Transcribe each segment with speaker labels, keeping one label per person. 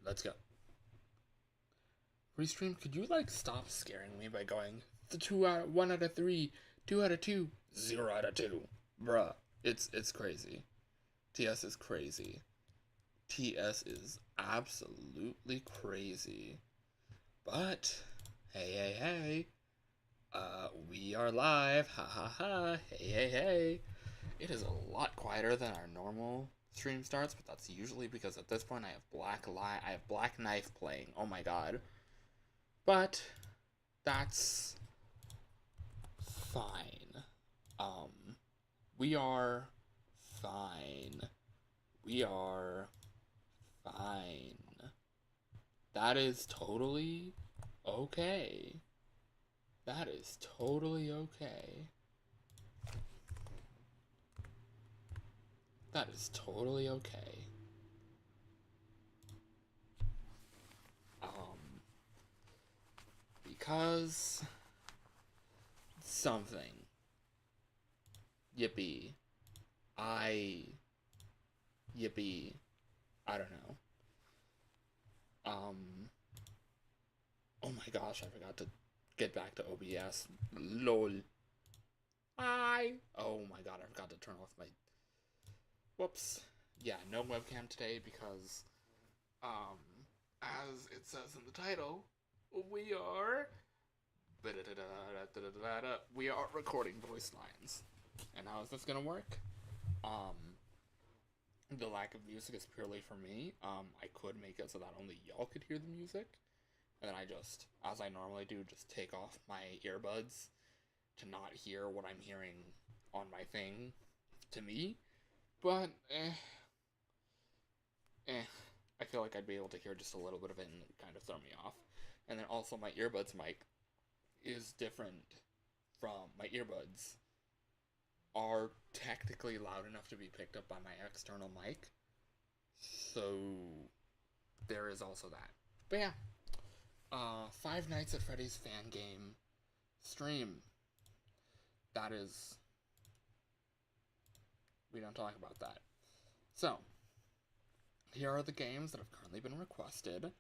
Speaker 1: Let's go. Restream, could you like stop scaring me by going the 1 out of 3, 2 out of 2, 0 out of 2? Bruh, it's crazy. TS is crazy. TS is absolutely crazy. But hey, we are live. Ha ha ha. Hey. It is a lot quieter than our normal stream starts, but that's usually because at this point I have Black Knife playing. Oh my god. But that's fine. We are fine. We are fine. That is totally okay. That is totally okay. That is totally okay. Because something. Yippee. Yippee. I don't know. Oh my gosh, I forgot to get back to OBS. LOL. Oh my god, I forgot to turn off my... Whoops. Yeah, no webcam today because, as it says in the title, we are recording voice lines. And how is this gonna work? The lack of music is purely for me. I could make it so that only y'all could hear the music. And then I just, as I normally do, just take off my earbuds to not hear what I'm hearing on my thing to me. But, I feel like I'd be able to hear just a little bit of it and kind of throw me off. And then also my earbuds mic is different from my earbuds are technically loud enough to be picked up by my external mic. So there is also that. But yeah. Five Nights at Freddy's Fangame stream. That is... We don't talk about that. So, here are the games that have currently been requested.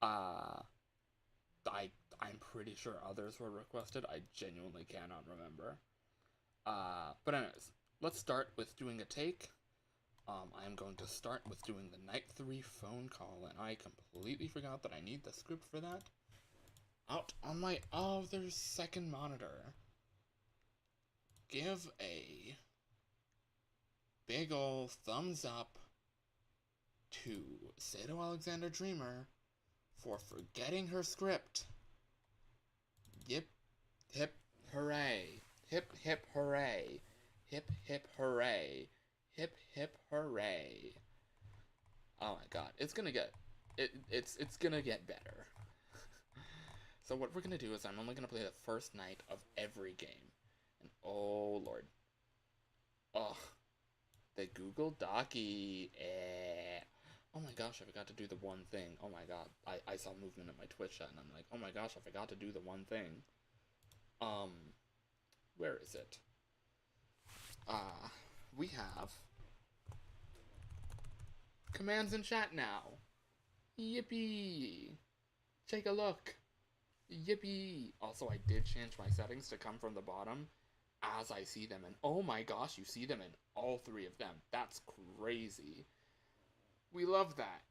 Speaker 1: I'm pretty sure others were requested. I genuinely cannot remember. But anyways, let's start with doing a take. I am going to start with doing the Night 3 phone call, and I completely forgot that I need the script for that. Out on my other second monitor. Give a big ol' thumbs up to Sato Alexander Dreamer for forgetting her script. Yip, hip, hooray. Hip, hip, hooray. Hip, hip, hooray. Hip, hip, hooray. Oh my god, it's gonna get... It's gonna get better. So what we're gonna do is I'm only gonna play the first night of every game. And oh lord. Ugh. The Google Docky. Oh my gosh, I forgot to do the one thing. Oh my god. I saw movement in my Twitch chat and I'm like, oh my gosh, I forgot to do the one thing. Where is it? We have commands in chat now. Yippee! Take a look. Yippee! Also, I did change my settings to come from the bottom as I see them, and oh my gosh, you see them in all three of them. That's crazy. We love that.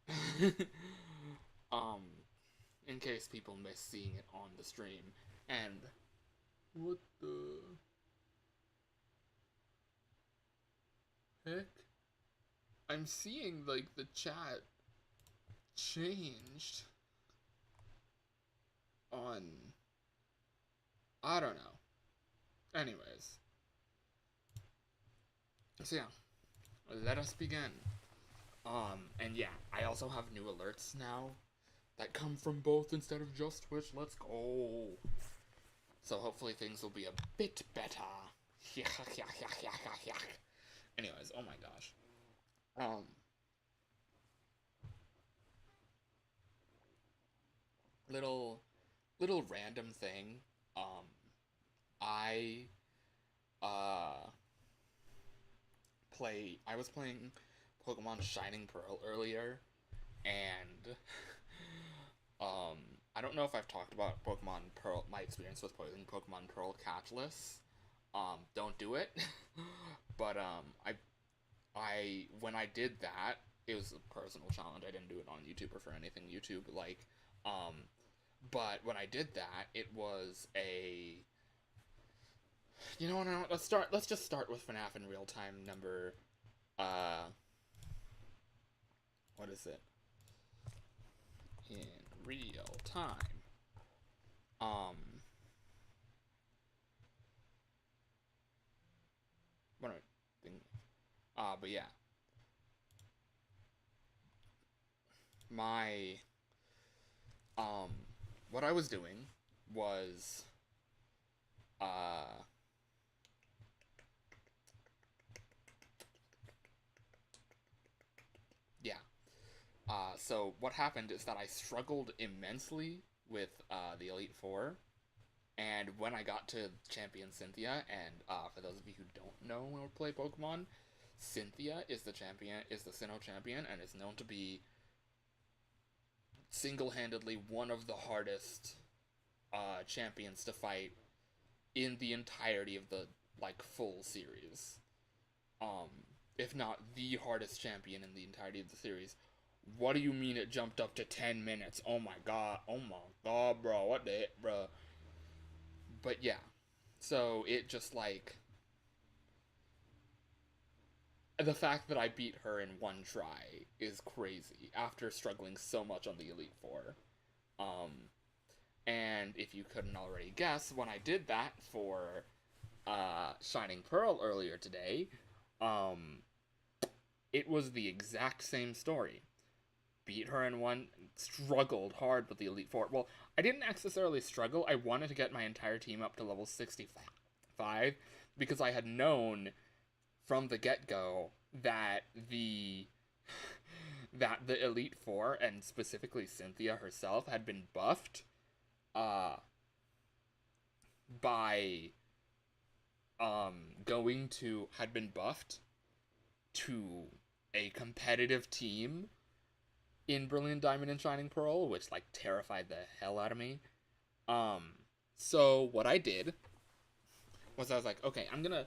Speaker 1: In case people miss seeing it on the stream. And what the heck? I'm seeing like the chat changed on, I don't know. Anyways. So yeah, let us begin. And yeah, I also have new alerts now that come from both instead of just Twitch. Let's go. So hopefully things will be a bit better. Anyways, oh my gosh. Little random thing. I was playing Pokemon Shining Pearl earlier, and I don't know if I've talked about Pokemon Pearl, my experience with playing Pokemon Pearl catchless. Don't do it. But I when I did that, it was a personal challenge. I didn't do it on YouTube or for anything YouTube like. But when I did that, it was a. You know what? Let's just start with FNAF in real time number. What is it? In real time. What am I thinking? But yeah. My what I was doing was yeah. So what happened is that I struggled immensely with the Elite Four, and when I got to Champion Cynthia, and for those of you who don't know or play Pokemon, Cynthia is the Sinnoh champion, and is known to be single-handedly one of the hardest champions to fight in the entirety of the full series. If not the hardest champion in the entirety of the series. What do you mean it jumped up to 10 minutes? Oh my god, bro, what the heck, bro? But yeah, so it just the fact that I beat her in one try is crazy after struggling so much on the Elite Four. And if you couldn't already guess, when I did that for Shining Pearl earlier today, it was the exact same story. Beat her in one, struggled hard with the Elite Four. Well, I didn't necessarily struggle. I wanted to get my entire team up to level 65 because I had known from the get-go that the Elite Four, and specifically Cynthia herself, had been buffed had been buffed to a competitive team in Brilliant Diamond and Shining Pearl, which terrified the hell out of me. So what I did was I was like, okay, I'm gonna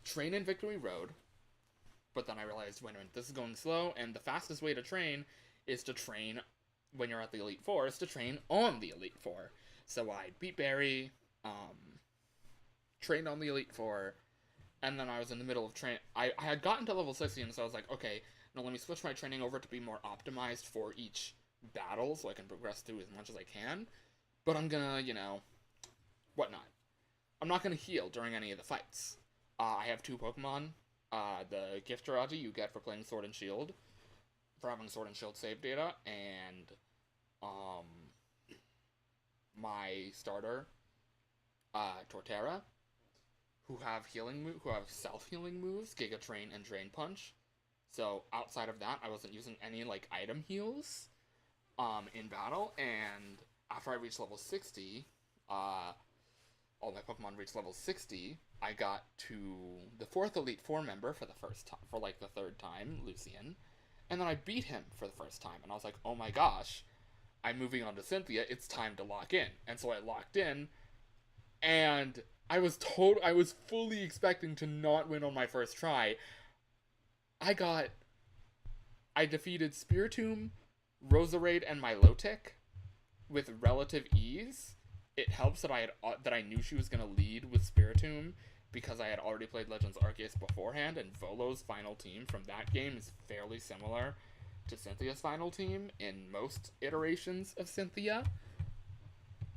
Speaker 1: train in Victory Road, but then I realized, wait a minute, this is going slow, and the fastest way to train is to train when you're at the Elite Four, is to train on the Elite Four. So I beat Barry, trained on the Elite Four, and then I was in the middle of I had gotten to level 60, and so I was like, okay, now let me switch my training over to be more optimized for each battle, so I can progress through as much as I can. But I'm gonna, whatnot. I'm not gonna heal during any of the fights. I have two Pokemon. The Gift Jirachi you get for playing Sword and Shield, for having Sword and Shield save data, and my starter, Torterra, who have self-healing moves, Giga Train and Drain Punch. So outside of that, I wasn't using any item heals in battle, and after I reached level 60, all my Pokemon reached level 60, I got to the 4th Elite Four member for the first time, for the third time, Lucian, and then I beat him for the first time, and I was like, oh my gosh, I'm moving on to Cynthia, it's time to lock in. And so I locked in, and I was fully expecting to not win on my first try. I defeated Spiritomb, Roserade, and Milotic with relative ease. It helps that I knew she was going to lead with Spiritomb because I had already played Legends Arceus beforehand, and Volo's final team from that game is fairly similar to Cynthia's final team in most iterations of Cynthia.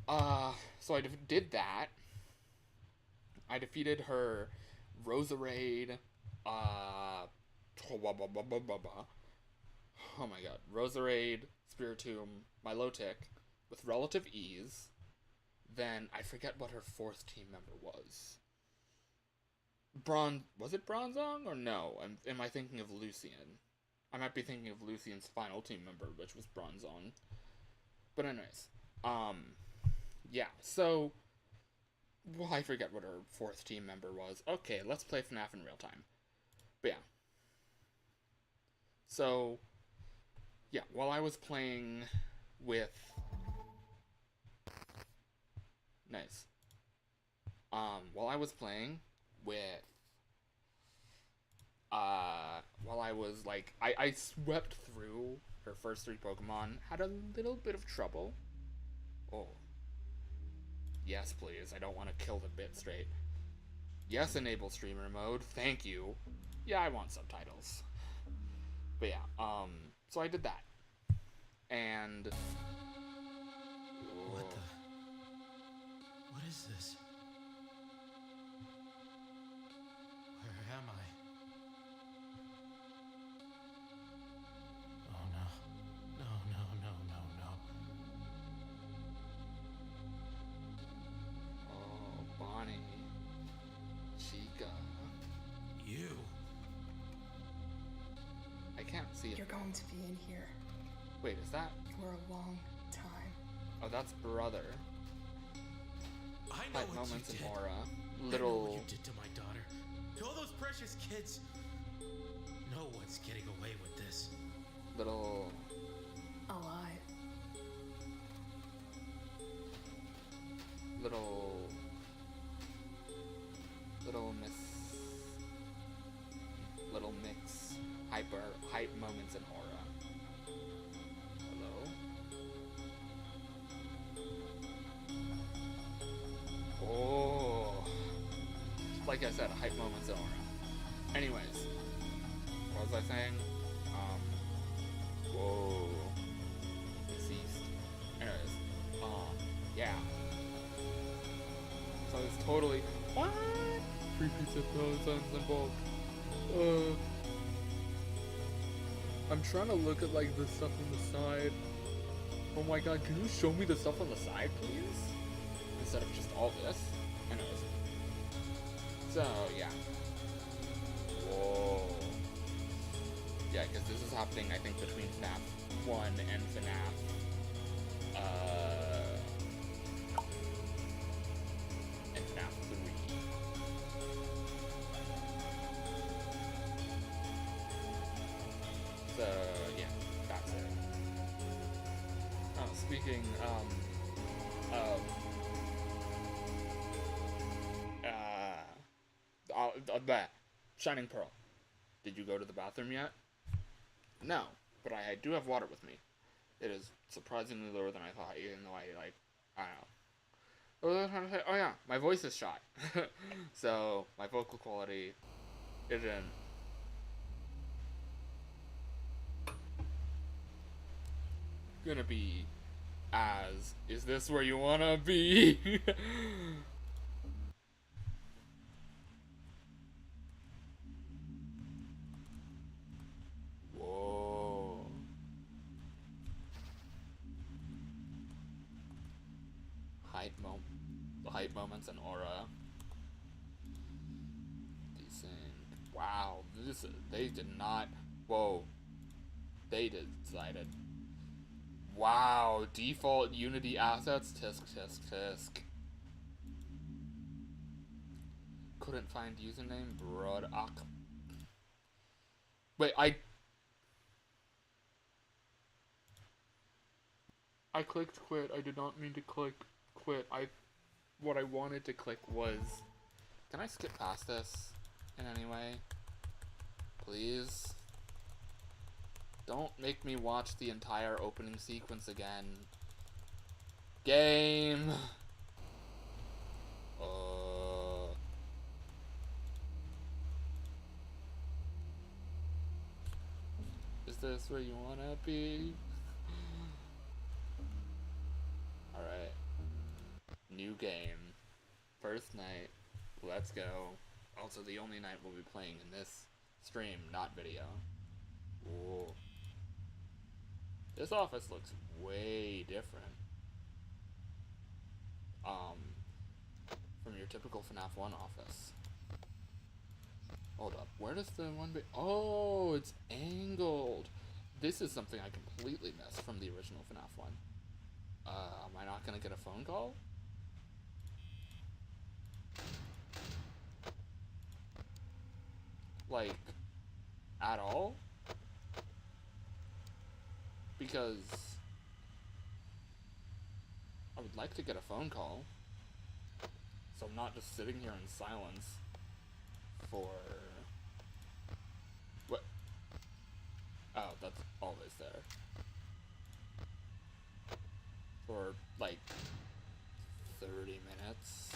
Speaker 1: So I did that. I defeated her Roserade, oh my god, Roserade, Spiritomb, Milotic with relative ease. Then I forget what her 4th team member was. Was it Bronzong or no? Am I thinking of Lucian? I might be thinking of Lucian's final team member, which was Bronzong. But anyways, yeah, so, well, I forget what her 4th team member was. Okay, let's play FNAF in real time. But yeah. So, yeah, while I was playing with... Nice. While I was playing with... while I was, like... I swept through her first 3 Pokemon, had a little bit of trouble. Oh. Yes, please. I don't want to kill the bit straight. Yes, enable streamer mode. Thank you. Yeah, I want subtitles. But yeah, so I did that. And...
Speaker 2: What the... What is this? Where am I? Oh no. No, no, no, no, no.
Speaker 1: Oh, Bonnie. Chica.
Speaker 2: You?
Speaker 1: I can't see it.
Speaker 3: You're going to be in here
Speaker 1: Wait, is that...
Speaker 3: for a long time.
Speaker 1: Oh, that's brother.
Speaker 2: I know
Speaker 1: Hype
Speaker 2: what
Speaker 1: moments
Speaker 2: you
Speaker 1: and
Speaker 2: did.
Speaker 1: aura.
Speaker 2: I know
Speaker 1: Little...
Speaker 2: what you did to my daughter. To all those precious kids. No one's getting away with this.
Speaker 1: Little...
Speaker 3: Alive.
Speaker 1: Little mix hype moments and aura. Hello? Oh, like I said, hype moments and aura. Anyways, what was I saying? Whoa, deceased. Anyways, yeah. So it's totally what? 3 pizza thousands in bulk. I'm trying to look at like the stuff on the side. Oh my god, can you show me the stuff on the side, please? Instead of just all this. Anyways. So yeah. Whoa. Yeah, because this is happening, I think, between FNAF 1 and FNAF. And FNAF 3. So yeah, that's it. Oh, speaking of Shining Pearl. Did you go to the bathroom yet? No, but I do have water with me. It is surprisingly lower than I thought, even though I don't know. What was I trying to say? Oh yeah, my voice is shot. So, my vocal quality isn't gonna be as, is this where you wanna be? Whoa. Hype moments and aura. Decent. Wow, they did not. Whoa. They decided. Wow, default Unity assets. Tisk. Couldn't find username. Brodak. Wait, I clicked quit. I did not mean to click quit. What I wanted to click was... Can I skip past this in any way? Please? Don't make me watch the entire opening sequence again. Game! Is this where you wanna be? Alright. New game. First night. Let's go. Also, the only night we'll be playing in this stream, not video. Ooh. This office looks way different. From your typical FNAF 1 office. Hold up, where does the one be? Oh, it's angled. This is something I completely missed from the original FNAF 1. Am I not gonna get a phone call? Like, at all? because I would like to get a phone call, so I'm not just sitting here in silence for... What? Oh, that's always there. For, like, 30 minutes.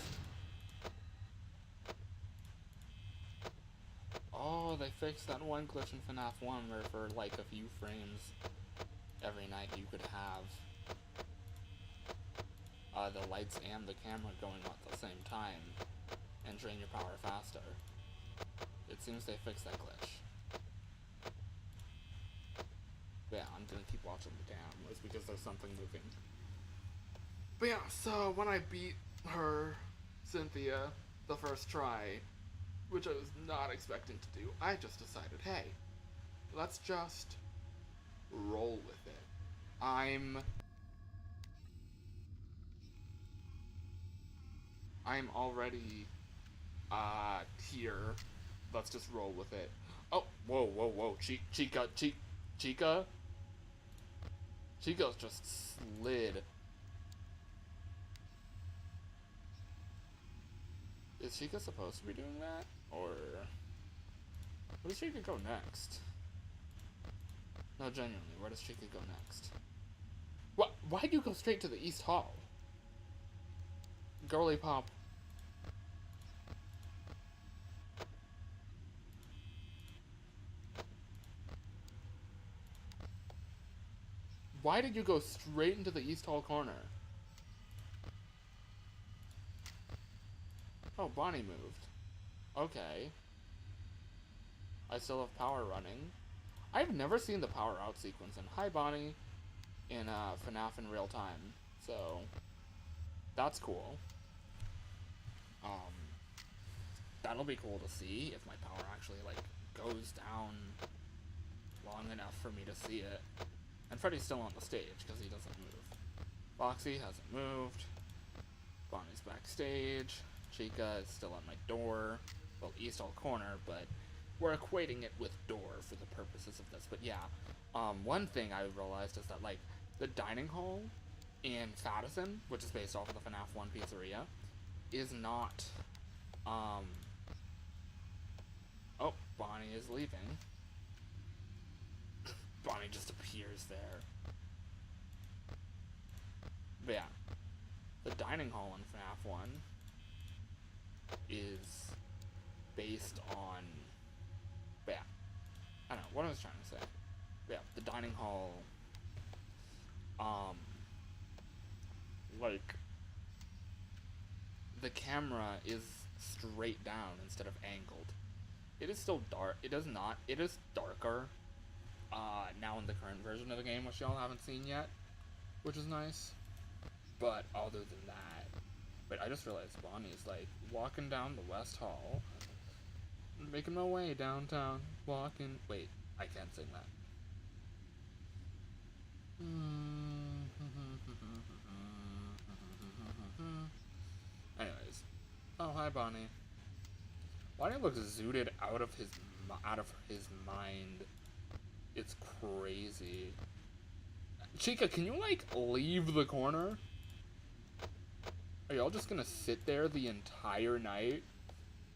Speaker 1: Oh, they fixed that one glitch in FNAF 1 where for, like, a few frames every night you could have the lights and the camera going at the same time and drain your power faster. It seems they fixed that glitch. But yeah, I'm gonna keep watching the cameras because there's something moving. But yeah, so when I beat her, Cynthia, the first try, which I was not expecting to do, I just decided, hey, let's just roll with it. I'm already here. Let's just roll with it. Oh, whoa. Chica just slid. Is Chica supposed to be doing that? Or where does Chica go next? No, genuinely, where does Chica go next? What? Why'd you go straight to the East Hall? Girly pop. Why did you go straight into the East Hall corner? Oh, Bonnie moved. Okay. I still have power running. I've never seen the power out sequence in Hi Bonnie in FNAF in real time, so that's cool. That'll be cool to see if my power actually like goes down long enough for me to see it. And Freddy's still on the stage because he doesn't move. Foxy hasn't moved. Bonnie's backstage. Chica is still at my door. Well, East Hall corner, but we're equating it with door for the purposes of this. But yeah, one thing I realized is that like the dining hall in FFaDSN, which is based off of the FNAF 1 pizzeria, is not, oh, Bonnie is leaving. Bonnie just appears there. But yeah, the dining hall in FNAF 1 is based on, but yeah, I don't know, what I was trying to say. But yeah, the dining hall, like, the camera is straight down instead of angled. It is still dark, it is darker, now in the current version of the game, which y'all haven't seen yet, which is nice. But other than that, wait, I just realized Bonnie is like walking down the West Hall, making my way downtown, walking. Wait, I can't sing that. Anyways, oh hi Bonnie. Bonnie looks zooted out of his mind. It's crazy. Chica, can you like leave the corner? Are y'all just gonna sit there the entire night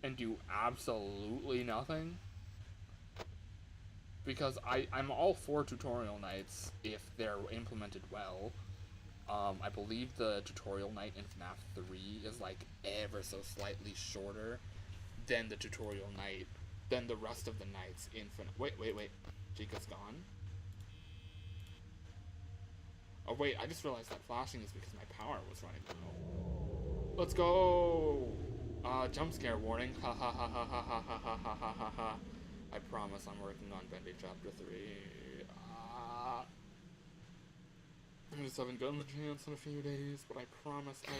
Speaker 1: and do absolutely nothing? Because I'm all for tutorial nights if they're implemented well. I believe the tutorial night in FNAF 3 is like ever so slightly shorter than the tutorial night, than the rest of the nights in FNAF. Wait. Chica's gone? Oh wait, I just realized that flashing is because my power was running low. Let's go! Jump scare warning. Ha ha ha ha ha ha ha ha ha ha ha. I promise I'm working on Bendy Chapter 3. I just haven't gotten the chance in a few days, but I promise I...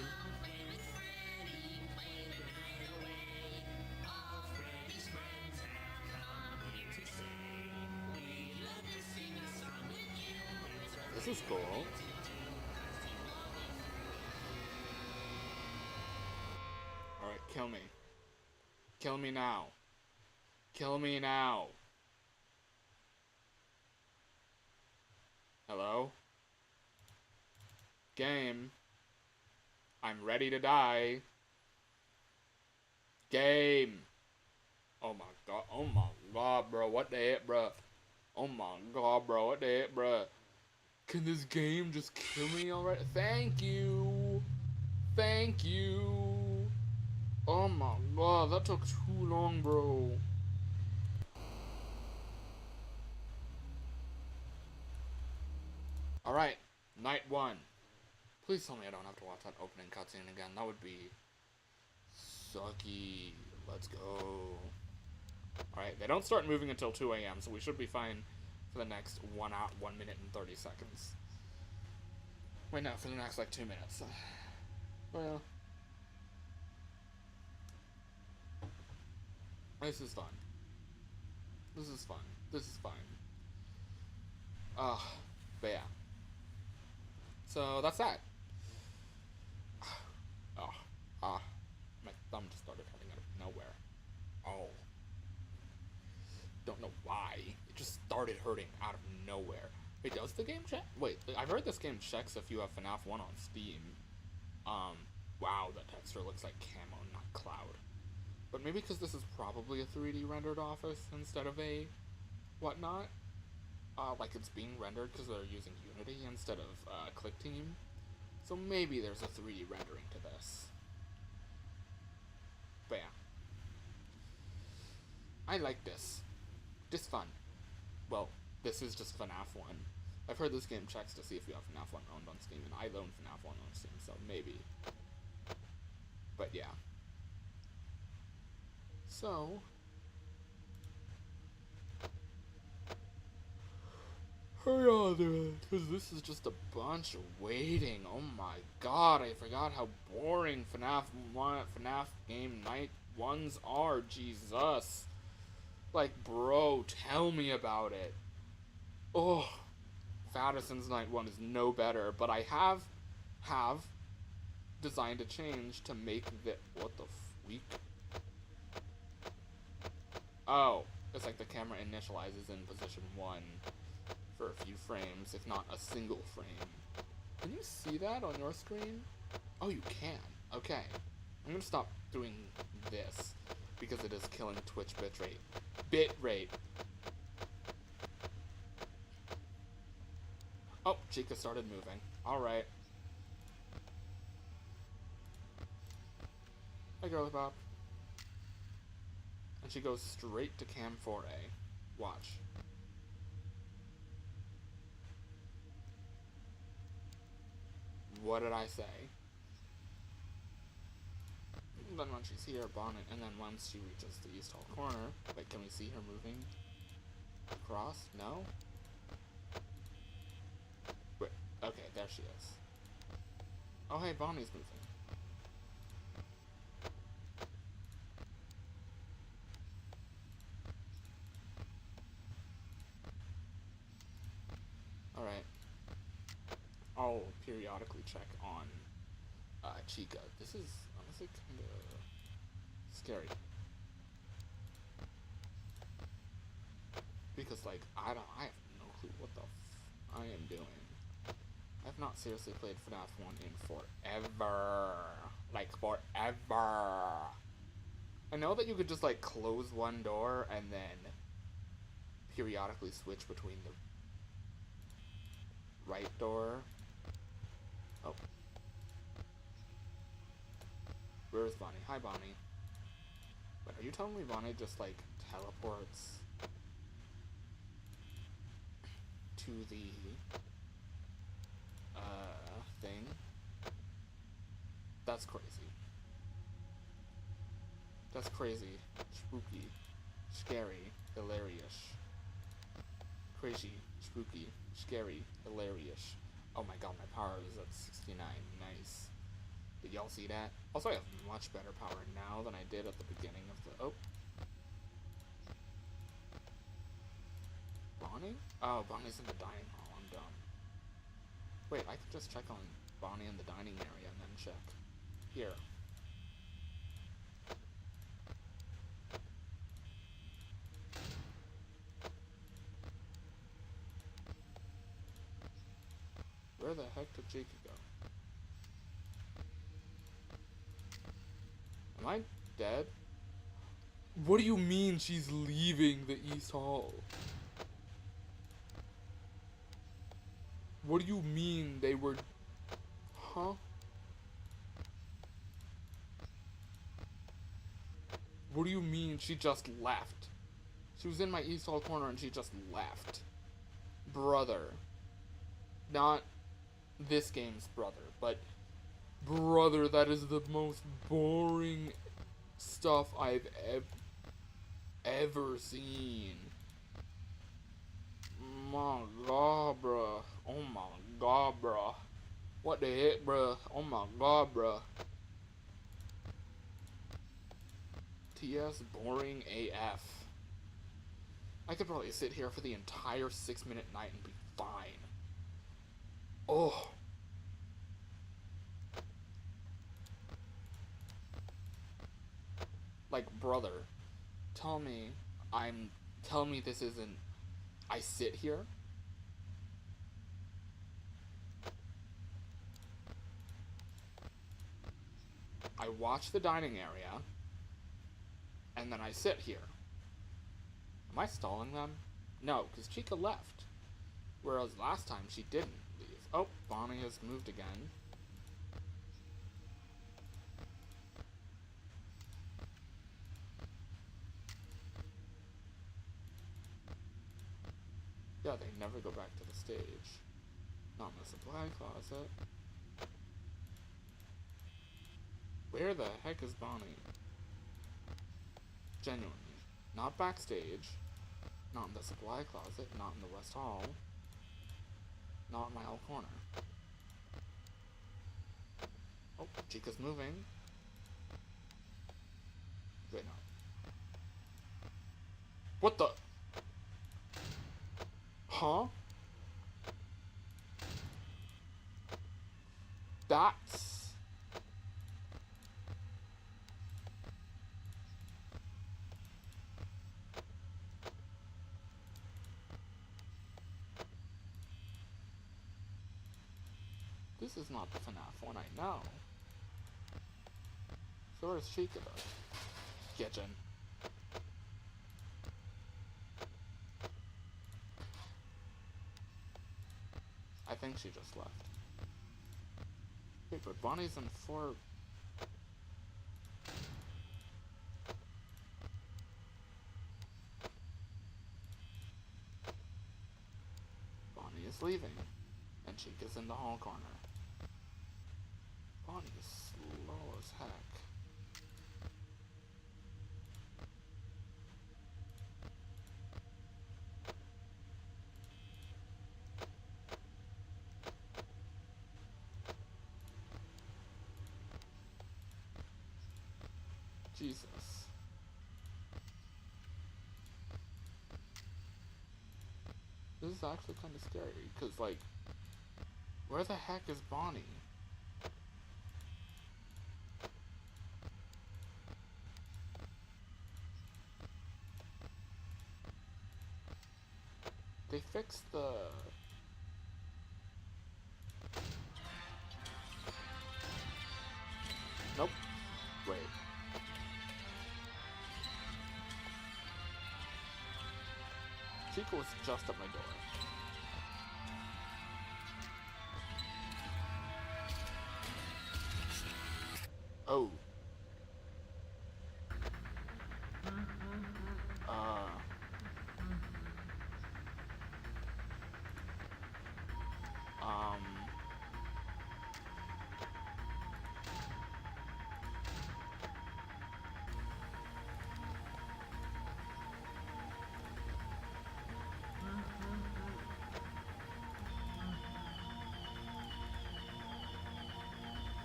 Speaker 1: This is cool. Alright, kill me. Kill me now. Kill me now. Hello? Game. I'm ready to die. Game. Oh my god, bro. What the heck, bro? Oh my god, bro. What the heck, bro? Can this game just kill me already? Thank you. Thank you. Oh my god, that took too long, bro. Alright, night 1. Please tell me I don't have to watch that opening cutscene again. That would be sucky. Let's go. Alright, they don't start moving until 2 a.m., so we should be fine for the next 1 minute and 30 seconds. Wait, no, for the next, 2 minutes. Well, this is fun. This is fun. This is fine. But yeah. So, that's that. My thumb just started hurting out of nowhere. Oh. Don't know why. It just started hurting out of nowhere. Wait, does the game check? Wait, I've heard this game checks if you have FNAF 1 on Steam. Wow, that texture looks like camo, not cloud. But maybe because this is probably a 3D rendered office instead of a whatnot. Like it's being rendered because they're using Unity instead of ClickTeam. So maybe there's a 3D rendering to this. But yeah. I like this. This fun. Well, this is just FNAF 1. I've heard this game checks to see if you have FNAF 1 owned on Steam, and I own FNAF 1 on Steam, so maybe. But yeah. So... hurry on, dude, because this is just a bunch of waiting. Oh my god, I forgot how boring FNAF game night 1s are. Jesus. Like, bro, tell me about it. Oh, FFaDSN's night 1 is no better, but I have designed a change to make the... what the freak? Oh, it's like the camera initializes in position 1 for a few frames, if not a single frame. Can you see that on your screen? Oh, you can. Okay. I'm gonna stop doing this, because it is killing Twitch bitrate. Oh, Chica started moving. Alright. Hi, Girly Pop. And she goes straight to Cam 4A. Watch. What did I say? And then when she's here, Bonnet, and then once she reaches the East Hall corner... Wait, can we see her moving across? No? Wait, okay, there she is. Oh, hey, Bonnie's moving. Alright. I'll periodically check on Chica. This is honestly kind of scary. Because, like, I have no clue what the I am doing. I've not seriously played FNAF 1 in forever. Like, forever. I know that you could just, like, close one door and then periodically switch between the right door. Oh. Where's Bonnie? Hi, Bonnie. But are you telling me Bonnie just, like, teleports to the, thing? That's crazy. That's crazy. Spooky. Scary. Hilarious. Crazy. Spooky. Scary. Hilarious. Oh my god, my power is at 69. Nice. Did y'all see that? Also, I have much better power now than I did at the beginning of the... Oh. Bonnie? Oh, Bonnie's in the dining hall. I'm dumb. Wait, I could just check on Bonnie in the dining area and then check. Here. Where the heck did Chica go? Am I dead? What do you mean she's leaving the East Hall? What do you mean they were... Huh? What do you mean she just left? She was in my East Hall corner and she just left. Brother. Not this game's brother, but brother, that is the most boring stuff I've ever seen. My god, bruh. Oh my god, bruh. What the heck, bruh? Oh my god, bruh. TS boring AF. I could probably sit here for the entire 6-minute night and be fine. Oh. Like, brother, tell me this isn't, I sit here? I watch the dining area, and then I sit here. Am I stalling them? No, because Chica left. Whereas last time she didn't leave. Oh, Bonnie has moved again. Yeah, they never go back to the stage. Not in the supply closet. Where the heck is Bonnie? Genuinely. Not backstage. Not in the supply closet. Not in the West Hall. Not in my hall corner. Oh, Chica's moving. Wait, no. What the? Huh? That's... This is not the FNAF one I know. So where's Chica though? Kitchen. I think she just left. Wait, but Bonnie's in 4... Bonnie is leaving. And Chica's in the hall corner. Bonnie is slow as heck. Jesus. This is actually kind of scary, because, like, where the heck is Bonnie? They fixed the... Nope. Wait. Chica was just at my door. Oh.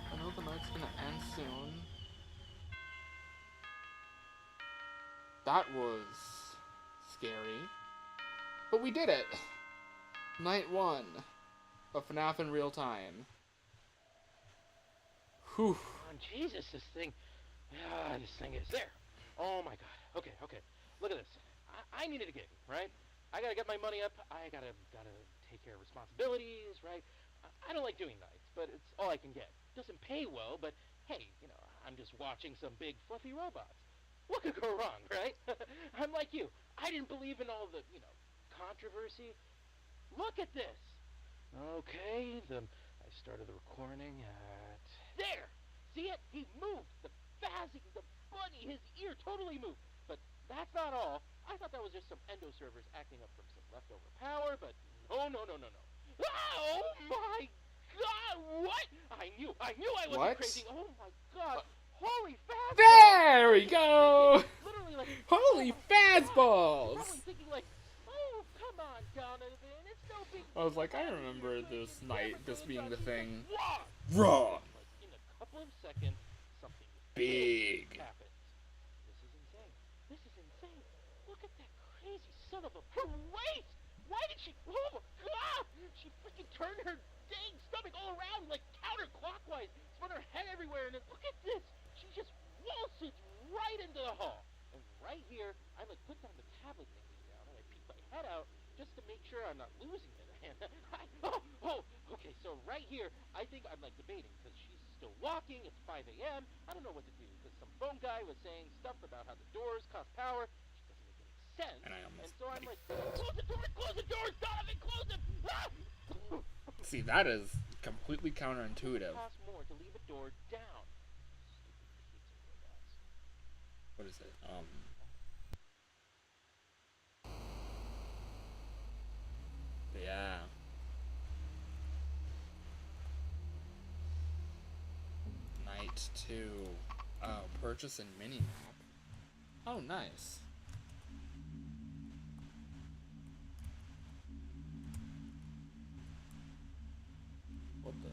Speaker 1: I know the night's gonna end soon. That was scary. But we did it! Night 1 of FNAF in real time. Whew.
Speaker 4: Oh, Jesus, this thing is there. Oh my god. Okay. Look at this. I needed a gig, right? I gotta get my money up. I gotta take care of responsibilities, right? I don't like doing nights, but it's all I can get. Doesn't pay well, but hey, I'm just watching some big fluffy robots. What could go wrong, right? I'm like you. I didn't believe in all the, controversy. Look at this. Okay, I started the recording at there. See it? He moved. The bunny, his ear totally moved. But that's not all. I thought that was just some endo servers acting up from some leftover power, but no, no, no, no, no. Oh my God! What? I knew I wasn't
Speaker 1: What?
Speaker 4: crazy. Oh my God! Holy fast!
Speaker 1: There we go!
Speaker 4: Literally like
Speaker 1: Holy
Speaker 4: oh
Speaker 1: fastballs!
Speaker 4: probably thinking like, oh come on, Donovan, it's no big
Speaker 1: I was like, I
Speaker 4: deal.
Speaker 1: remember this night, this being the thing.
Speaker 4: Raw!
Speaker 1: Raw!
Speaker 4: Like in a couple of seconds, something
Speaker 1: Big.
Speaker 4: happens. This is insane. This is insane. Look at that crazy son of a waist! Why did she? Oh my God! She freaking turned her dang stomach all around like counterclockwise, spun her head everywhere, and then look at this! She just waltzes right into the hall. And right here, I like put down the tablet thingy down, and I peek my head out just to make sure I'm not losing it. And okay. So right here, I think I'm like debating because she's still walking. It's 5 a.m. I don't know what to do because some phone guy was saying stuff about how the doors cost power. It doesn't make any sense. And so I'm like, close the doors, Donovan, close them! Ah!
Speaker 1: See, that is completely counterintuitive.
Speaker 4: It costs more to leave a door down. Stupid pizza robots.
Speaker 1: What is it? Yeah. Night 2. Oh, purchase and mini map. Oh, nice. What the?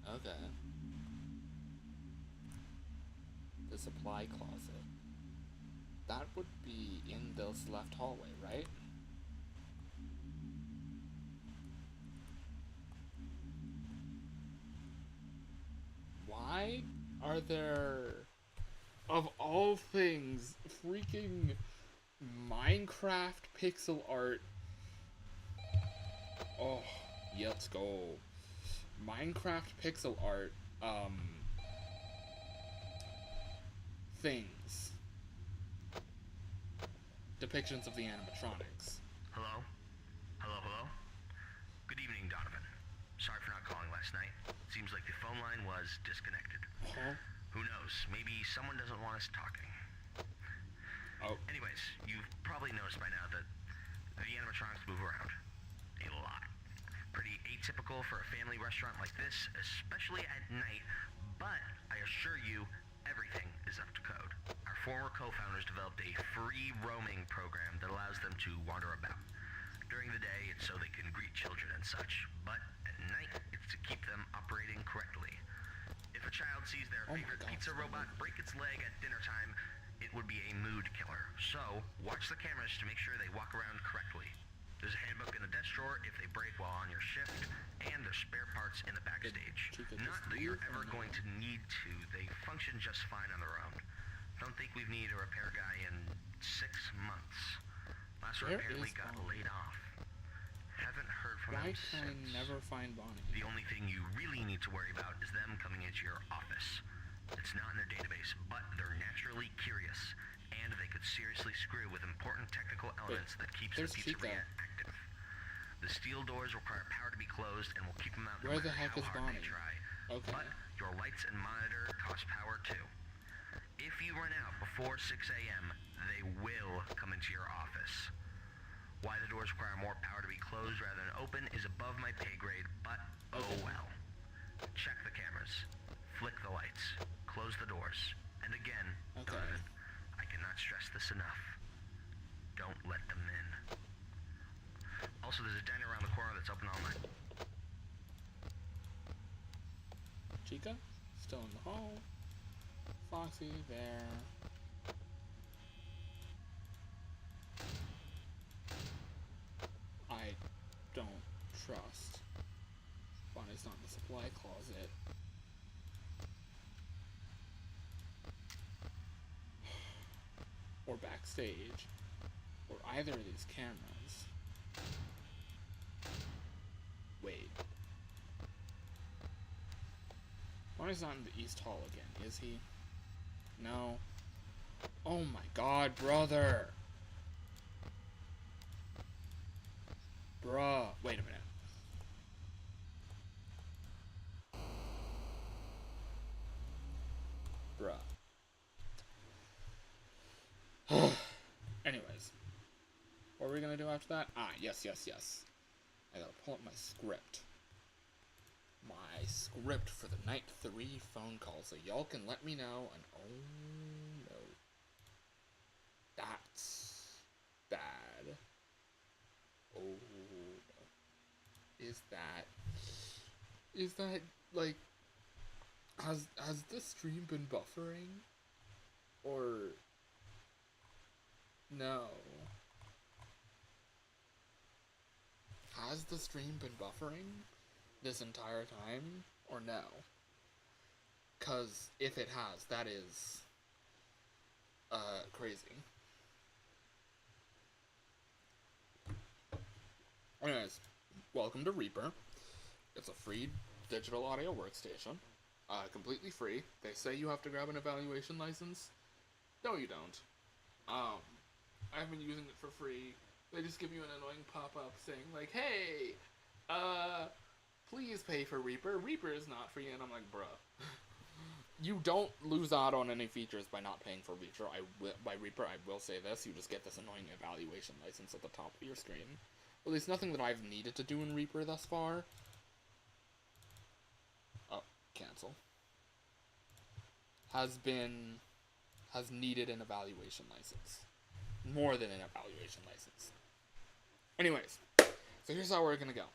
Speaker 1: Okay. The supply closet. That would be in this left hallway, right? Why are there, of all things, freaking Minecraft pixel art? Oh, yeah, let's go. Minecraft pixel art, things. Depictions of the animatronics.
Speaker 5: Hello? Hello? Good evening, Donovan. Sorry for not calling last night. Seems like the phone line was disconnected.
Speaker 1: Huh?
Speaker 5: Who knows? Maybe someone doesn't want us talking.
Speaker 1: Oh.
Speaker 5: Anyways, you've probably noticed by now that the animatronics move around. A lot. Pretty atypical for a family restaurant like this, especially at night, but I assure you, everything is up to code. Our former co-founders developed a free roaming program that allows them to wander about. During the day, it's so they can greet children and such, but at night, it's to keep them operating correctly. If a child sees their favorite pizza robot break its leg at dinner time, it would be a mood killer. So, watch the cameras to make sure they walk around correctly. There's a handbook in the desk drawer if they break while on your shift, and there's spare parts in the backstage. Not that you're ever going to need to, they function just fine on their own. Don't think we've needed a repair guy in 6 months. Last one apparently got laid off. Haven't heard from him since.
Speaker 1: Why can I never find Bonnie?
Speaker 5: The only thing you really need to worry about is them coming into your office. It's not in their database, but they're naturally curious, and they could seriously screw with important technical elements that keeps the pizzeria active. The steel doors require power to be closed and will keep them out no matter how hard they try.
Speaker 1: Okay.
Speaker 5: But your lights and monitor cost power too. If you run out before 6 a.m., they will come into your office. Why the doors require more power to be closed rather than open is above my pay grade, but oh well. Check the cameras. Flick the lights. Close the doors. And again, Donovan, I cannot stress this enough. Don't let them in. Also, there's a diner around the corner that's open all night.
Speaker 1: Chica? Still in the hall. Foxy, there. I don't trust. Bonnie's not in the supply closet. or backstage, or either of these cameras. Wait. Marty's not in the East Hall again, is he? No. Oh my god, brother! Bruh. Wait a minute. Bruh. Anyways. What are we gonna do after that? Ah, yes. I gotta pull up my script. My script for the night 3 phone call, so y'all can let me know, and oh no. That's bad. Oh no. Is that, like, has the stream been buffering? Or, no. Has the stream been buffering this entire time, or no? 'Cause if it has, that is, crazy. Anyways, welcome to Reaper. It's a free digital audio workstation. Completely free. They say you have to grab an evaluation license. No, you don't. I've been using it for free. They just give you an annoying pop-up saying, like, hey, please pay for Reaper. Reaper is not free, and I'm like, bruh. You don't lose out on any features by not paying for Reaper. I will say this, you just get this annoying evaluation license at the top of your screen. At least nothing that I've needed to do in Reaper thus far. Oh, cancel. Has needed an evaluation license. More than an evaluation license. Anyways, so here's how we're gonna go.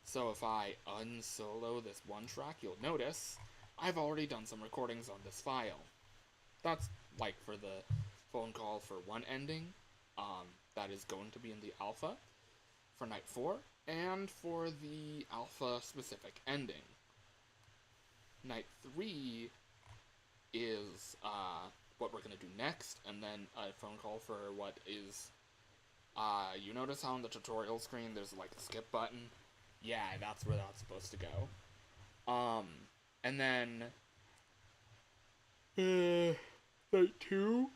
Speaker 1: So if I unsolo this one track, you'll notice I've already done some recordings on this file. That's like for the phone call for one ending. That is going to be in the alpha for night 4, and for the alpha specific ending. Night 3 is what we're gonna do next, and then a phone call for what is, you notice how on the tutorial screen there's like a skip button? Yeah, that's where that's supposed to go. And then, night 2,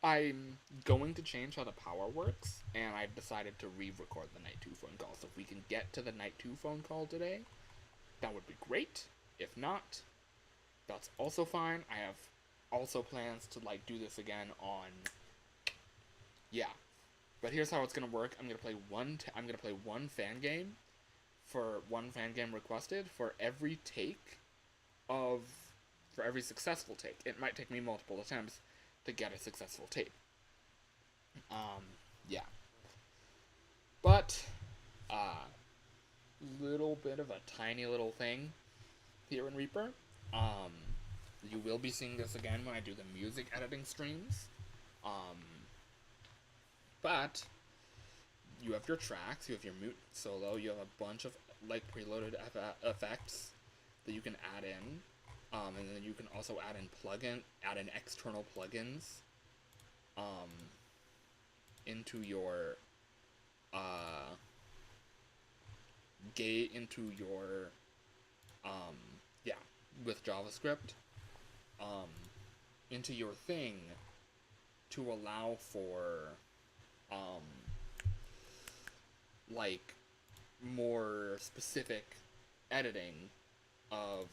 Speaker 1: I'm going to change how the power works, and I've decided to re-record the night 2 phone call. So if we can get to the night 2 phone call today, that would be great. If not, that's also fine. I have also plans to, like, do this again on, yeah. But here's how it's gonna work. I'm gonna play one Fangame for one Fangame requested for every for every successful take. It might take me multiple attempts to get a successful tape. Yeah. But, little bit of a tiny little thing here in Reaper. You will be seeing this again when I do the music editing streams. But you have your tracks, you have your mute solo, you have a bunch of like preloaded effects that you can add in. And then you can also add in external plugins into your with JavaScript into your thing to allow for like more specific editing of.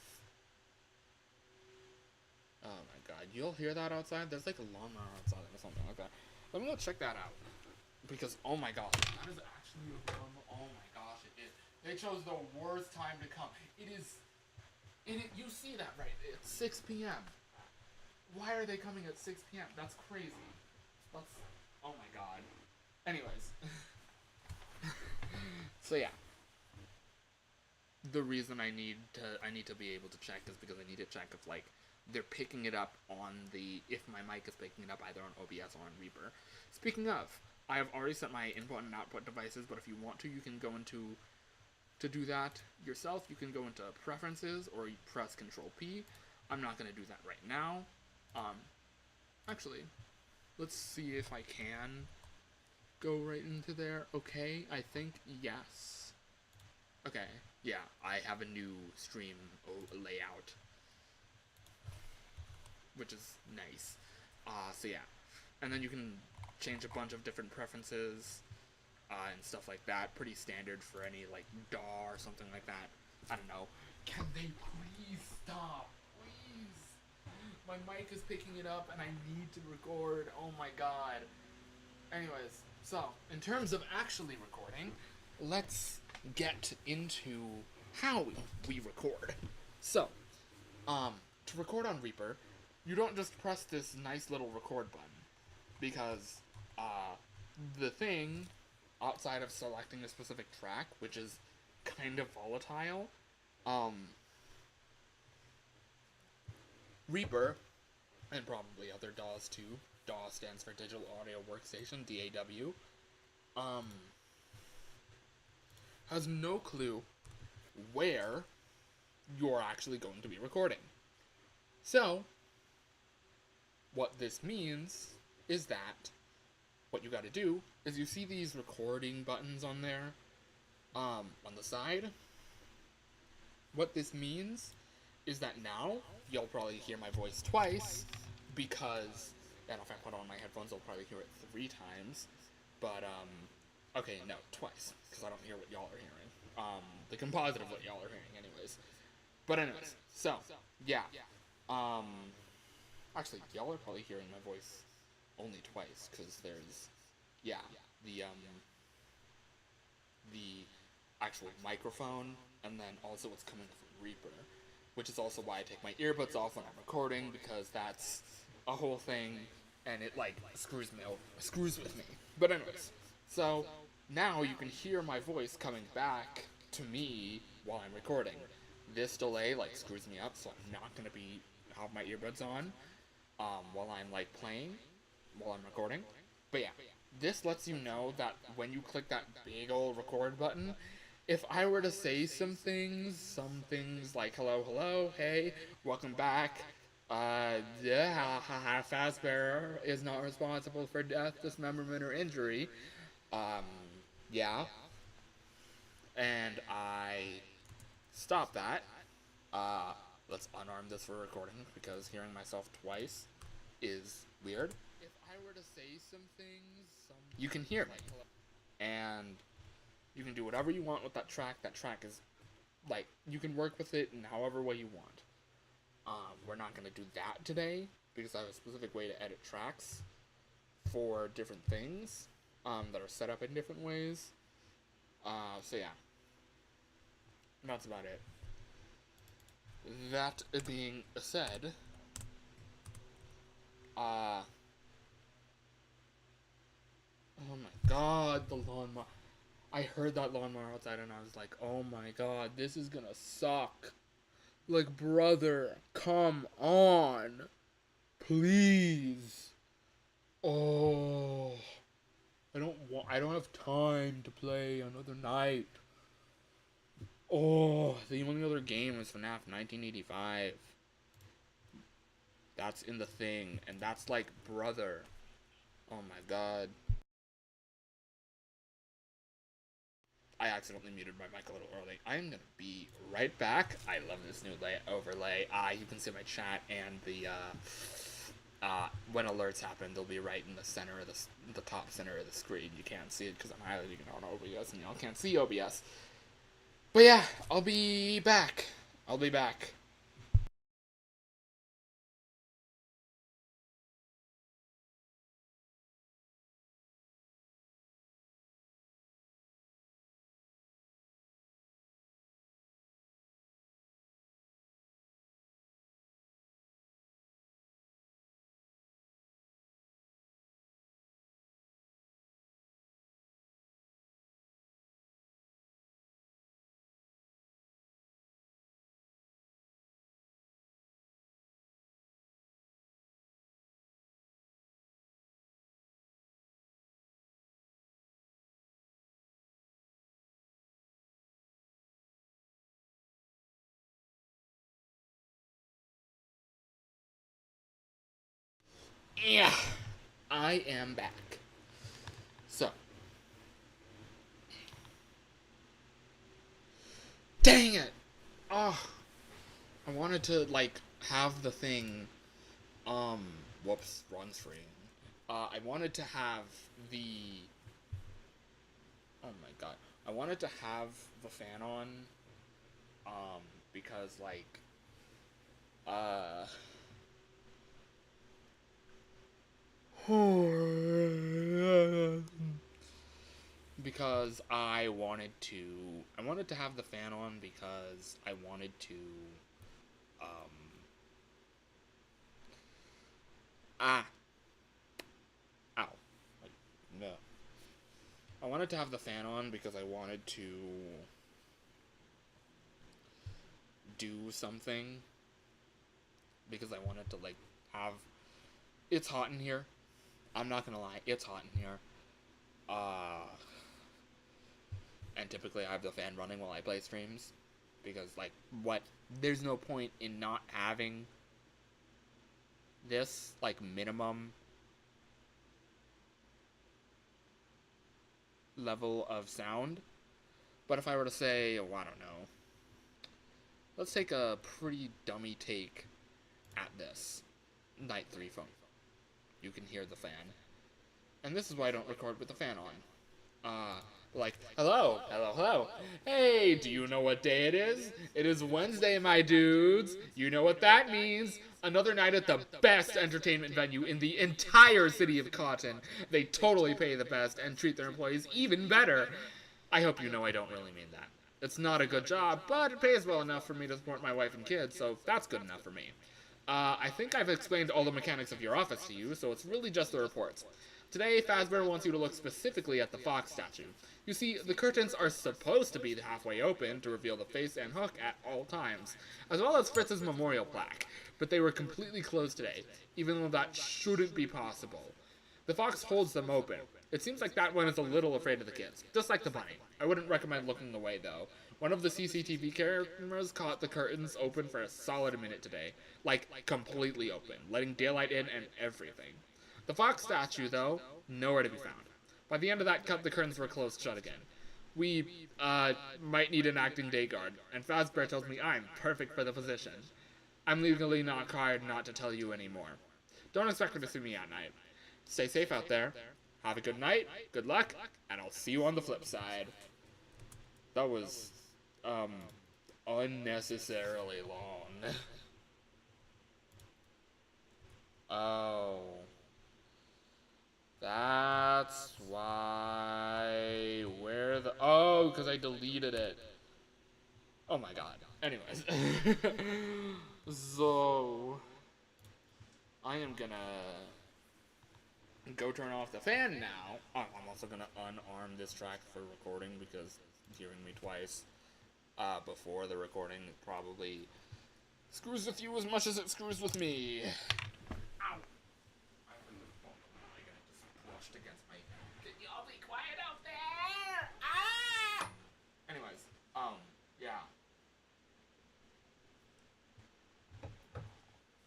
Speaker 1: Oh my god, you'll hear that outside? There's like a lawnmower outside or something like that. Let me go check that out. Because, oh my god, that is actually a lawnmower. Oh my gosh, it is. They chose the worst time to come. You see that, right? It's 6 p.m. Why are they coming at 6 p.m.? That's crazy. Oh my god. Anyways. So yeah. The reason I need to be able to check is because I need to check if, like, they're picking it up if my mic is picking it up either on OBS or on Reaper. Speaking of, I have already set my input and output devices, but if you want to, you can go to do that yourself, you can go into preferences, or you press Control P. I'm not going to do that right now. Actually, Let's see if I can go right into there. Okay, I think yes. Okay, yeah, I have a new stream layout, which is nice. So yeah, and then you can change a bunch of different preferences and stuff like that. Pretty standard for any like DAW or something like that. I don't know. Can they please stop? Please. My mic is picking it up and I need to record. Oh my god. Anyways, so in terms of actually recording, let's get into how we record. So, to record on Reaper, you don't just press this nice little record button, because the thing, outside of selecting a specific track, which is kind of volatile, Reaper, and probably other DAWs too, DAW stands for Digital Audio Workstation, DAW, has no clue where you're actually going to be recording. So, what this means is that what you gotta do is you see these recording buttons on there, on the side. What this means is that now you'll probably hear my voice twice, because, and if I put on my headphones, I'll probably hear it 3 times, but, okay, no, twice, because I don't hear what y'all are hearing, the composite of what y'all are hearing, anyways. But anyways, so, yeah, actually, y'all are probably hearing my voice only twice, because there's, yeah, the actual microphone, and then also what's coming from Reaper, which is also why I take my earbuds off when I'm recording, because that's a whole thing, and it, like, screws with me. But anyways, so, now you can hear my voice coming back to me while I'm recording. This delay, like, screws me up, so I'm not gonna have my earbuds on, while I'm, like, playing, while I'm recording. But yeah, this lets you know that when you click that big old record button, if I were to say some things like, hello, hey, welcome back, Fazbear is not responsible for death, dismemberment, or injury, yeah, and I stop that, let's unarm this for recording, because hearing myself twice is weird. If I were to say some things, you can hear me, and you can do whatever you want with that track. That track is, like, you can work with it in however way you want. We're not going to do that today, because I have a specific way to edit tracks for different things, that are set up in different ways. So yeah. That's about it. That being said, oh my god, the lawnmower. I heard that lawnmower outside and I was like, oh my god, this is gonna suck. Like, brother, come on. Please. Oh. I don't have time to play another night. Oh, the only other game is FNAF 1985. That's in the thing, and that's like, brother. Oh my god. I accidentally muted my mic a little early. I'm gonna be right back. I love this new overlay. You can see my chat, and the, when alerts happen, they'll be right in the center of the top center of the screen. You can't see it because I'm highlighting it on OBS, and y'all can't see OBS. But yeah, I'll be back. Yeah. I am back. So. Dang it! Oh. I wanted to, like, have the thing, whoops, wrong screen. I wanted to have the, oh my god. I wanted to have the fan on, because, like, because I wanted to have the fan on because I wanted to, ow, like, no. I wanted to have the fan on because I wanted to do something, because I wanted to, like, have, it's hot in here. I'm not gonna lie, it's hot in here. And typically I have the fan running while I play streams, because, like, there's no point in not having this, like, minimum level of sound. But if I were to say, oh, I don't know, let's take a pretty dummy take at this. Night 3 phone. You can hear the fan. And this is why I don't record with the fan on. Like, hello, hello, hello. Hey, do you know what day it is? It is Wednesday, my dudes. You know what that means. Another night at the best entertainment venue in the entire city of Cotton. They totally pay the best and treat their employees even better. I hope you know I don't really mean that. It's not a good job, but it pays well enough for me to support my wife and kids, so that's good enough for me. I think I've explained all the mechanics of your office to you, so it's really just the reports. Today, Fazbear wants you to look specifically at the fox statue. You see, the curtains are supposed to be halfway open to reveal the face and hook at all times, as well as Fritz's memorial plaque, but they were completely closed today, even though that shouldn't be possible. The fox holds them open. It seems like that one is a little afraid of the kids, just like the bunny. I wouldn't recommend looking away, though. One of the CCTV cameras caught the curtains open for a solid minute today. Like, completely open, letting daylight in and everything. The fox statue, though, nowhere to be found. By the end of that cut, the curtains were closed shut again. We, might need an acting day guard, and Fazbear tells me I'm perfect for the position. I'm legally not required not to tell you anymore. Don't expect her to see me at night. Stay safe out there. Have a good night, good luck, and I'll see you on the flip side. That was, unnecessarily long. Oh. That's why. Where the. Oh, because I deleted it. Oh my god. Anyways. So. I am gonna go turn off the fan now. I'm also gonna unarm this track for recording because hearing me twice before the recording probably screws with you as much as it screws with me. Ow! Against my. Can y'all be quiet out there? Ah! Anyways, yeah.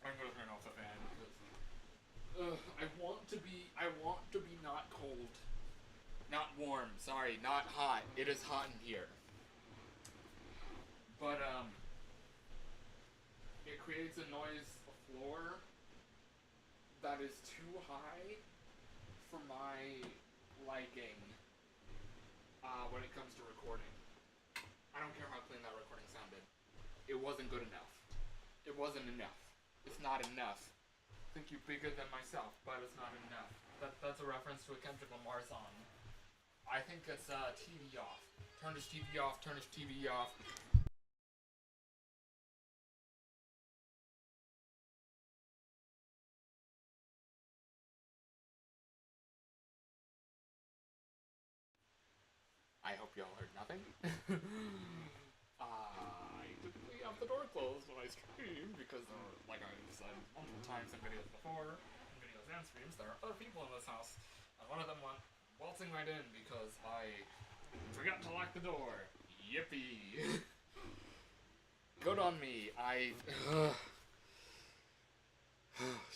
Speaker 1: I'm gonna turn off the fan because I want to be not cold, not warm. Sorry, not hot. It is hot in here. But it creates a noise floor that is too high for my liking when it comes to recording. I don't care how clean that recording sounded. It wasn't good enough. It wasn't enough. It's not enough. Think you bigger than myself, but it's not enough. That's a reference to a Kendrick Lamar song. I think it's TV off. Turn this TV off, turn this TV off. I hope y'all heard nothing. I typically have the door closed when I stream because, like I've said multiple times in videos before, in videos and streams, there are other people in this house. And one of them went waltzing right in because I forgot to lock the door. Yippee! Good on me.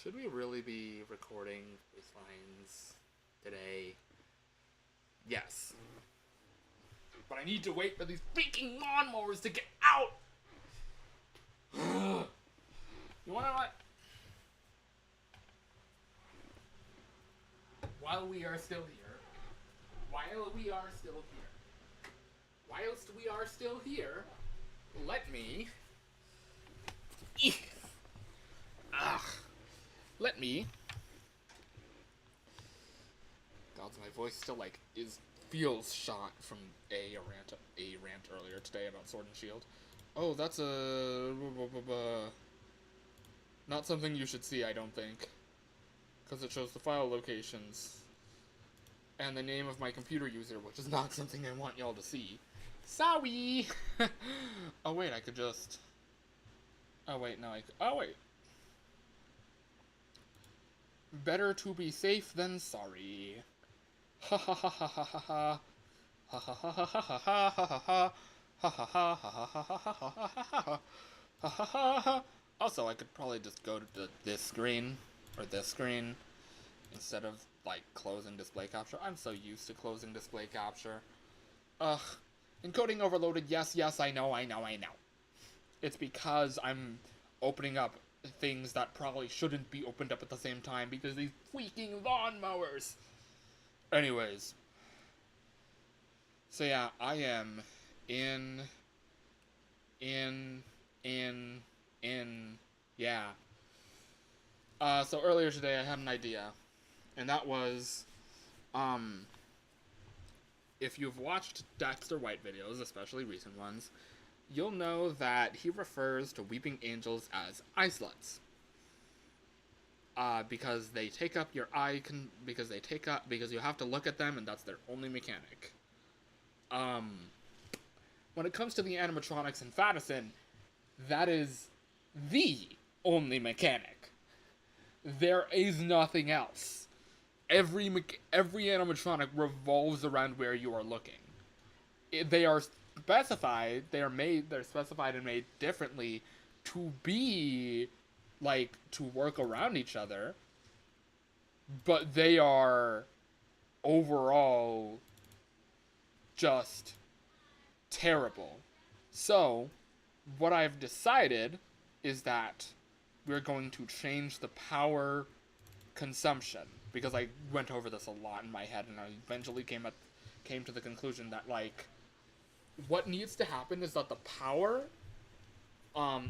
Speaker 1: Should we really be recording voice lines today? Yes. But I need to wait for these freaking lawnmowers to get out! You wanna what? While we are still here, whilst we are still here, let me... Let me... God, my voice still, like, feels shot from a rant earlier today about Sword and Shield. Oh, that's not something you should see, I don't think. Because it shows the file locations. And the name of my computer user, which is not something I want y'all to see. Sorry! Oh, wait, I could just... Oh, wait, no, oh, wait. Better to be safe than sorry. Ha ha ha ha ha ha ha. Ha ha ha ha ha ha ha ha ha. Ha ha ha ha ha ha ha ha ha ha. Also, I could probably just go to this screen, or this screen, instead of, like, closing display capture. I'm so used to closing display capture. Ugh. Encoding overloaded, yes, I know. It's because I'm opening up things that probably shouldn't be opened up at the same time because these freaking lawnmowers. Anyways. So yeah, I am yeah. So earlier today I had an idea, and that was, if you've watched Dexter White videos, especially recent ones, you'll know that he refers to weeping angels as eye sluts. Because they take up your eye, because you have to look at them, and that's their only mechanic. When it comes to the animatronics in FFaDSN, that is the only mechanic. There is nothing else. Every animatronic revolves around where you are looking. They're specified and made differently to be, like, to work around each other, but they are overall just terrible. So, what I've decided is that we're going to change the power consumption, because I went over this a lot in my head, and I eventually came to the conclusion that, like, what needs to happen is that the power,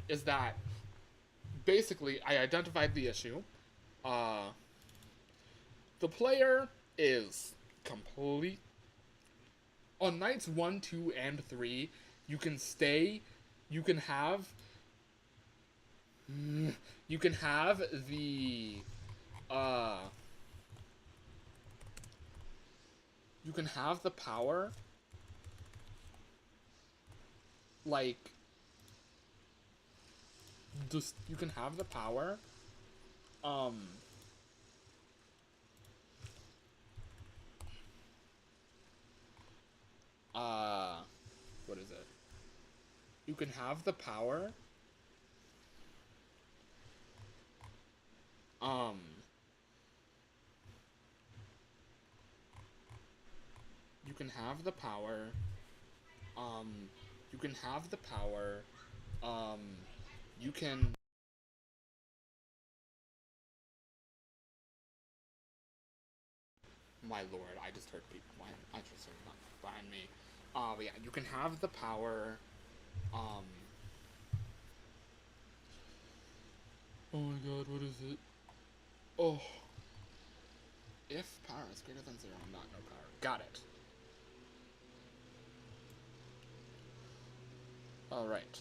Speaker 1: is that, basically, I identified the issue. The player is complete. On nights 1, 2, and 3, you can have the, you can have the power, like, you can have the power, what is it? You can have the power, you can have the power, you can... My lord, I just heard people behind me. But yeah, you can have the power, oh my god, what is it? Oh. If power is greater than 0, not no power. Got it. Alright.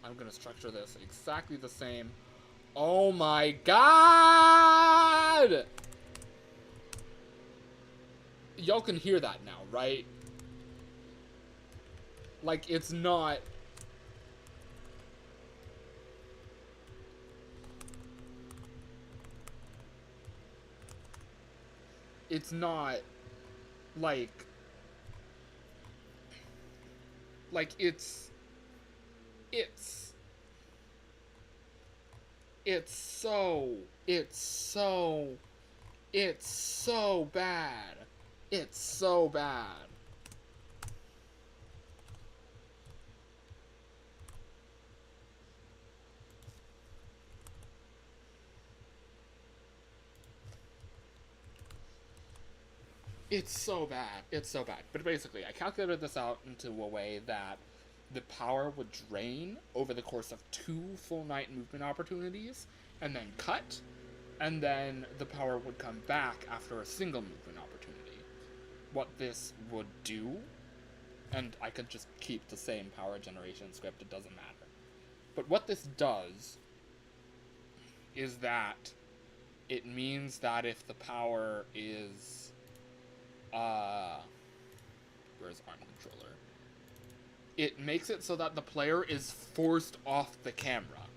Speaker 1: I'm gonna structure this exactly the same. Oh my god! Y'all can hear that now, right? Like, it's not... It's not, like, it's, It's so, it's so, it's so bad. It's so bad. It's so bad. It's so bad. But basically, I calculated this out into a way that the power would drain over the course of 2 full night movement opportunities, and then cut, and then the power would come back after a single movement opportunity. What this would do, and I could just keep the same power generation script, it doesn't matter. But what this does is that it means that if the power is where's arm controller? It makes it so that the player is forced off the camera.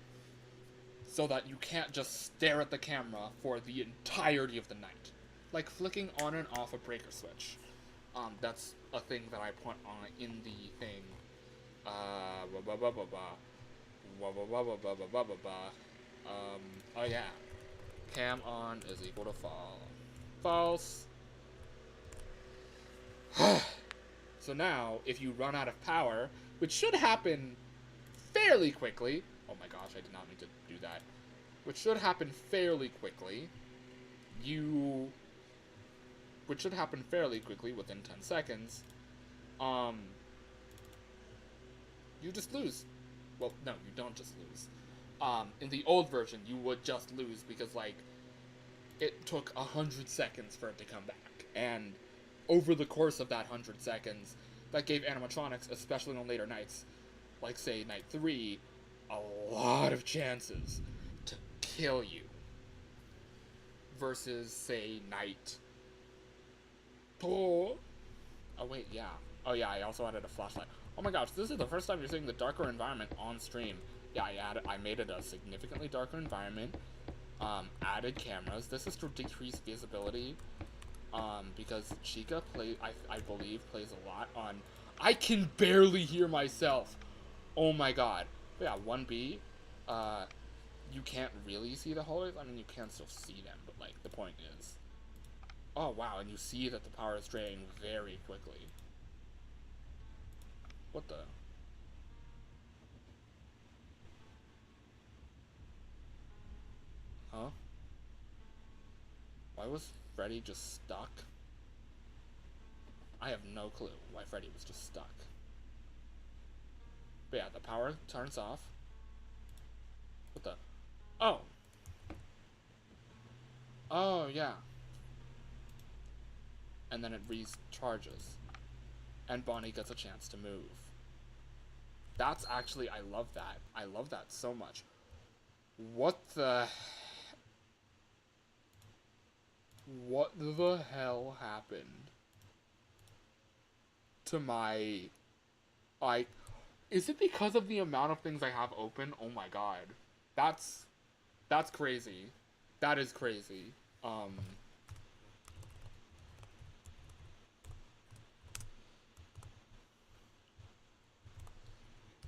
Speaker 1: So that you can't just stare at the camera for the entirety of the night. Like flicking on and off a breaker switch. That's a thing that I put on in the thing. Oh yeah. Cam on is equal to false. So now, if you run out of power, which should happen fairly quickly. Oh my gosh, I did not mean to do that. Which should happen fairly quickly. Which should happen fairly quickly, within 10 seconds. You just lose. Well, no, you don't just lose. In the old version, you would just lose because, like, it took 100 seconds for it to come back. And over the course of that 100 seconds, that gave animatronics, especially on later nights, like, say, night 3, a lot of chances to kill you. Versus, say, night 4. Oh, wait, yeah. Oh, yeah, I also added a flashlight. Oh my gosh, this is the first time you're seeing the darker environment on stream. Yeah, I made it a significantly darker environment. Added cameras. This is to decrease visibility. Because Chica I believe plays a lot on. I can barely hear myself. Oh my god. But yeah, 1B. You can't really see the hallways. I mean, you can still see them, but like the point is. Oh wow, and you see that the power is draining very quickly. What the? Huh? Why was Freddy just stuck? I have no clue why Freddy was just stuck. But yeah, the power turns off. What the? Oh! Oh, yeah. And then it recharges. And Bonnie gets a chance to move. That's actually, I love that. I love that so much. What the hell happened to my, like, is it because of the amount of things I have open? Oh my god. That's crazy. That is crazy.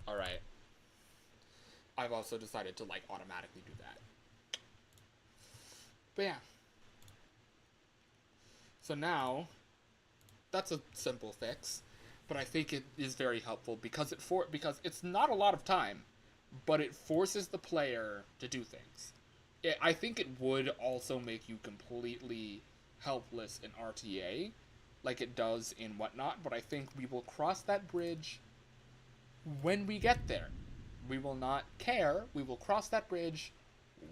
Speaker 1: Alright. I've also decided to, like, automatically do that. But yeah. So now, that's a simple fix, but I think it is very helpful because it's not a lot of time, but it forces the player to do things. I think it would also make you completely helpless in RTA, like it does in Whatnot, but I think we will cross that bridge when we get there. We will not care, we will cross that bridge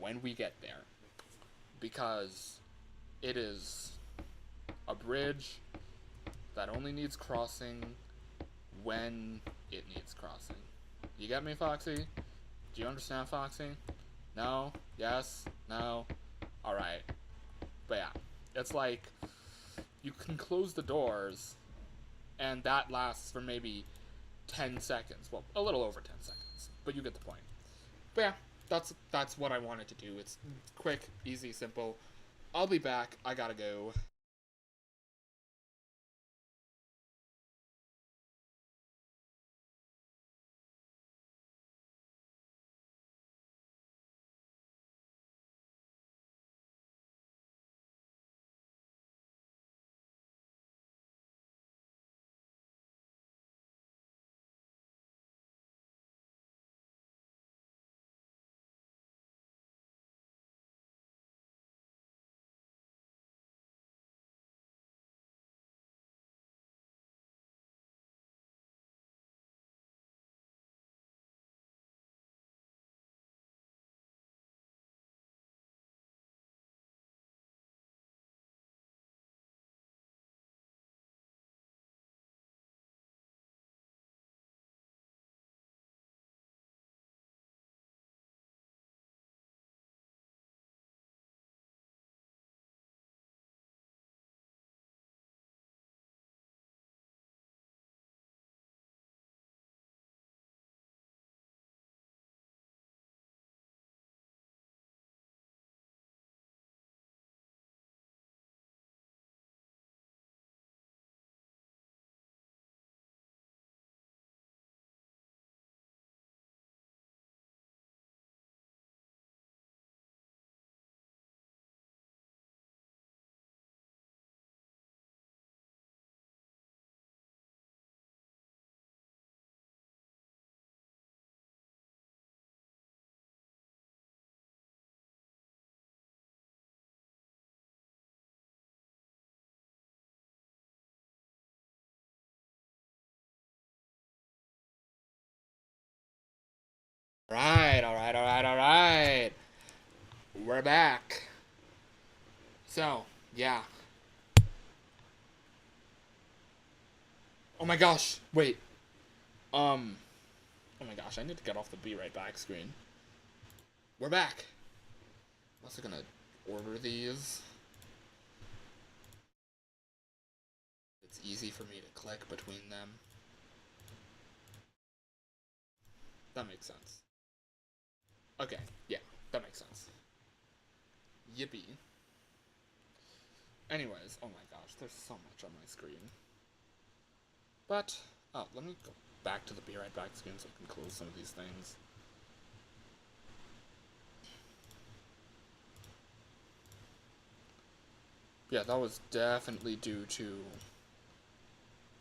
Speaker 1: when we get there. Because it is a bridge that only needs crossing when it needs crossing. You get me, Foxy? Do you understand, Foxy? No? Yes? No? Alright. But yeah, it's like, you can close the doors, and that lasts for maybe 10 seconds. Well, a little over 10 seconds, but you get the point. But yeah, that's what I wanted to do. It's quick, easy, simple. I'll be back. I gotta go. Alright. We're back. So, yeah. Oh my gosh, wait. Oh my gosh, I need to get off the be right back screen. We're back. I'm also gonna order these. It's easy for me to click between them. That makes sense. Okay, yeah, that makes sense. Yippee. Anyways, oh my gosh, there's so much on my screen. But, oh, let me go back to the be right back screen so I can close some of these things. Yeah, that was definitely due to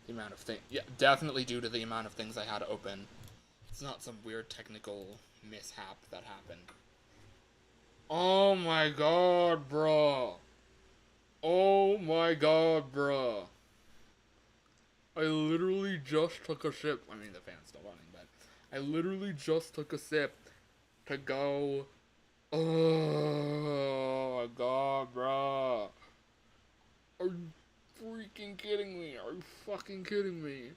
Speaker 1: the amount of things. Yeah, definitely due to the amount of things I had open. It's not some weird technical mishap that happened. Oh my god, bruh. Oh my god, bruh. I literally just took a sip. I mean, the fan's still running, but I literally just took a sip to go. Oh my god, bruh. Are you freaking kidding me? Are you fucking kidding me?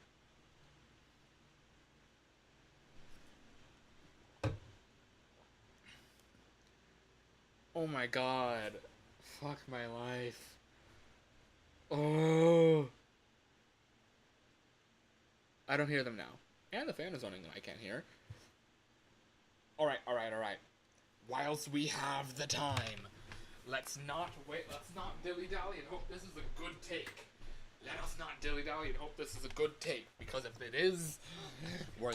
Speaker 1: Oh my god. Fuck my life. Oh. I don't hear them now. And the fan is running and I can't hear. Alright. Whilst we have the time, let's not dilly-dally and hope this is a good take. Let us not dilly-dally and hope this is a good take, because if it is, we're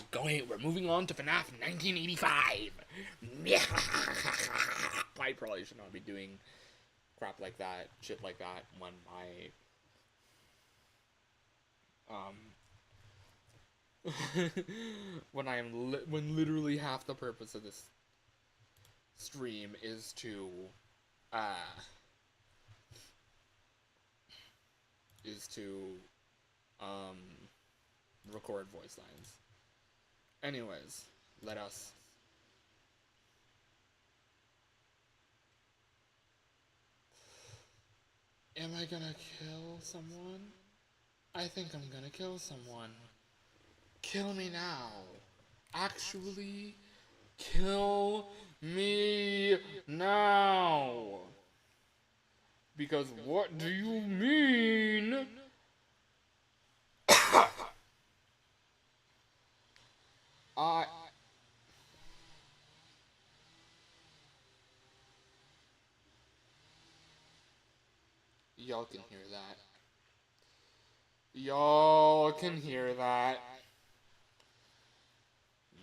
Speaker 1: moving on to FNAF 1985. I probably should not be doing crap like that, shit like that, when when literally half the purpose of this stream is to record voice lines. Anyways, let us. Am I gonna kill someone? I think I'm gonna kill someone. Kill me now. Actually, kill me now. Because what do you mean? Y'all can hear that. Y'all can hear that.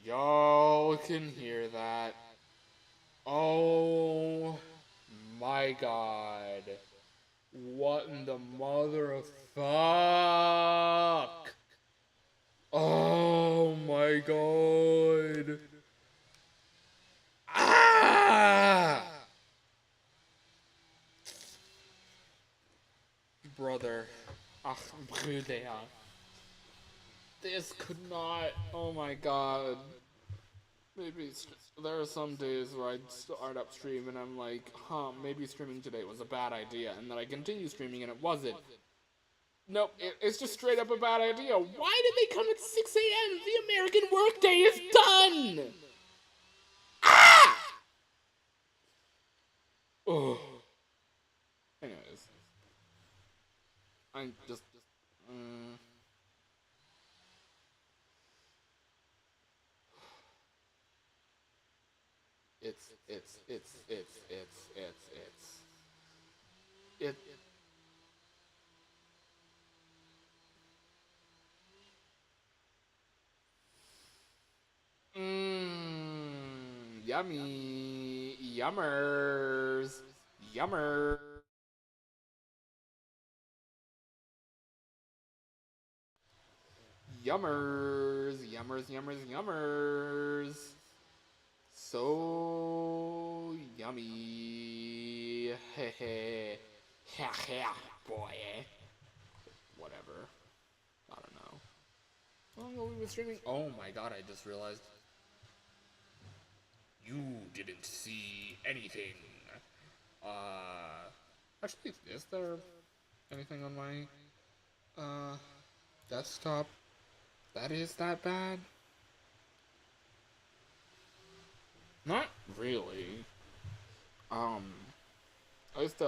Speaker 1: Y'all can hear that. Oh my god. What in the mother of fuck? Oh my god. Ah! Brother. Ach, Brüder. This could not. Oh my god. Maybe there are some days where I start up stream and I'm like, maybe streaming today was a bad idea, and then I continue streaming and it wasn't. Nope, it's just straight up a bad idea. Why did they come at 6 a.m.? The American workday is done! Ah! Oh. Anyways. I'm just It's yummy. Yummers. Yummer. Yummers. So yummy. Hehe. Boy. Whatever. I don't know. How long have we been streaming? Oh my god, I just realized. you didn't see anything. Actually, is there anything on my, desktop that is that bad? Not really. I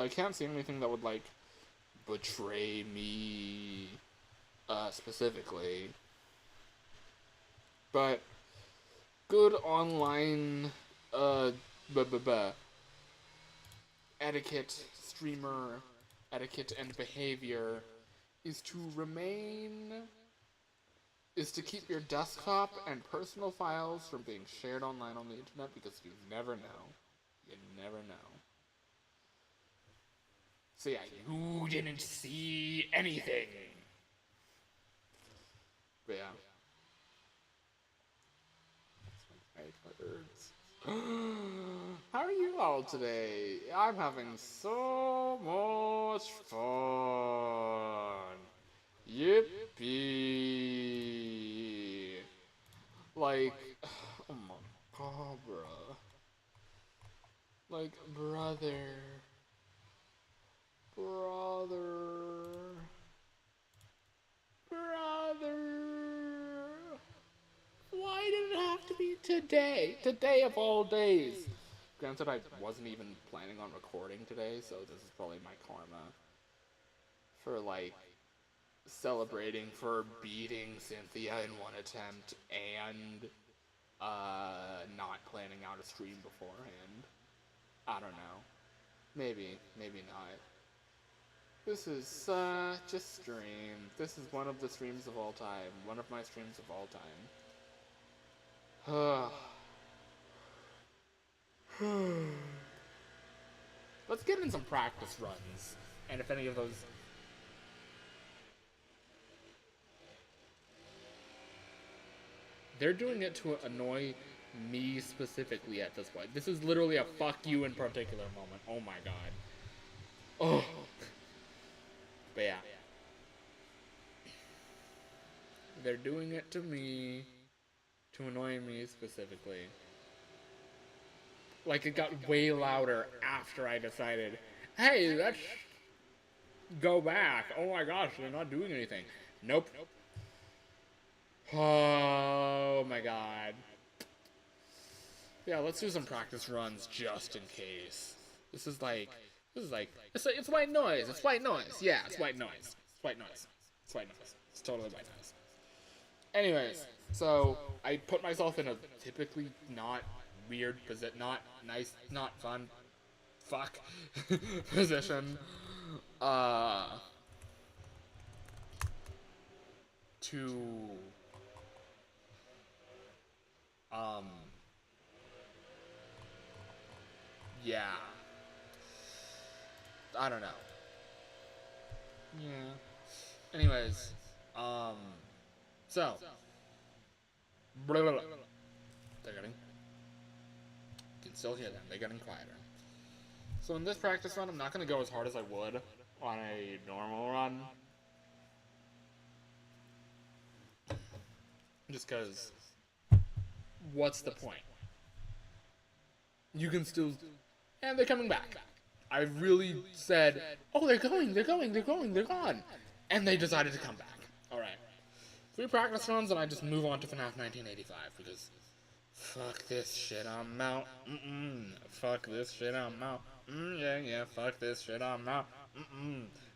Speaker 1: can't see anything that would, like, betray me, specifically. But good online, etiquette, streamer etiquette and behavior is to keep your desktop and personal files from being shared online on the internet, because you never know. You never know. So yeah, you didn't see anything. But yeah. How are you all today? I'm having so much fun. Yippee. Like, oh my god, bruh. Like, brother. Why did it have to be today? Today of all days. Granted, I wasn't even planning on recording today, so this is probably my karma for, like, celebrating for beating Cynthia in one attempt and, not planning out a stream beforehand. I don't know. Maybe not. This is such a stream. This is one of the streams of all time. One of my streams of all time. Let's get in some practice runs. And if any of those... They're doing it to annoy me specifically at this point. This is literally a fuck you in particular moment. Oh my god. Oh. But yeah. They're doing it to me to annoy me specifically. Like, it got way louder after I decided, hey, let's go back. Oh my gosh, they're not doing anything. Nope. Oh my god. Yeah, let's do some practice runs just in case. It's white noise. It's white noise. Yeah, it's white noise. It's white noise. It's white noise. It's totally white noise. Anyways, so I put myself in a typically not weird position, not nice, not fun, position, to, yeah. I don't know. Yeah. Anyways, so. Blah, blah, blah. They're getting. You can still hear them. They're getting quieter. So in this practice run, I'm not going to go as hard as I would on a normal run. Just because. What's the point? You can still. And they're coming back. I really said, oh, they're gone. And they decided to come back. Alright. 3 practice runs, and I just move on to FNAF 1985, because fuck this shit, I'm out. Fuck this shit, I'm out. Yeah, fuck this shit, I'm out.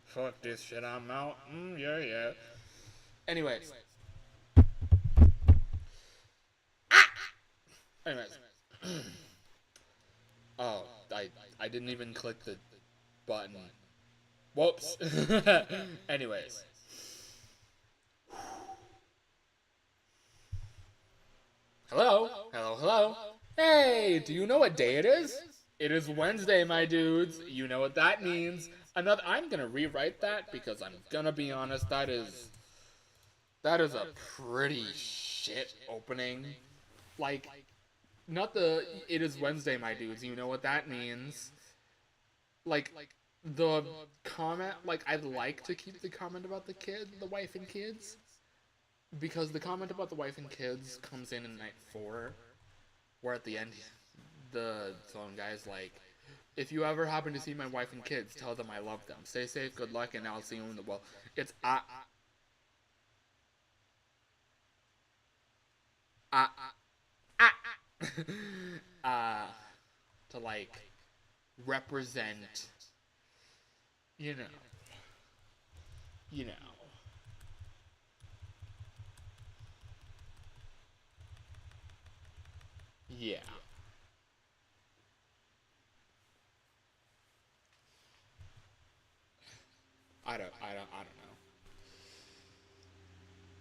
Speaker 1: Fuck this shit, I'm out. Yeah. Anyways. Anyways. Oh, I didn't even click the button. Whoops. Anyways. Hello. Hey, do you know what day it is? It is Wednesday, my dudes. You know what that means. I'm gonna rewrite that because I'm gonna be honest, that is a pretty shit opening. Like, not the it is Wednesday, my dudes. You know what that means. Like the comment, like, I'd like to keep the comment about the wife and kids. Because the comment about the wife and kids comes in night 4, where at the end the phone guy's like, if you ever happen to see my wife and kids, tell them I love them. Stay safe, good luck, and I'll see you in the world. It's to like represent, you know, you know. Yeah. I don't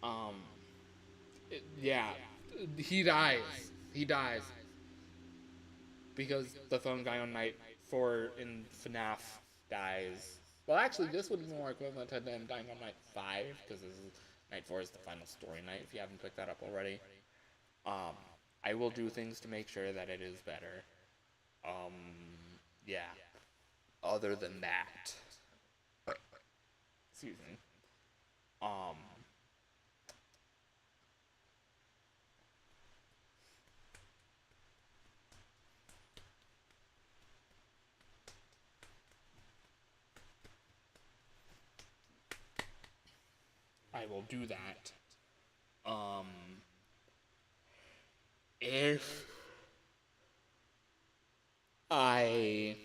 Speaker 1: know. Yeah, he dies. He dies because the phone guy on night 4 in FNAF dies. Well, actually, this would be more equivalent to them dying on night 5 because night 4 is the final story night. If you haven't picked that up already, um, I will do things to make sure that it is better. Yeah. Other than that, excuse me. Um, I will do that. Um, if I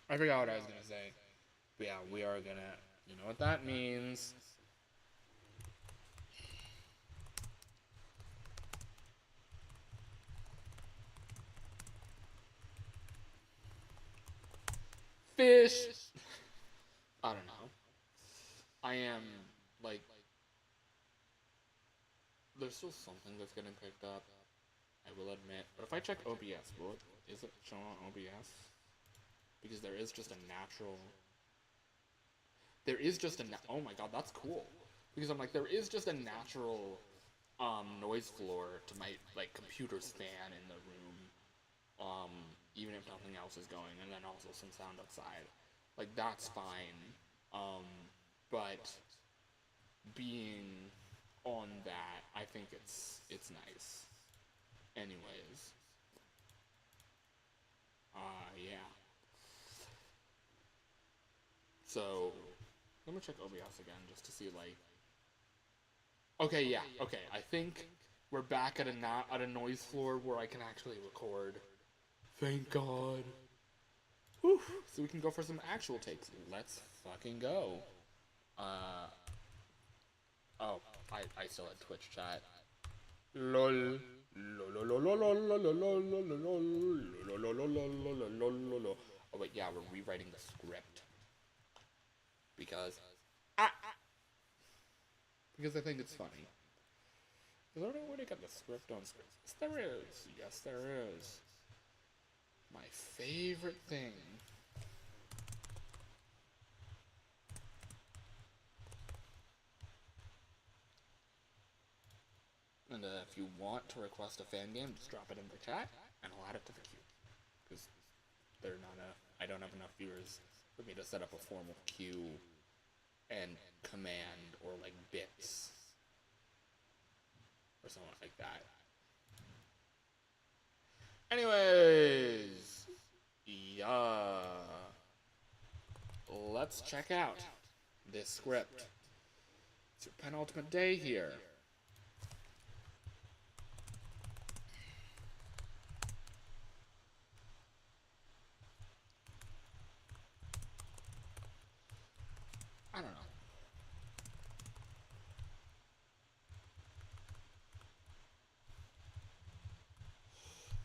Speaker 1: forgot what I was gonna say. But yeah, we are gonna. You know what that means. Fish! I don't know. I am, like. There's still something that's getting picked up. I will admit. But if I check OBS, is it shown on OBS? Because there is just a natural. There is just a. Oh my god, that's cool. Because I'm like, there is just a natural noise floor to my like computer's fan in the room. Even if nothing else is going, and then also some sound outside. Like that's fine. But being on that, I think it's nice. Anyways. Yeah. So let me check OBS again just to see like. Okay, yeah. Okay, I think we're back at a noise floor where I can actually record. Thank God. Whew. So we can go for some actual takes. Let's fucking go. Oh, I still had Twitch chat. Lol. Oh wait, yeah, we're rewriting the script because because I think it's funny. Is there any way to get the script on script? Yes, there is. Yes, there is. My favorite thing. And if you want to request a fan game, just drop it in the chat, and I'll add it to the queue. Because I don't have enough viewers for me to set up a formal queue and command or like bits or something like that. Anyways, yeah, let's check out this script. It's your penultimate day here. I don't know.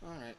Speaker 1: All right.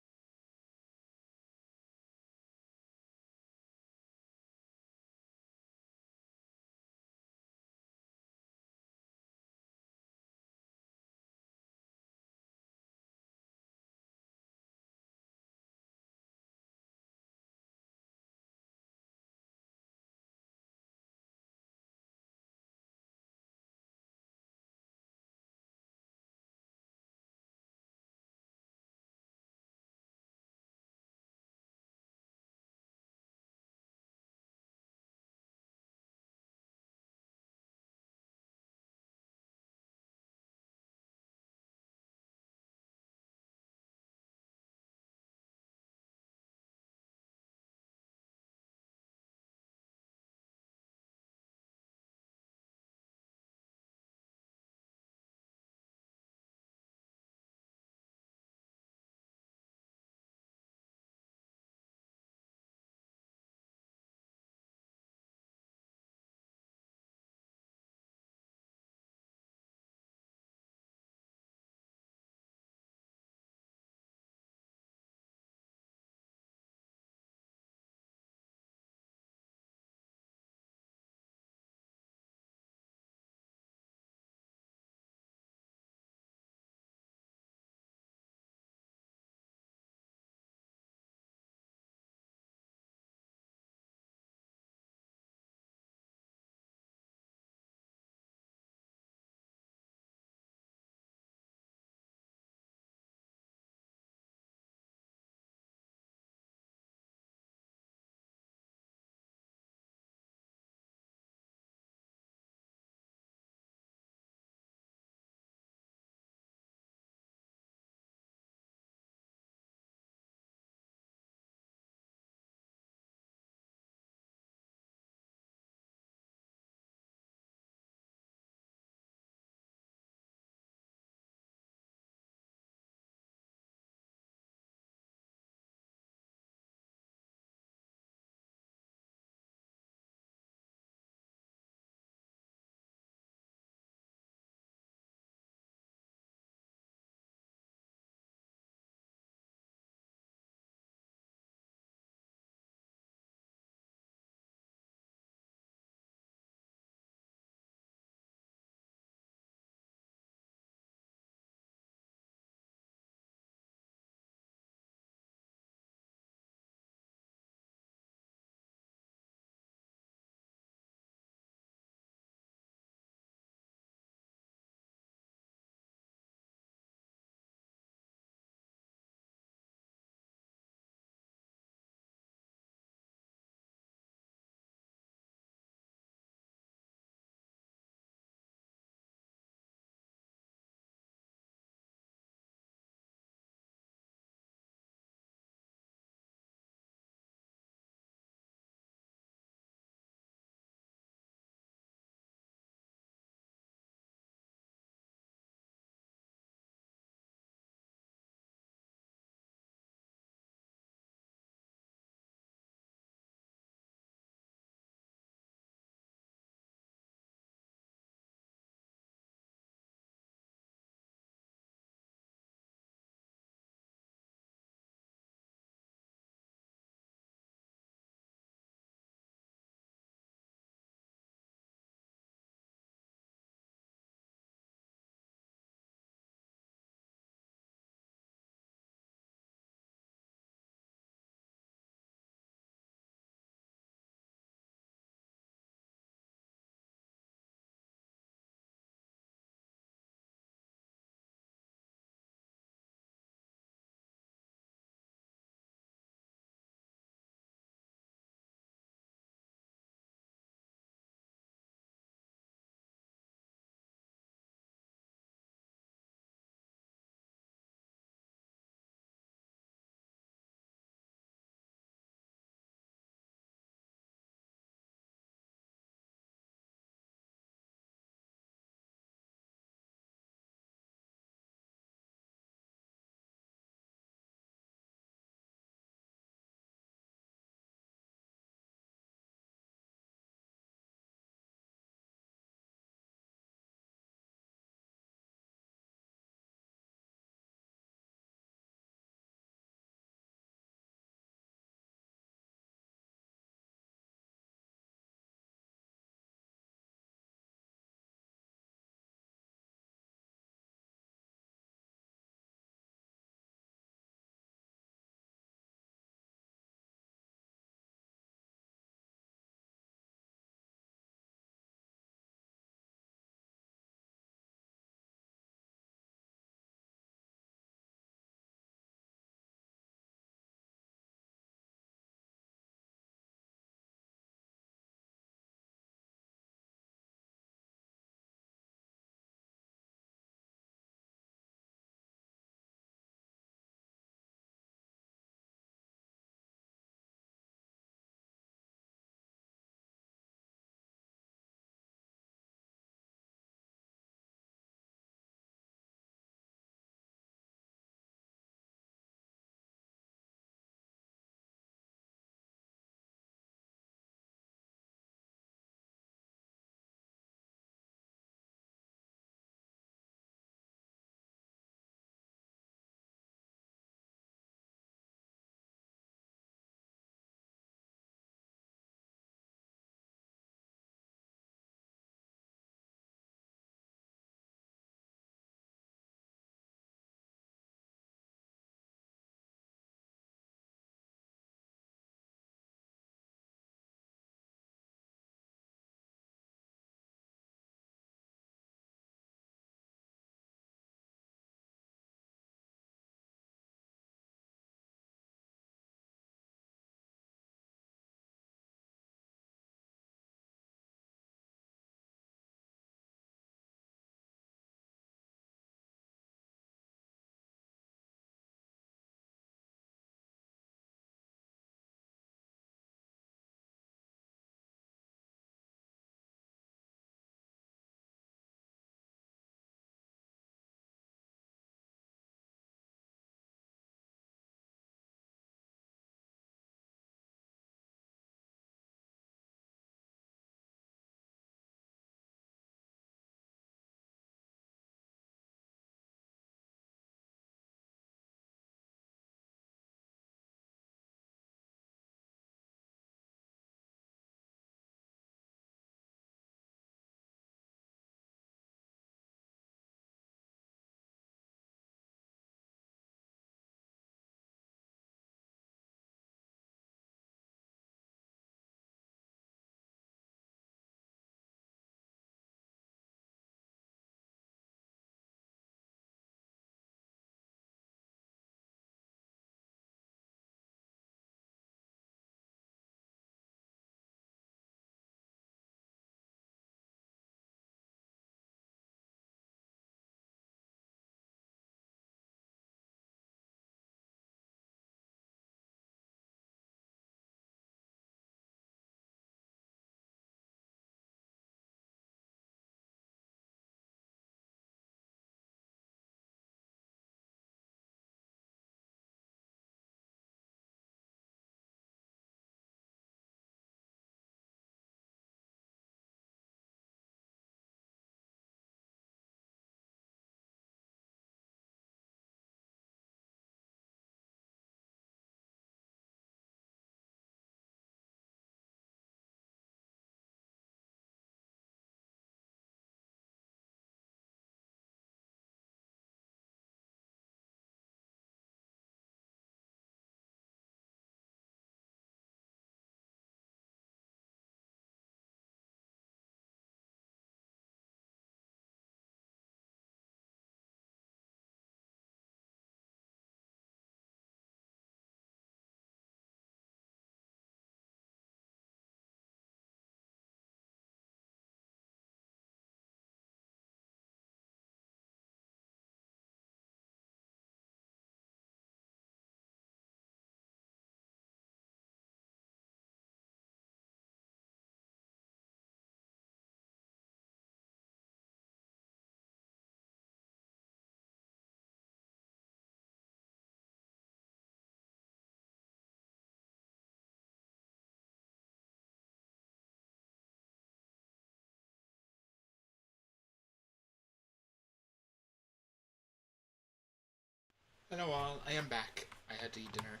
Speaker 1: Hello all, I am back. I had to eat dinner.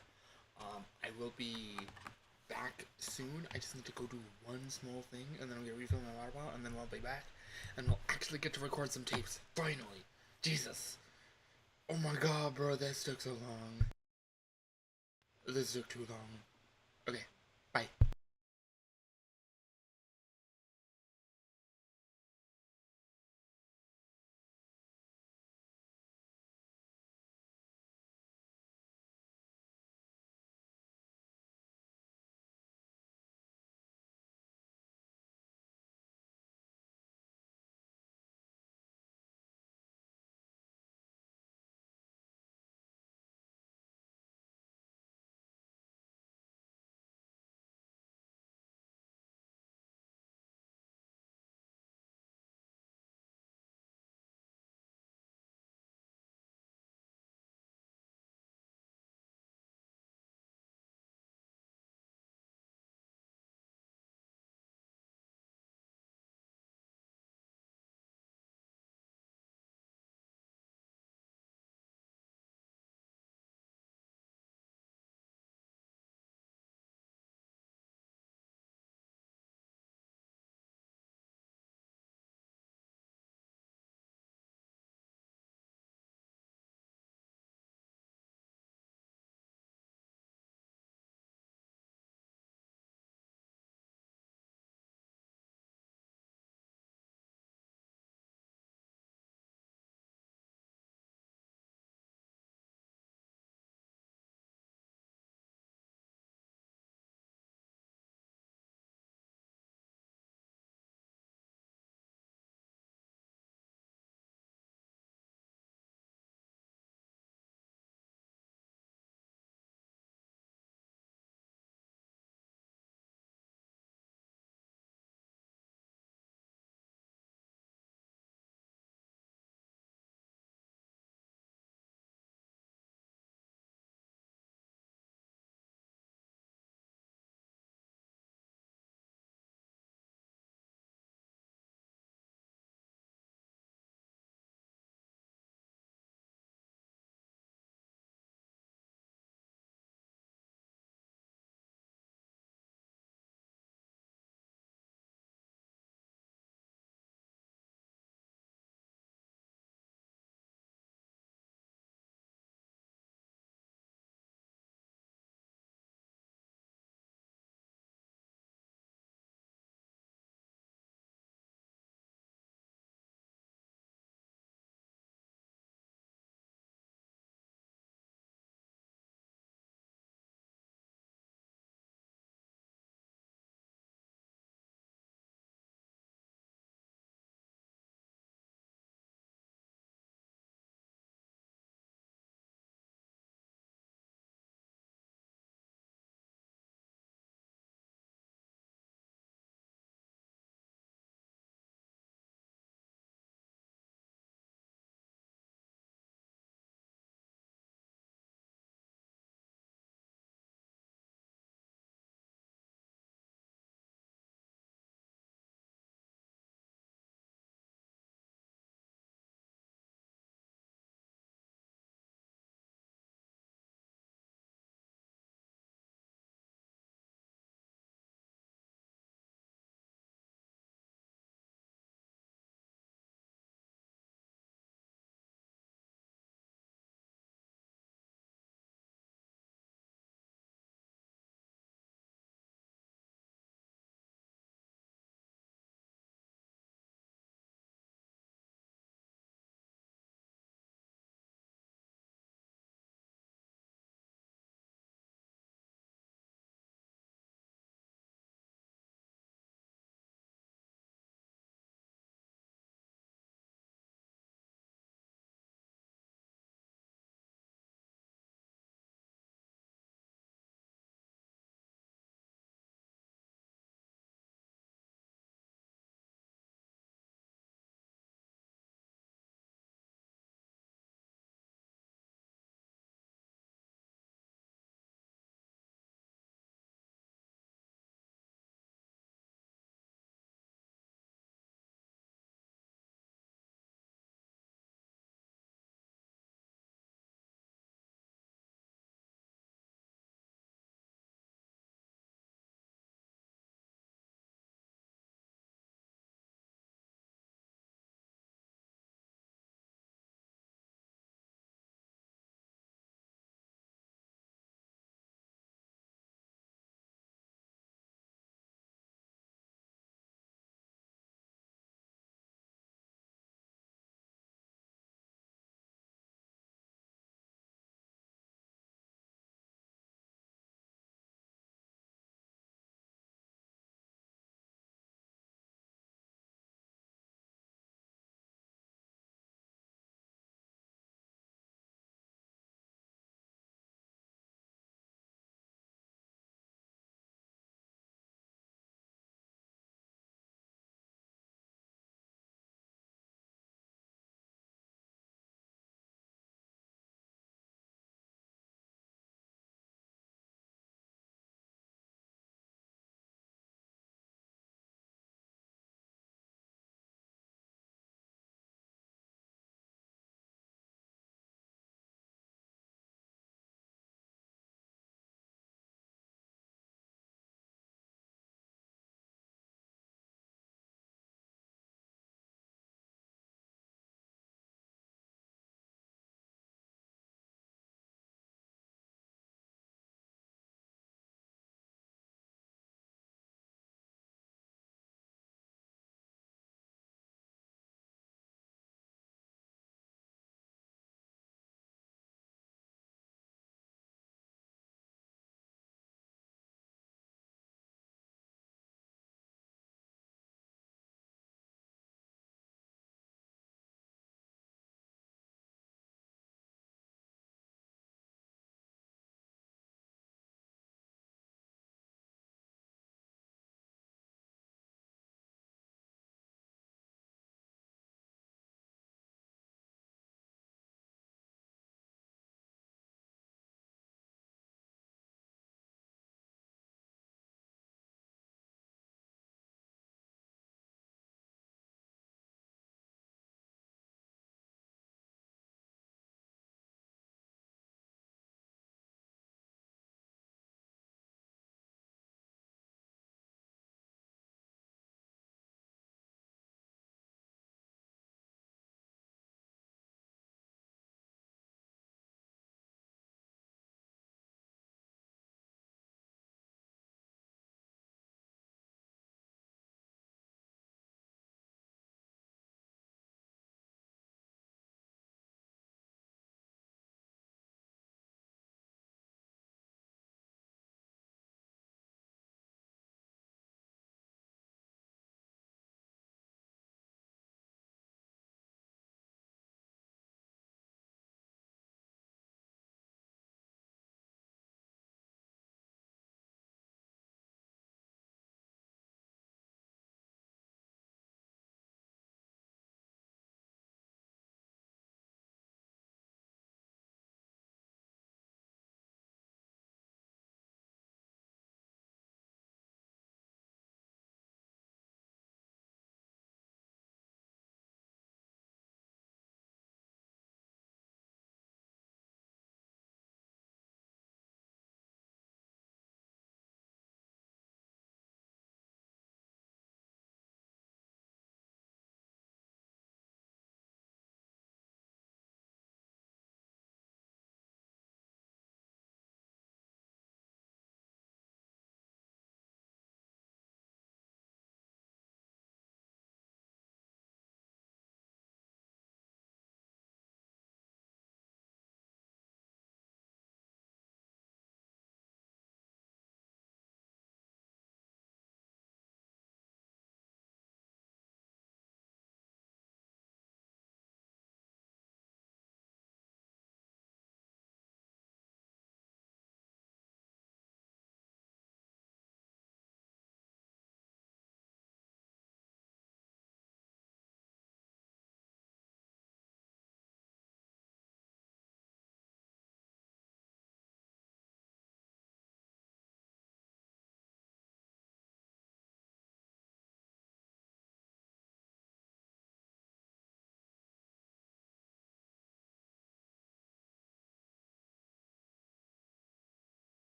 Speaker 1: I will be back soon. I just need to go do one small thing, and then I'm gonna refill my water bottle, and then I'll be back. And we'll actually get to record some tapes. Finally! Jesus! Oh my god, bro, this took so long. This took too long. Okay, bye.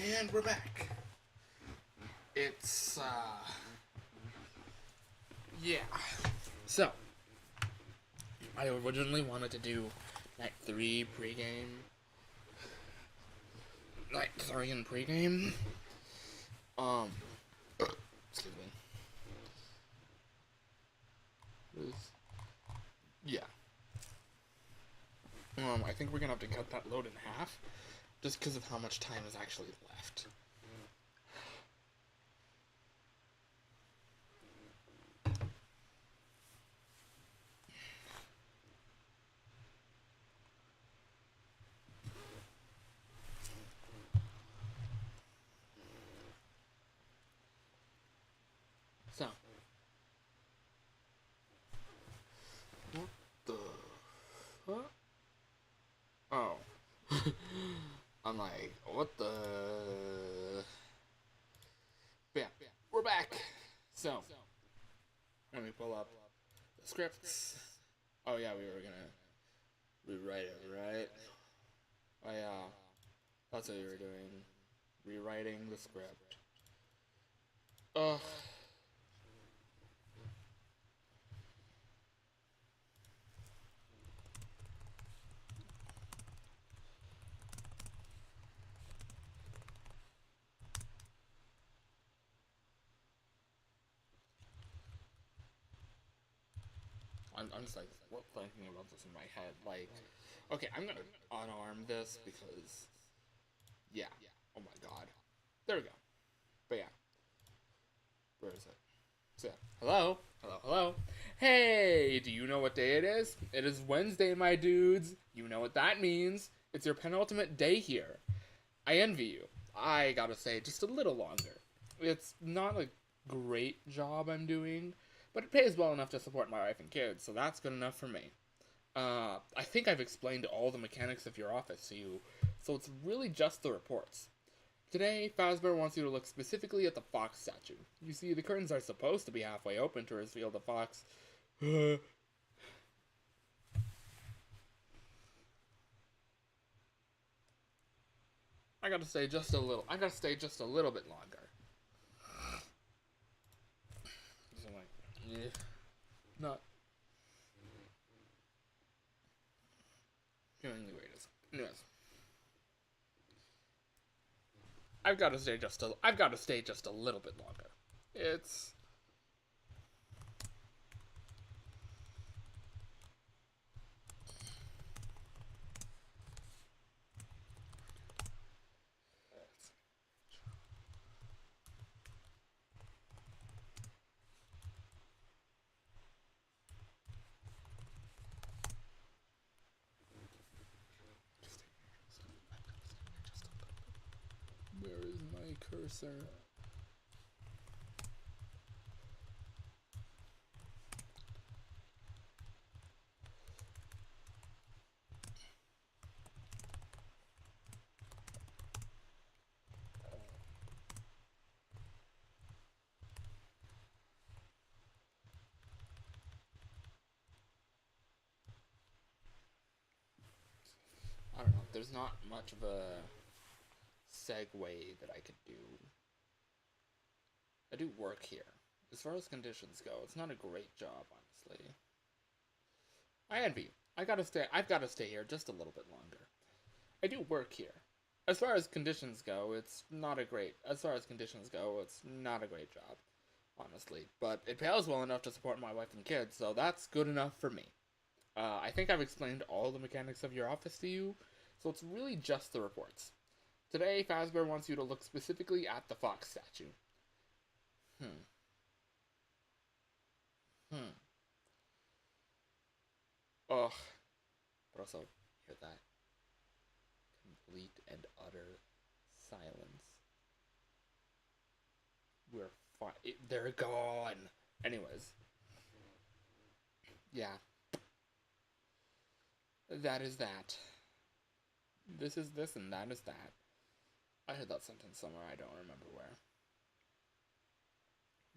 Speaker 1: And we're back. It's, yeah. So, I originally wanted to do Night 3 pregame. Night 3 and pregame. Excuse me. Yeah. I think we're gonna have to cut that load in half, just because of how much time is actually left. So, what the fuck? Oh. I'm like, what the... Yeah, we're back. So, let me pull up the scripts. Oh yeah, we were gonna rewrite it, right? Oh yeah, that's what you were doing. Rewriting the script. Ugh. I'm just like, what, thinking about this in my head. Like, okay, I'm gonna unarm this because, yeah. Oh my god. There we go. But yeah. Where is it? So, hello? Hello? Hey, do you know what day it is? It is Wednesday, my dudes. You know what that means. It's your penultimate day here. I envy you. I gotta say, just a little longer. It's not a great job I'm doing, but it pays well enough to support my wife and kids, so that's good enough for me. I think I've explained all the mechanics of your office to you, so it's really just the reports. Today, Fazbear wants you to look specifically at the fox statue. You see, the curtains are supposed to be halfway open to reveal the fox. I gotta stay just a little bit longer. So I'm like, yeah, not feeling the greatest. Anyways, I've got to stay just a little bit longer. It's where is my cursor? I don't know. There's not much of a segue that I could do. I do work here. As far as conditions go, it's not a great job, honestly. I envy you. I've got to stay here just a little bit longer. I do work here. As far as conditions go, it's not a great job, honestly. But it pays well enough to support my wife and kids, so that's good enough for me. I think I've explained all the mechanics of your office to you, so it's really just the reports. Today, Fazbear wants you to look specifically at the fox statue. Ugh. But also, hear that? Complete and utter silence. We're fine. They're gone. Anyways. Yeah. That is that. This is this and that is that. I heard that sentence somewhere, I don't remember where.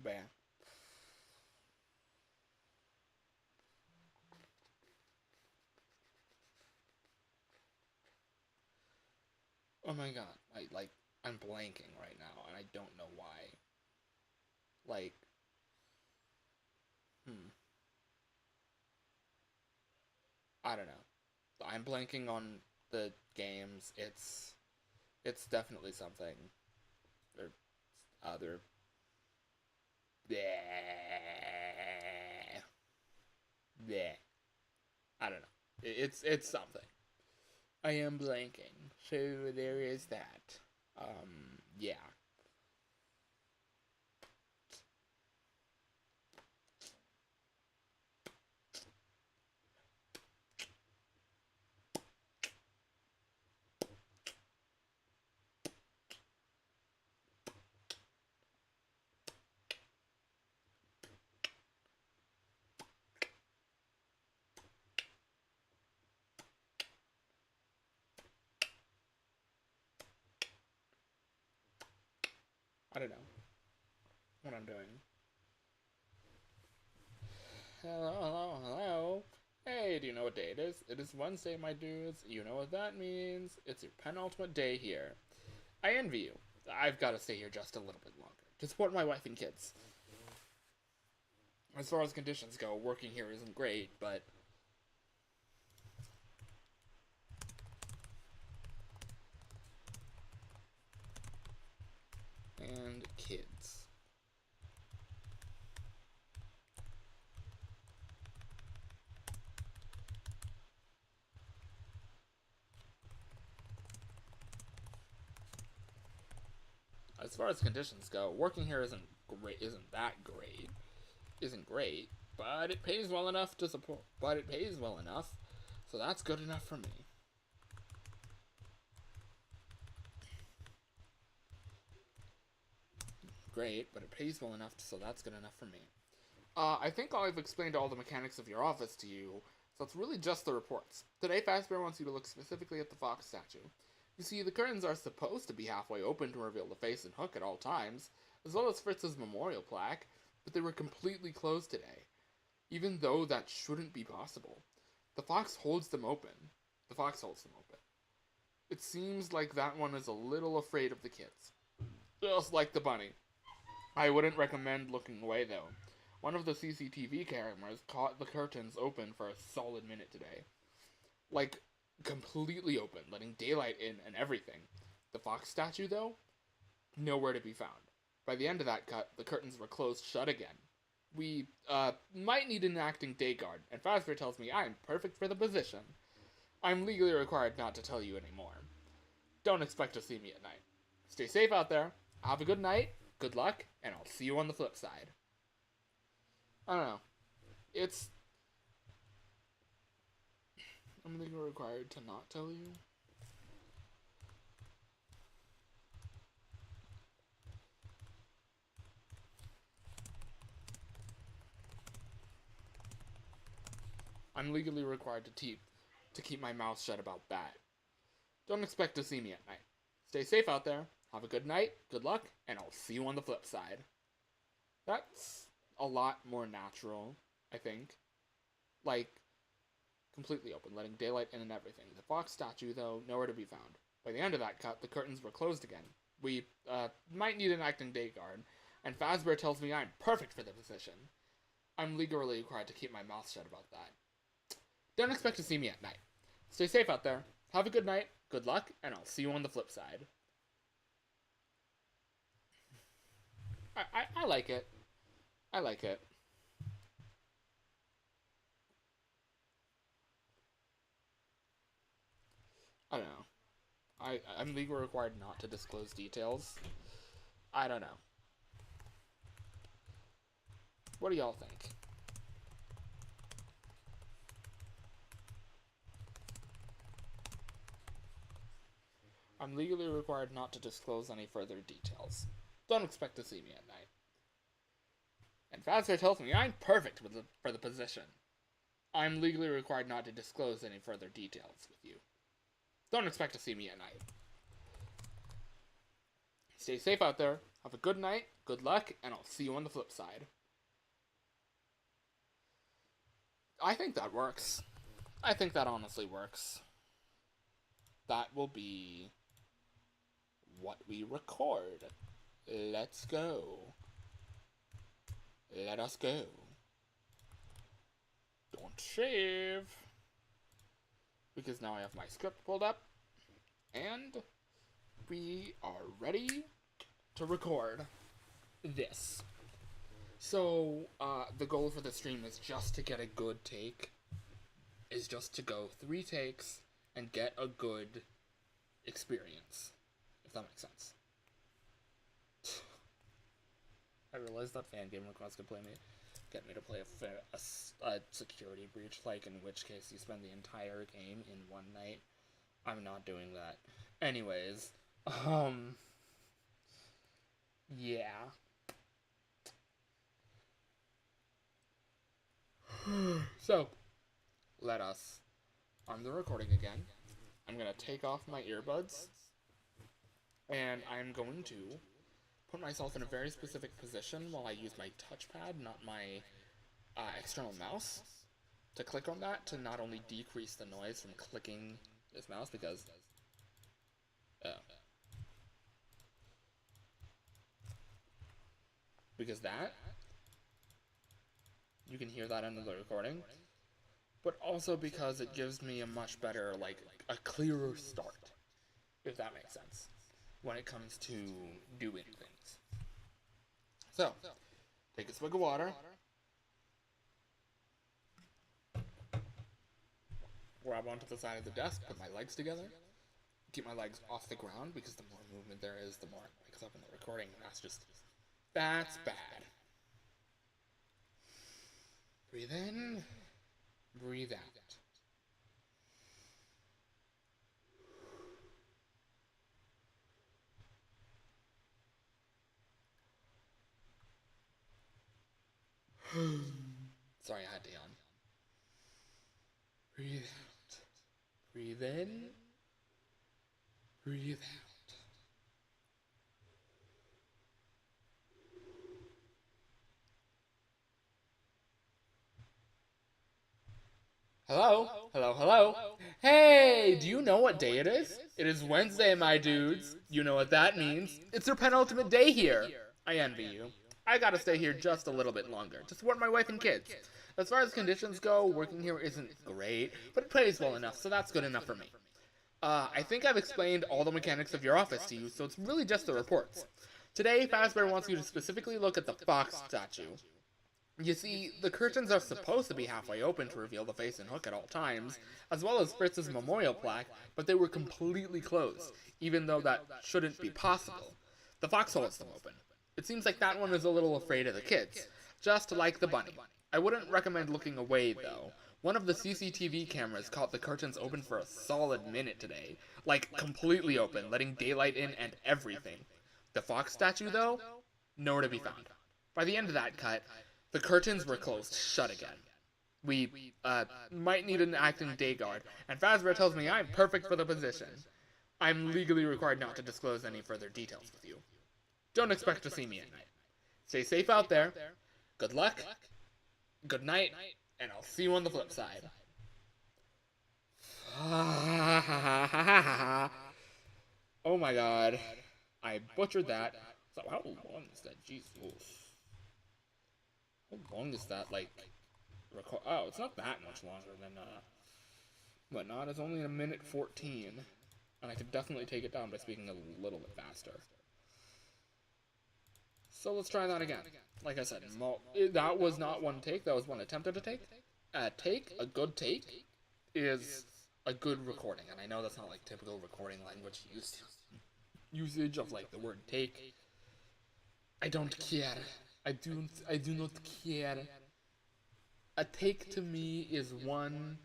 Speaker 1: But yeah. Oh my god, I'm blanking right now, and I don't know why. Like, I don't know. I'm blanking on the games. It's definitely something. Or other. Bleh. Bleh. I don't know. It's something. I am blanking. So there is that. Yeah. I don't know what I'm doing. Hello. Hey, do you know what day it is? It is Wednesday, my dudes. You know what that means. It's your penultimate day here. I envy you. I've got to stay here just a little bit longer to support my wife and kids. As far as conditions go, working here isn't great, but... And kids. As far as conditions go, working here isn't great, but it pays well enough to support. But it pays well enough, so that's good enough for me. Great, but it pays well enough, so that's good enough for me. I think I've explained all the mechanics of your office to you, so it's really just the reports. Today, Fazbear wants you to look specifically at the fox statue. You see, the curtains are supposed to be halfway open to reveal the face and hook at all times, as well as Fritz's memorial plaque, but they were completely closed today, even though that shouldn't be possible. The fox holds them open. It seems like that one is a little afraid of the kids. Just like the bunny. I wouldn't recommend looking away, though. One of the CCTV cameras caught the curtains open for a solid minute today. Like, completely open, letting daylight in and everything. The fox statue, though, nowhere to be found. By the end of that cut, the curtains were closed shut again. We, might need an acting day guard, and Fazbear tells me I'm perfect for the position. I'm legally required not to tell you anymore. Don't expect to see me at night. Stay safe out there. Have a good night, good luck, and I'll see you on the flip side. I don't know. I'm legally required to not tell you. I'm legally required to keep my mouth shut about that. Don't expect to see me at night. Stay safe out there. Have a good night, good luck, and I'll see you on the flip side. That's a lot more natural, I think. Like, completely open, letting daylight in and everything. The fox statue, though, nowhere to be found. By the end of that cut, the curtains were closed again. We, might need an acting day guard, and Fazbear tells me I'm perfect for the position. I'm legally required to keep my mouth shut about that. Don't expect to see me at night. Stay safe out there. Have a good night, good luck, and I'll see you on the flip side. I like it. I like it. I don't know. I'm legally required not to disclose details. I don't know. What do y'all think? I'm legally required not to disclose any further details. Don't expect to see me at night. And Fazbear tells me I'm perfect for the position. I'm legally required not to disclose any further details with you. Don't expect to see me at night. Stay safe out there. Have a good night, good luck, and I'll see you on the flip side. I think that works. I think that honestly works. That will be what we record. Let's go. Let us go. Don't save. Because now I have my script pulled up. And we are ready to record this. So, the goal for the stream is just to get a good take. Is just to go 3 takes and get a good experience. If that makes sense. I realized that Fangame requests could get me to play a security breach, like in which case you spend the entire game in one night. I'm not doing that. Anyways, yeah. So, let us arm the recording again. I'm gonna take off my earbuds, and I'm going to put myself in a very specific position while I use my touchpad, not my external mouse, to click on that to not only decrease the noise from clicking this mouse, because that you can hear that under the recording, but also because it gives me a much better, like, a clearer start, if that makes sense, when it comes to doing things. So, take a swig of water, grab onto the side of the desk, put my legs together, keep my legs off the ground, because the more movement there is, the more it picks up in the recording, and that's bad. Breathe in, breathe out. Sorry, I had to yawn. Breathe out. Breathe in, breathe out. Hello? Hello, hello? Hey, do you know what day it is? It is Wednesday, my dudes. You know what that means. It's your penultimate day here. I envy you. I gotta stay here just a little bit longer to support my wife and kids. As far as conditions go, working here isn't great, but it pays well enough, so that's good enough for me. I think I've explained all the mechanics of your office to you, so it's really just the reports. Today, Fazbear wants you to specifically look at the fox statue. You see, the curtains are supposed to be halfway open to reveal the face and hook at all times, as well as Fritz's memorial plaque, but they were completely closed, even though that shouldn't be possible. The fox holds them open. It seems like that one is a little afraid of the kids, just like the bunny. I wouldn't recommend looking away, though. One of the CCTV cameras caught the curtains open for a solid minute today, like completely open, letting daylight in and everything. The fox statue, though, nowhere to be found. By the end of that cut, the curtains were closed shut again. We, might need an acting day guard, and Fazbear tells me I'm perfect for the position. I'm legally required not to disclose any further details with you. Don't expect to see me at night. Stay safe out there. Good luck. Good night, and I'll see you on the flip side. Oh my god. I butchered that. So how long is that? Jeez. How long is that, like, record? Oh, it's not that much longer than, whatnot. It's only a minute 14. And I could definitely take it down by speaking a little bit faster. So let's try that again. Like I said, that was not one take, that was one attempted to take. A good take, is a good recording. And I know that's not, like, typical recording language usage of, like, the word take. I don't care. I do not care. A take to me is one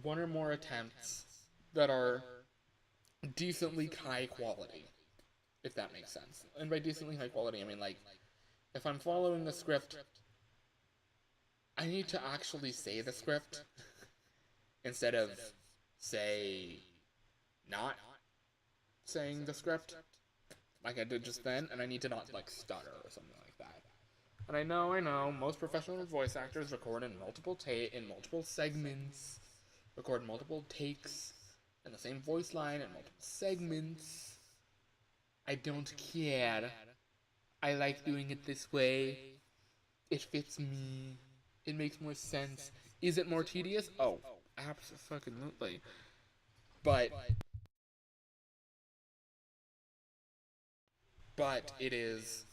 Speaker 1: or more attempts that are decently high quality, if that makes sense. And by decently high quality, I mean, like, if I'm following the script, I need to actually say the script instead of, say, not saying the script like I did just then, and I need to not, like, stutter or something like that. And I know, most professional voice actors record in multiple segments, record multiple takes, in the same voice line in multiple segments. I don't care. I like doing it this way. It fits me. It makes more sense. Is it more tedious? Oh, absolutely. But it is,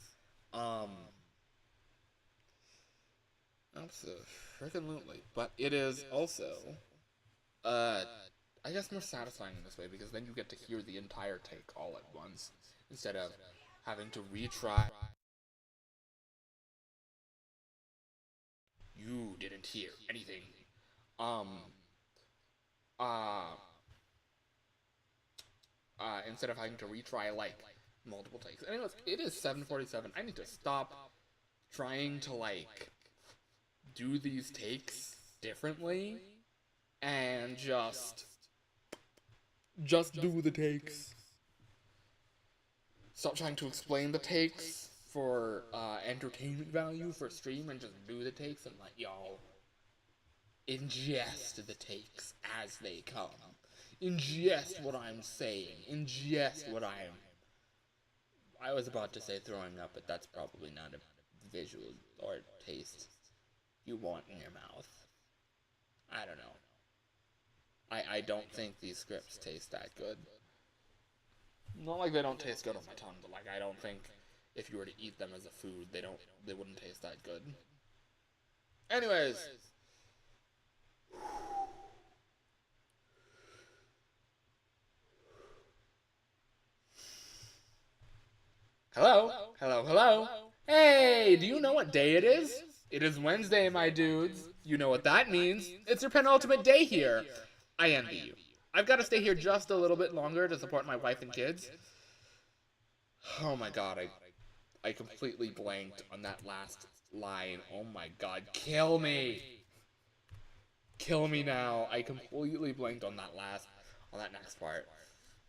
Speaker 1: absolutely. But it is also, uh, I guess more satisfying in this way because then you get to hear the entire take all at once instead of having to retry. You didn't hear anything. Um, uh, instead of having to retry like multiple takes. Anyways, it is 7:47. I need to stop trying to like do these takes differently and just do the takes. Stop trying to explain the takes for entertainment value for stream and just do the takes and let y'all ingest the takes as they come. Ingest what I'm saying. Ingest what I was about to say throwing up, but that's probably not a visual or taste you want in your mouth. I don't know. I don't think these scripts taste that good. Not like they don't taste good on my tongue, but like I don't think if you were to eat them as a food, they wouldn't taste that good. Anyways, hello? Hello, hello? Hey, do you know what day it is? It is Wednesday, my dudes. You know what that means. It's your penultimate day here. I envy you. I've got to stay here just a little bit longer to support my wife and kids. Oh my god, I completely blanked on that last line. Oh my god, kill me! Kill me now. I completely blanked on that next part.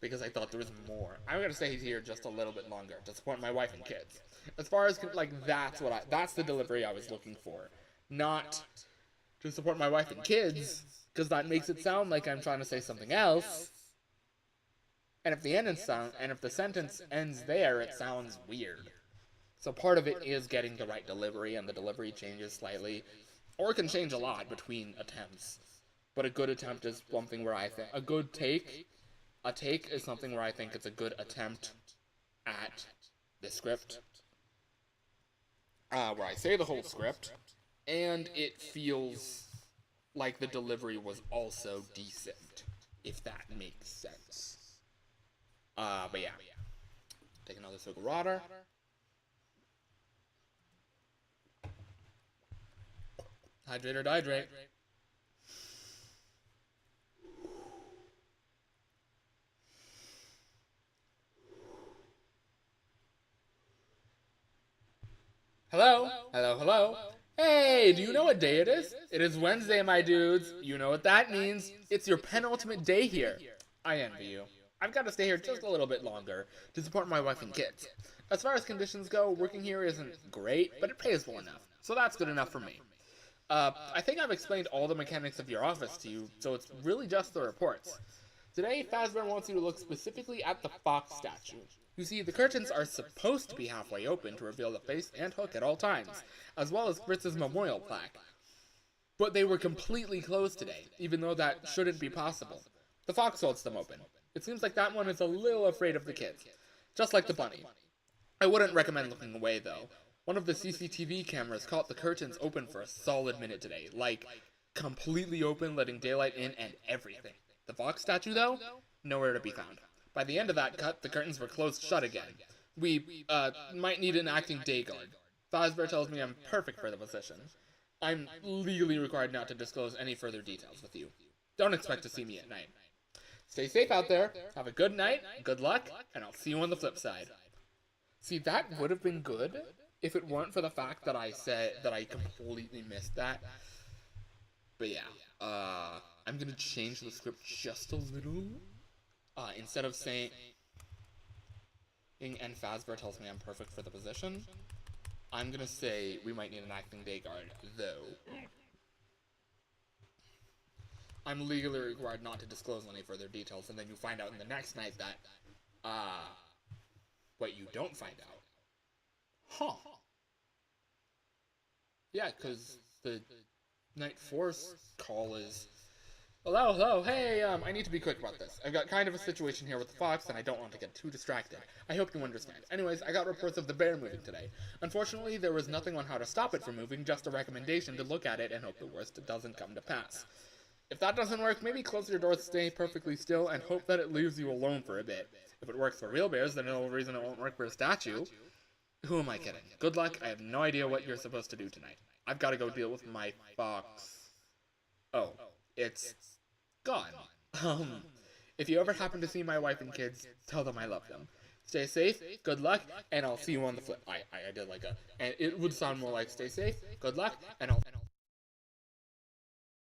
Speaker 1: Because I thought there was more. I'm gonna stay here just a little bit longer to support my wife and kids. As far as, like, that's the delivery I was looking for. Not to support my wife and kids, because that makes it sound like I'm trying to say something else. And if the sentence ends there, it sounds weird. So part of it is getting the right delivery, and the delivery changes slightly, or it can change a lot between attempts. But a good attempt is something where I think a take is something where I think it's a good attempt at the script, where I say the whole script, and it feels like the delivery was also decent, if that makes sense. But yeah. Take another swig of water. Hydrate or dihydrate. Hello? Hello, hello? Hey, do you know what day it is? It is Wednesday, my dudes. You know what that means. It's your penultimate day here. I envy you. I've got to stay here just a little bit longer to support my wife and kids. As far as conditions go, working here isn't great, but it pays well enough. So that's good enough for me. I think I've explained all the mechanics of your office to you, so it's really just the reports. Today, Fazbear wants you to look specifically at the fox statue. You see, the curtains are supposed to be halfway open to reveal the face and hook at all times, as well as Fritz's memorial plaque. But they were completely closed today, even though that shouldn't be possible. The fox holds them open. It seems like that one is a little afraid of the kids, just like the bunny. I wouldn't recommend looking away, though. One of the CCTV cameras caught the curtains open for a solid minute today, like, completely open, letting daylight in and everything. The fox statue, though, nowhere to be found. By the end of that cut, the curtains were closed shut again. We, might need an acting day guard. Fazbear tells me I'm perfect for the position. I'm legally required not to disclose any further details with you. Don't expect to see me at night. Stay safe out there, have a good night, good luck, and I'll see you on the flip side. See, that would have been good if it weren't for the fact that I said that I completely missed that. But yeah, I'm gonna change the script just a little. Instead of saying, and Fazbear tells me I'm perfect for the position, I'm gonna say we might need an acting day guard, though. I'm legally required not to disclose any further details, and then you find out in the next night that, what you don't find out. Huh. Yeah, because the Night Force call is... Hello, hey, I need to be quick about this. I've got kind of a situation here with the fox, and I don't want to get too distracted. I hope you understand. Anyways, I got reports of the bear moving today. Unfortunately, there was nothing on how to stop it from moving, just a recommendation to look at it and hope the worst doesn't come to pass. If that doesn't work, maybe close your doors, stay perfectly still, and hope that it leaves you alone for a bit. If it works for real bears, then no reason it won't work for a statue. Who am I kidding? Good luck, I have no idea what you're supposed to do tonight. I've got to go deal with my fox. Oh, it's gone. If you ever happen to see my wife and kids, tell them I love them. Stay safe, good luck, and I'll see you on the flip. I did like a, and it would sound more like stay safe, good luck, and I'll.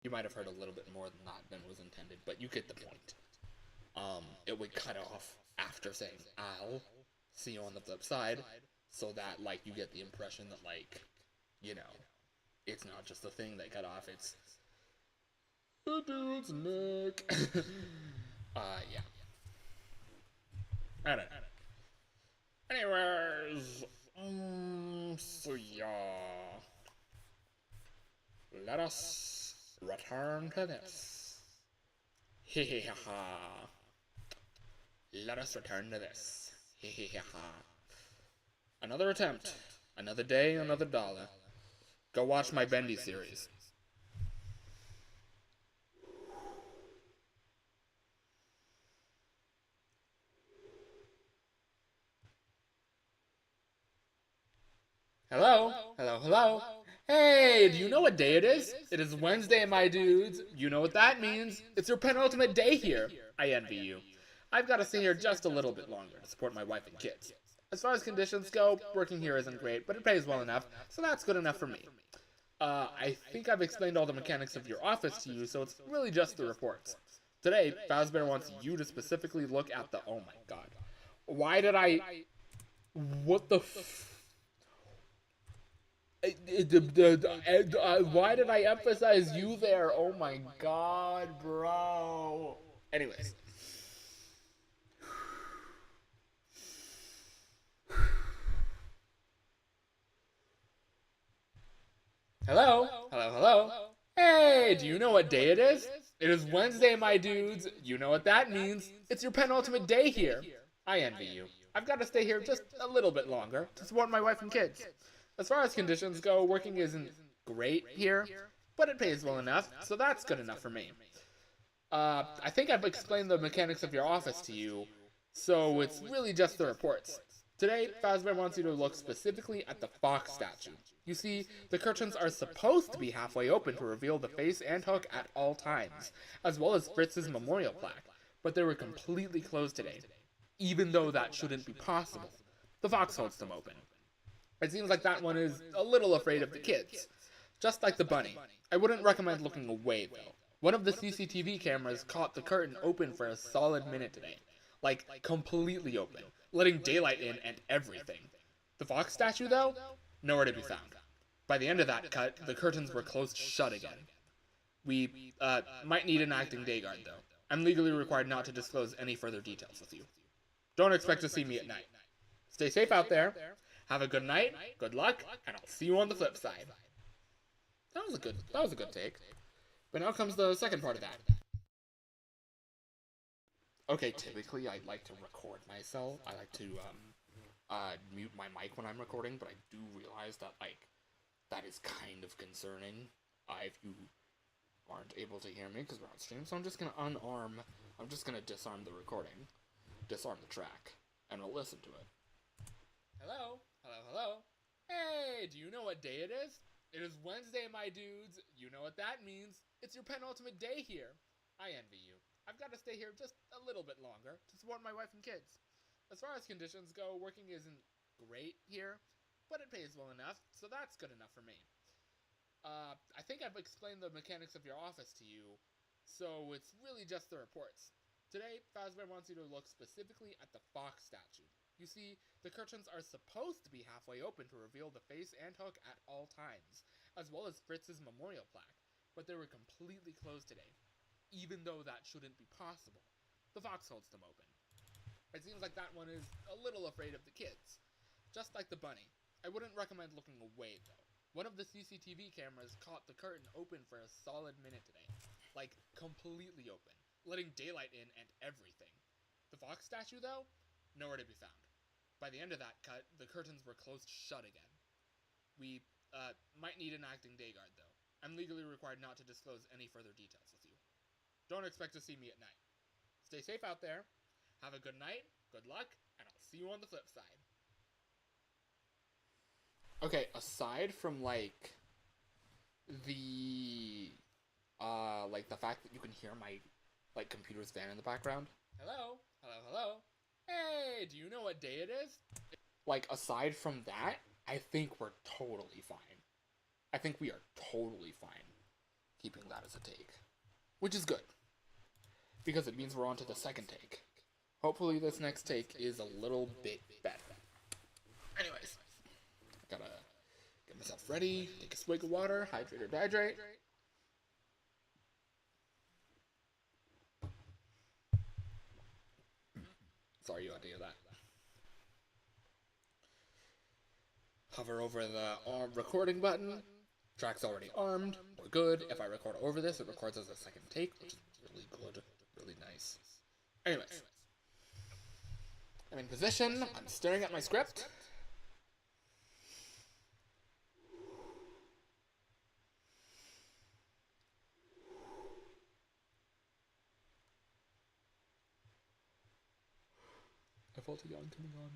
Speaker 1: You might have heard a little bit more than that than was intended, but you get the point. It would cut off after saying I'll see you on the flip side, so that, like, you get the impression that, like, you know, it's not just the thing they cut off, it's the dude's neck. Yeah. I don't know. Anyways, so yeah. Let us return to this. Heheha. Let us return to this. Heheha. Another attempt. Another day, another dollar. Go watch my Bendy series. Hello. Hey, do you know what day it is? It is Wednesday, my dudes. You know what that means. It's your penultimate day here. I envy you. I've got to stay here just a little bit longer to support my wife and kids. As far as conditions go, working here isn't great, but it pays well enough, so that's good enough for me. I think I've explained all the mechanics of your office to you, so it's really just the reports. Today, Fazbear wants you to specifically look at the... Oh my god. Why did I... What the why did I emphasize you there? Oh my god, bro. Anyways. Hello. Hey, do you know what day it is? It is Wednesday, my dudes. You know what that means. It's your penultimate day here. I envy you. I've got to stay here just a little bit longer to support my wife and kids. As far as conditions go, working isn't great here, but it pays well enough, so that's good enough for me. I think I've explained the mechanics of your office to you, so it's really just the reports. Today, Fazbear wants you to look specifically at the fox statue. You see, the curtains are supposed to be halfway open to reveal the face and hook at all times, as well as Fritz's memorial plaque, but they were completely closed today, even though that shouldn't be possible. The fox holds them open. It seems like that one is a little afraid of the kids. Just like the bunny. I wouldn't recommend looking away, though. One of the CCTV cameras caught the curtain open for a solid minute today. Like, completely open, letting daylight in and everything. The fox statue, though? Nowhere to be found. By the end of that cut, the curtains were closed shut again. We, might need an acting day guard, though. I'm legally required not to disclose any further details with you. Don't expect to see me at night. Stay safe out there. Have a good night, good luck, and I'll see you on the flip side. That was a good take. But now comes the second part of that. Okay, typically I'd like to record myself. I like to mute my mic when I'm recording, but I do realize that, like, that is kind of concerning if you aren't able to hear me because we're on stream. So I'm just gonna disarm the recording, disarm the track, and we'll listen to it. Hello. Hey, do you know what day it is? It is Wednesday, my dudes. You know what that means. It's your penultimate day here. I envy you. I've got to stay here just a little bit longer to support my wife and kids. As far as conditions go, working isn't great here, but it pays well enough, so that's good enough for me. I think I've explained the mechanics of your office to you, so it's really just the reports. Today, Fazbear wants you to look specifically at the fox statue. You see, the curtains are supposed to be halfway open to reveal the face and hook at all times, as well as Fritz's memorial plaque, but they were completely closed today, even though that shouldn't be possible. The fox holds them open. It seems like that one is a little afraid of the kids. Just like the bunny. I wouldn't recommend looking away, though. One of the CCTV cameras caught the curtain open for a solid minute today. Like, completely open, letting daylight in and everything. The fox statue, though? Nowhere to be found. By the end of that cut, the curtains were closed shut again. We, might need an acting day guard, though. I'm legally required not to disclose any further details with you. Don't expect to see me at night. Stay safe out there. Have a good night, good luck, and I'll see you on the flip side. Okay, aside from, like, the fact that you can hear my, like, computer's fan in the background. Hello? Hello, hello? Hey, do you know what day it is? Like, aside from that, I think we're totally fine. I think we are totally fine keeping that as a take. Which is good. Because it means we're on to the second take. Hopefully this next take is a little bit better. Anyways, I gotta get myself ready, take a swig of water, hydrate or dehydrate. Sorry you had to hear that. Hover over the recording button. Track's already armed. We're good. If I record over this, it records as a second take, which is really good. Really nice. Anyways. I'm in position. I'm staring at my script. I felt a yawn coming on.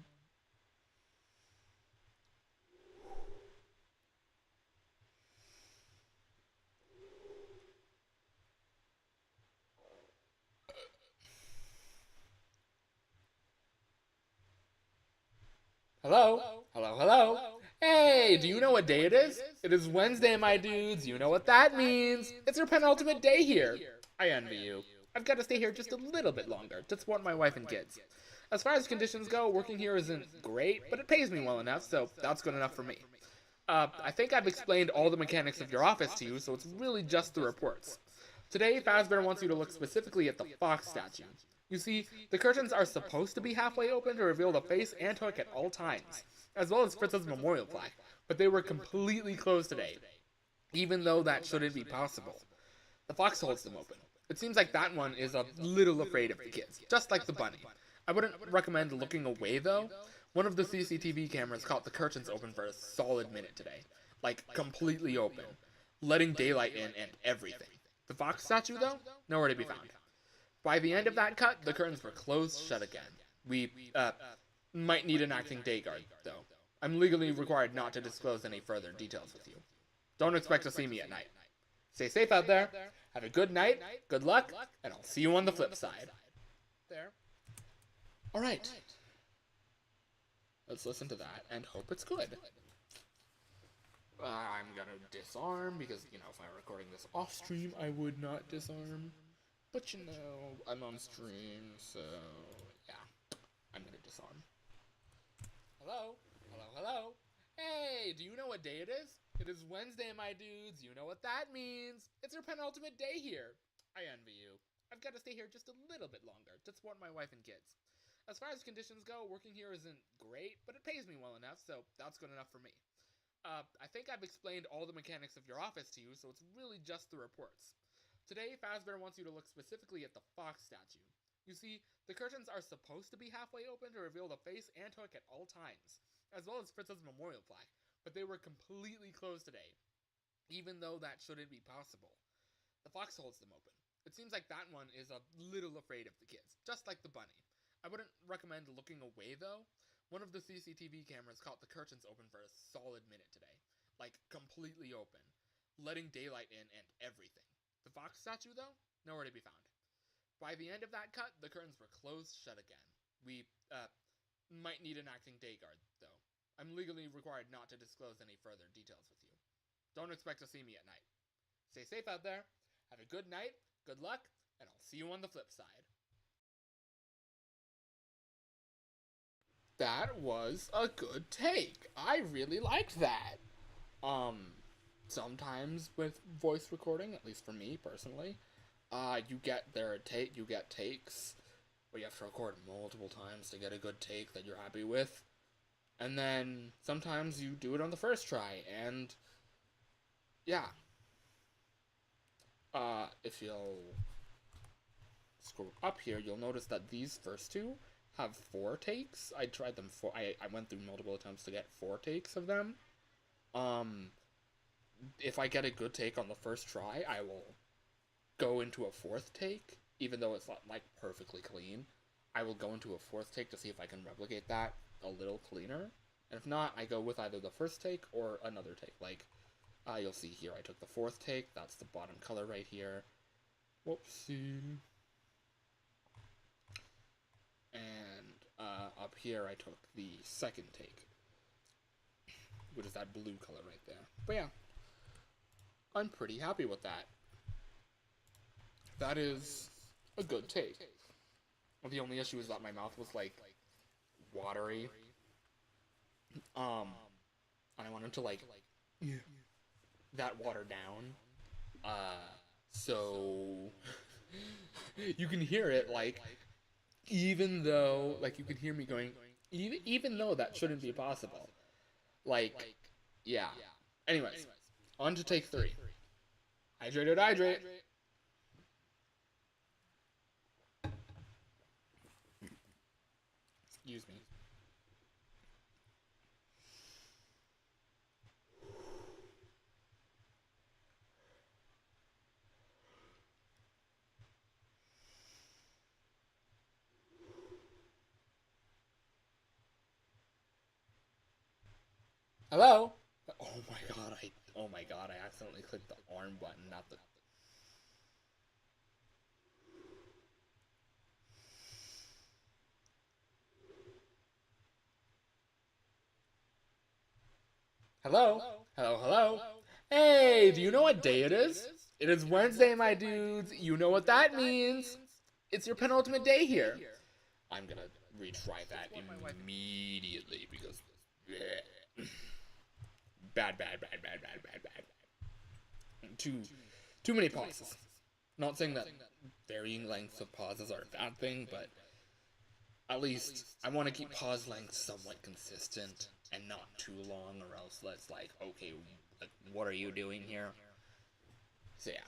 Speaker 1: Hello? Hello, hello? Hey, do you know what day it is? It is Wednesday, my dudes. You know what that means. It's your penultimate day here. I envy you. I've got to stay here just a little bit longer to support my wife and kids. As far as conditions go, working here isn't great, but it pays me well enough, so that's good enough for me. I think I've explained all the mechanics of your office to you, so it's really just the reports. Today, Fazbear wants you to look specifically at the fox statue. You see, the curtains are supposed to be halfway open to reveal the face and hook at all times, as well as Fritz's memorial plaque, but they were completely closed today, even though that shouldn't be possible. The fox holds them open. It seems like that one is a little afraid of the kids, just like the bunny. I wouldn't recommend looking away, though. One of the CCTV cameras caught the curtains open for a solid minute today, like completely open, letting daylight in and everything. The fox statue, though, nowhere to be found. By the end of that cut, the curtains were closed shut again. We, might need an acting day guard, though. I'm legally required not to disclose any further details with you. Don't expect to see me at night. Stay safe out there. Have a good night, good luck, and I'll see you on the flip side. There. Alright. Let's listen to that and hope it's good. I'm gonna disarm because, you know, if I were recording this off stream, I would not disarm. But, you know, I'm on stream, so, yeah. I'm gonna disarm. Hello? Hello, hello? Hey, do you know what day it is? It is Wednesday, my dudes. You know what that means. It's your penultimate day here. I envy you. I've got to stay here just a little bit longer to support my wife and kids. As far as conditions go, working here isn't great, but it pays me well enough, so that's good enough for me. I think I've explained all the mechanics of your office to you, so it's really just the reports. Today, Fazbear wants you to look specifically at the fox statue. You see, the curtains are supposed to be halfway open to reveal the face and hook at all times, as well as Fritz's memorial plaque, but they were completely closed today, even though that shouldn't be possible. The fox holds them open. It seems like that one is a little afraid of the kids, just like the bunny. I wouldn't recommend looking away, though. One of the CCTV cameras caught the curtains open for a solid minute today, like completely open, letting daylight in and everything. The fox statue, though, nowhere to be found. By the end of that cut, the curtains were closed shut again. We, might need an acting day guard, though. I'm legally required not to disclose any further details with you. Don't expect to see me at night. Stay safe out there. Have a good night, good luck, and I'll see you on the flip side. That was a good take. I really liked that. Sometimes with voice recording, at least for me personally, you get takes where you have to record multiple times to get a good take that you're happy with. And then sometimes you do it on the first try, and yeah. If you'll scroll up here, you'll notice that these first two have 4 takes. I tried them I went through multiple attempts to get 4 takes of them. If I get a good take on the first try, I will go into a 4th take, even though it's not, like, perfectly clean. I will go into a 4th take to see if I can replicate that a little cleaner. And if not, I go with either the first take or another take. Like, you'll see here I took the 4th take. That's the bottom color right here. Whoopsie. And up here I took the 2nd take, which is that blue color right there. But yeah, I'm pretty happy with that. That is a good take. The only issue is that my mouth was, like, watery. And I wanted to, like, that water down. So you can hear it, like, even though, like, you can hear me going, even though that shouldn't be possible. Like, yeah. Anyways, on to take 3. Hydrate. Excuse me. Hello? Oh my god, I accidentally clicked the arm button, not the... Hello? Hello? Hey, do you know what day it is? It is Wednesday, my dudes. You know what that means. It's your penultimate day here. I'm gonna retry that immediately because... Bad. Too many pauses. Not saying that varying lengths of pauses are a bad thing, but at least I want to keep pause lengths somewhat consistent and not too long, or else that's like, okay, like, what are you doing here? So yeah.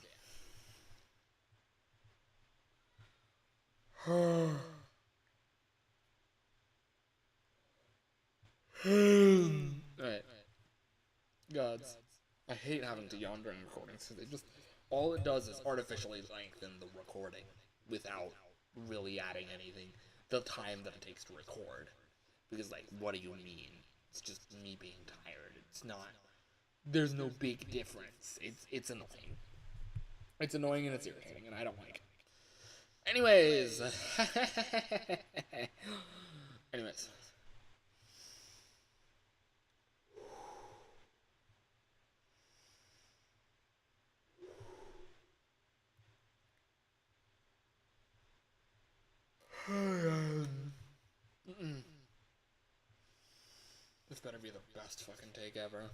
Speaker 1: Alright. Gods. I hate having to yawn during recordings, because it just, all it does is artificially lengthen the recording without really adding anything, the time that it takes to record. Because, like, what do you mean? It's just me being tired. It's not, there's no big difference. It's annoying. It's annoying and it's irritating, and I don't like it. Anyways. Anyways. This better be the best fucking take ever.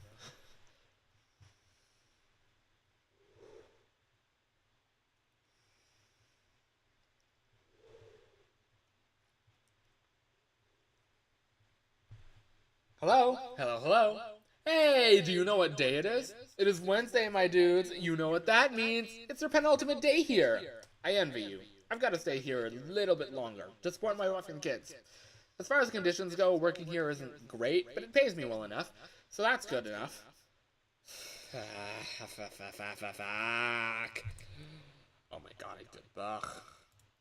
Speaker 1: Hello? Hey, do you know what day it is? It is Wednesday, my dudes. You know what that means. It's your penultimate day here. I envy you. I've got to stay here a little bit longer to support my wife and kids. As far as conditions go, working here isn't great, but it pays me well enough, so that's good enough. Fuck. Oh my god, I did ugh.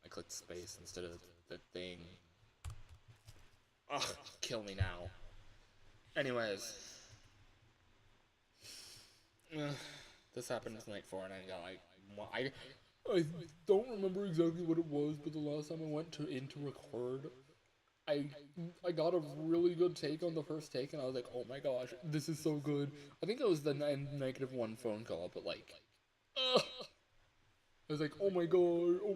Speaker 1: I clicked space instead of the thing. Ugh, kill me now. Anyways. This happened with night 4 and I got like, I don't remember exactly what it was, but the last time I went in to record, I got a really good take on the first take, and I was like, oh my gosh, this is so good. I think it was the -1 phone call, but like, I was like, oh my god, oh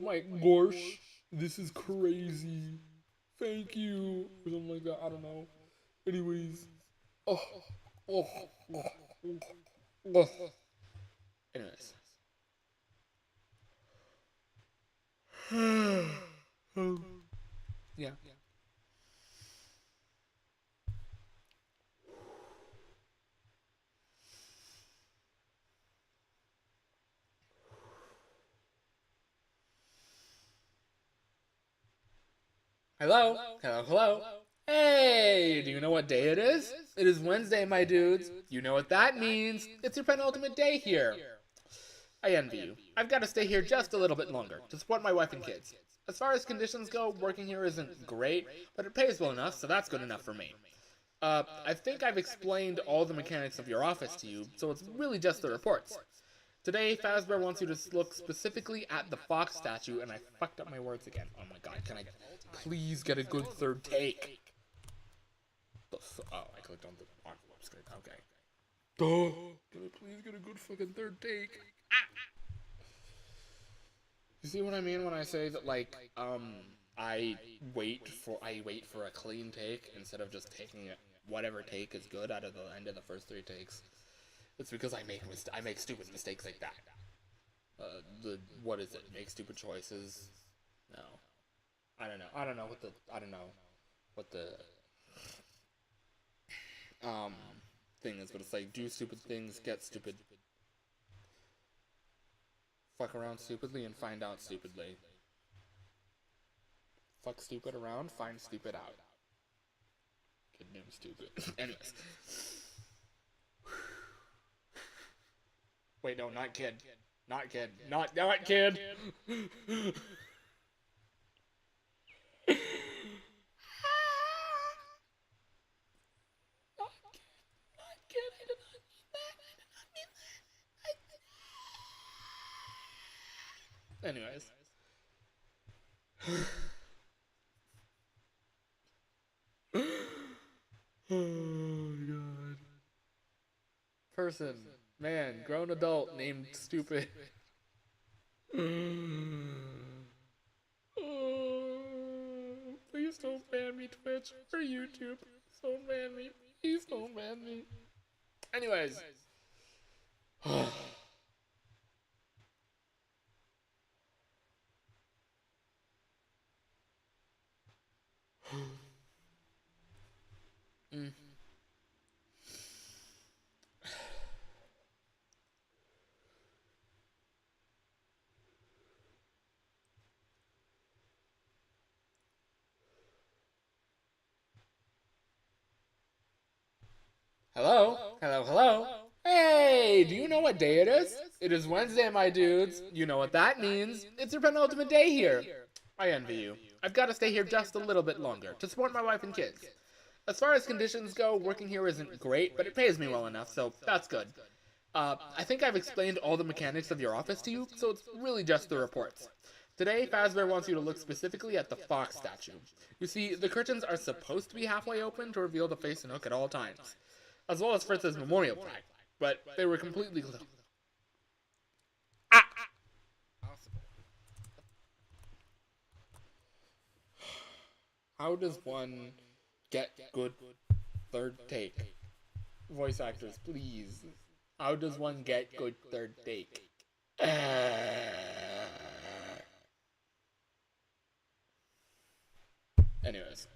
Speaker 1: my gosh, this is crazy. Thank you, or something like that. I don't know. Anyways, Anyways. Yeah. Hello? Hello, hello? Hey, do you know what day it is? It is Wednesday, my dudes. You know what that means. It's your penultimate day here. I envy you. I've got to stay here just a little bit longer to support my wife and kids. As far as conditions go, working here isn't great, but it pays well enough, so that's good enough for me. I think I've explained all the mechanics of your office to you, so it's really just the reports. Today, Fazbear wants you to look specifically at the fox statue, and I fucked up my words again. Oh my god, can I please get a good third take? Oh, I clicked on the envelope screen. Okay. Duh. Can I please get a good fucking third take? You see what I mean when I say that, like, I wait for a clean take instead of just taking it whatever take is good out of the end of the first 3 takes? It's because I make stupid mistakes like that. What is it? Make stupid choices? No. I don't know what the thing is, but it's like, do stupid things, get stupid. Fuck around stupidly and find out stupidly. Fuck stupid around, find stupid out. Kid named Stupid. Anyways. Wait, no, not kid. Not kid. Not kid. Anyways. Oh god. Person, man, grown adult named Stupid. Please don't ban me, Twitch or YouTube. Please don't ban me. Please don't ban me. Anyways. Hello? Hello, hello? Hey, do you know what day it is? It is Wednesday, my dudes. You know what that means. It's your penultimate day here. I envy you. I've got to stay here just a little bit longer to support my wife and kids. As far as conditions go, working here isn't great, but it pays me well enough, so that's good. I think I've explained all the mechanics of your office to you, so it's really just the reports. Today, Fazbear wants you to look specifically at the fox statue. You see, the curtains are supposed to be halfway open to reveal the face and hook at all times, as well as Fritz's memorial plaque, but they were completely closed. How does one get good third take? Voice actors, please. How does one get good third take? Anyways.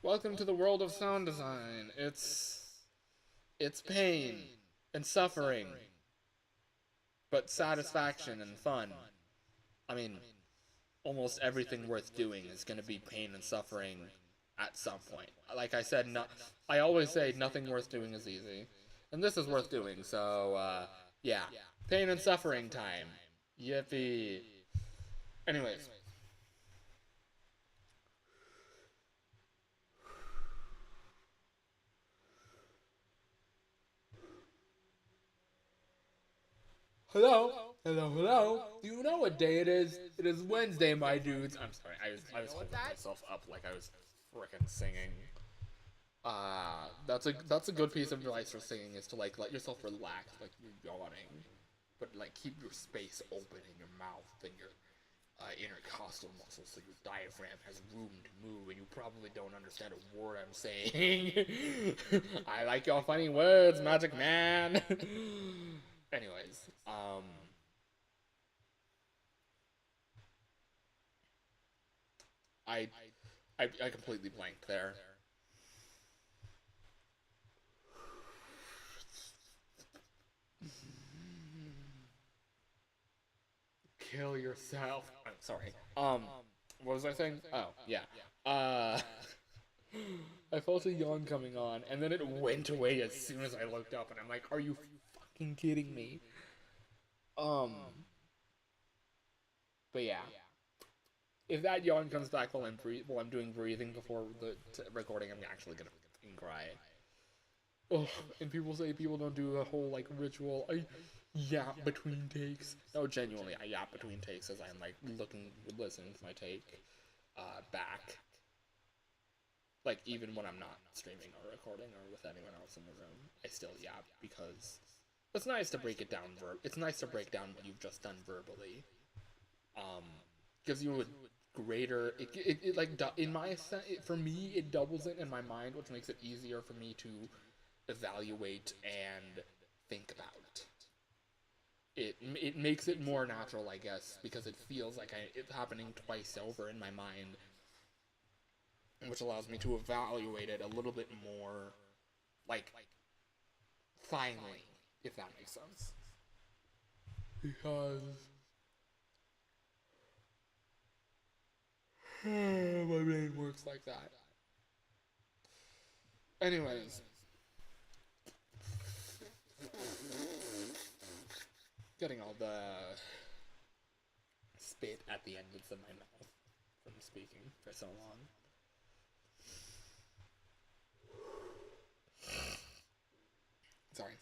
Speaker 1: Welcome to the world of sound design. It's pain and suffering, but satisfaction and fun. I mean, almost everything worth doing is going to be pain and suffering at some point. Like I said, I always say nothing worth doing is easy, and this is worth doing. So, yeah, pain and suffering time. Yippee. Anyways. Hello? Hello, hello? Do you know what day it is? It is Wednesday, my dudes. I'm sorry, I was holding myself up like I was frickin' singing. That's a good piece of advice for singing, is to, like, let yourself relax, like you're yawning. But, like, keep your space open in your mouth and your intercostal muscles so your diaphragm has room to move, and you probably don't understand a word I'm saying. I like your funny words, Magic Man. Anyways, I completely blanked there. Kill yourself. I'm sorry. What was I saying? Oh, yeah. I felt a yawn coming on, and then it went away as soon as I looked up, and I'm like, are you fucking kidding me? But yeah. If that yawn comes back while I'm doing breathing before the recording, I'm actually gonna fucking cry. Oh, and people say people don't do a whole like ritual. I yap between takes. No, genuinely, I yap between takes as I'm like listening to my take back. Like even when I'm not streaming or recording or with anyone else in the room, I still yap because it's nice to break it down. It's nice to break down what you've just done verbally. Gives you a greater. It like in my for me it doubles it in my mind, which makes it easier for me to evaluate and think about. It makes it more natural, I guess, because it feels like it's happening twice over in my mind, which allows me to evaluate it a little bit more, like, finally, if that makes sense. Because my brain works like that. Anyways. Getting all the spit at the ends of my mouth from speaking for so long. Sorry.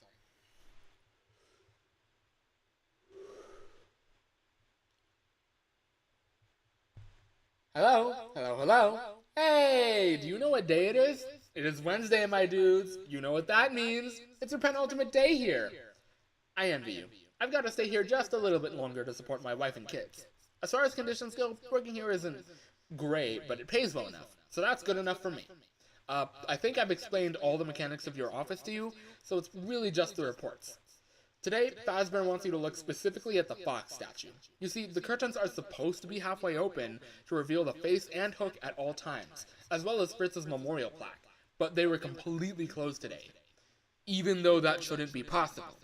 Speaker 1: Hello. Hey, do you know what day it is? It is Wednesday, my dudes. You know what that means. It's your penultimate day here. I envy you. I've got to stay here just a little bit longer to support my wife and kids. As far as conditions go, working here isn't great, but it pays well enough, so that's good enough for me. I think I've explained all the mechanics of your office to you, so it's really just the reports. Today, Fazbear wants you to look specifically at the fox statue. You see, the curtains are supposed to be halfway open to reveal the face and hook at all times, as well as Fritz's memorial plaque, but they were completely closed today, even though that shouldn't be possible.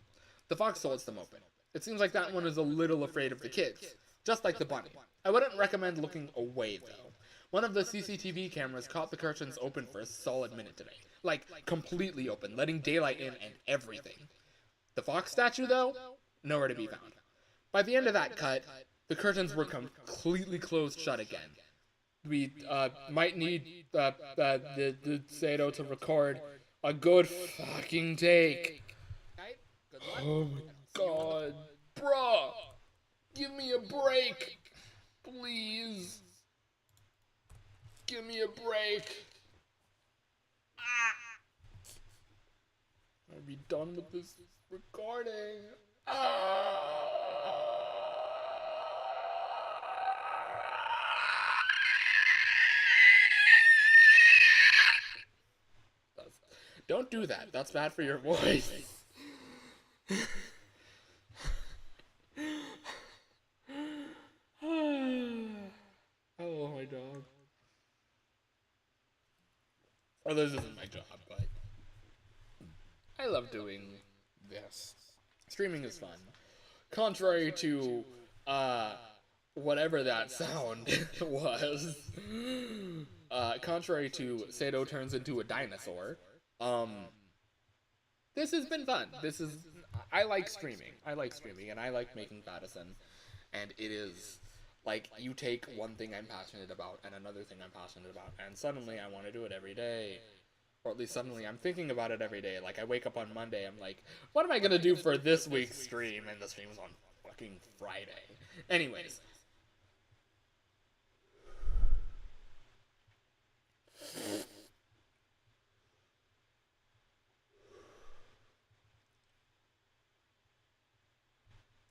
Speaker 1: The fox holds them open. It seems like that one is a little afraid of the kids, just like the bunny. I wouldn't recommend looking away, though. One of the CCTV cameras caught the curtains open for a solid minute today. Like, completely open, letting daylight in and everything. The fox statue, though, nowhere to be found. By the end of that cut, the curtains were completely closed shut again. We might need the Sato to record a good fucking take. Oh my god. Bruh! Give me a break! Please! Give me a break! Are we done with this recording? Don't do that. That's bad for your voice. Oh, my dog. Oh, this isn't my job, but I love doing this. Streaming is fun. Contrary to, whatever that sound was. Contrary to Sato turns into a dinosaur. This has been fun. I like streaming. And I like making FFaDSN. And it is, like, you take one thing I'm passionate about and another thing I'm passionate about, and suddenly I want to do it every day. Or at least suddenly I'm thinking about it every day. Like, I wake up on Monday, I'm like, what am I gonna do for this week's stream? And the stream is on fucking Friday. Anyways.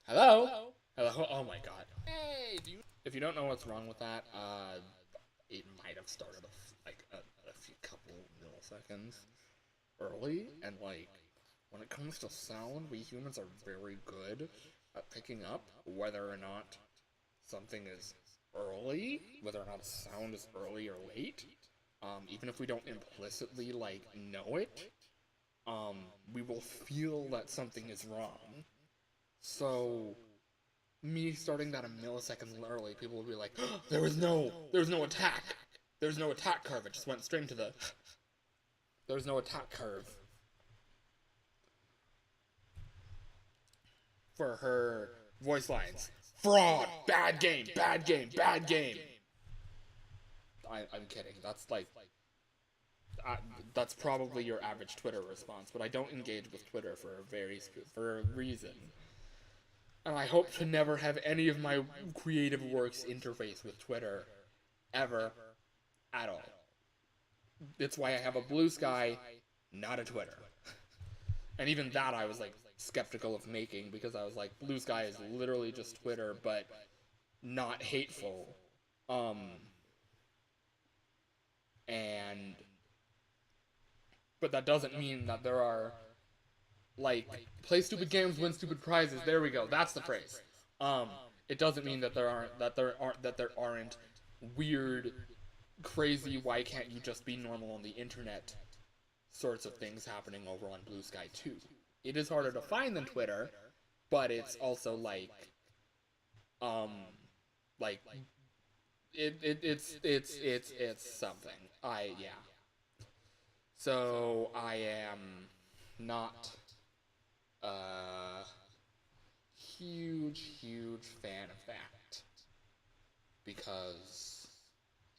Speaker 1: Hello? Oh my god. Hey, if you don't know what's wrong with that, it might have started a few couple milliseconds early, and like, when it comes to sound, we humans are very good at picking up whether or not something is early, whether or not a sound is early or late, even if we don't implicitly, like, know it, we will feel that something is wrong. So, me starting that a millisecond early, people will be like, oh, there was no attack. There's no attack curve. It just went straight to the... There's no attack curve. For her voice lines. Fraud! Bad game! Bad game! Bad game! I'm kidding. That's like... that's probably your average Twitter response, but I don't engage with Twitter for a reason. And I hope to never have any of my creative works interface with Twitter. Ever. At all. It's why I have a Blue Sky, not a Twitter. And even that I was, like, skeptical of making, because I was like, Blue Sky is literally just Twitter, but not hateful. But that doesn't mean that there are, like, play stupid games, win stupid prizes. There we go. That's the phrase. It doesn't mean that there aren't weird, crazy, why can't you just be normal on the internet sorts of things happening over on Blue Sky too. It is harder to find than Twitter, but it's also like it's something. So I am not a huge fan of that, because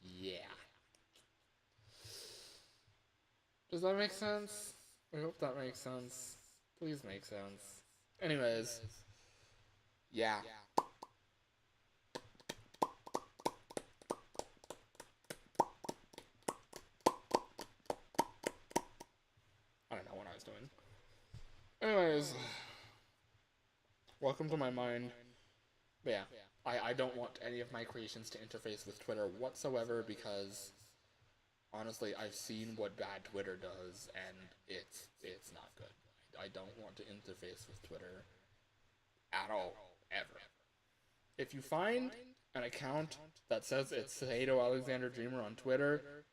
Speaker 1: yeah. Does that make sense? I hope that makes sense. Please make sense. Anyways, yeah. I don't know what I was doing. Anyways, welcome to my mind. But yeah, I don't want any of my creations to interface with Twitter whatsoever, because honestly, I've seen what bad Twitter does, and it's not good. I don't want to interface with Twitter at all, ever. If you find an account that says it's Sato Alexander Dreamer on Twitter,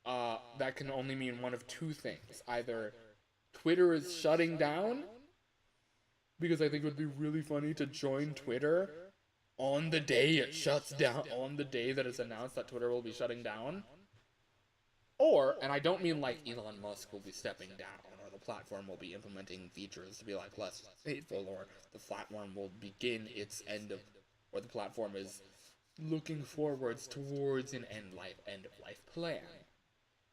Speaker 1: that can only mean one of two things. Either Twitter is shutting down, because I think it would be really funny to join Twitter on the day it shuts down, on the day that it's announced that Twitter will be shutting down. Or, and I don't mean like Elon Musk will be stepping down, or the platform will be implementing features to be like less hateful, or the platform will begin its end of, or the platform is looking forwards towards an end of life plan.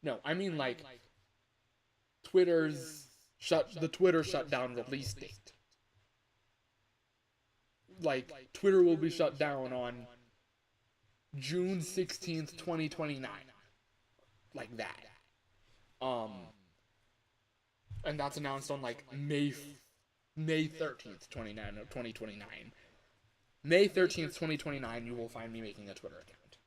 Speaker 1: No, I mean like the Twitter shutdown release date. Like, Twitter will be shut down on June 16th, 2029. Like that. And that's announced on like May 13th, 2029. May 13th, 2029, you will find me making a Twitter account.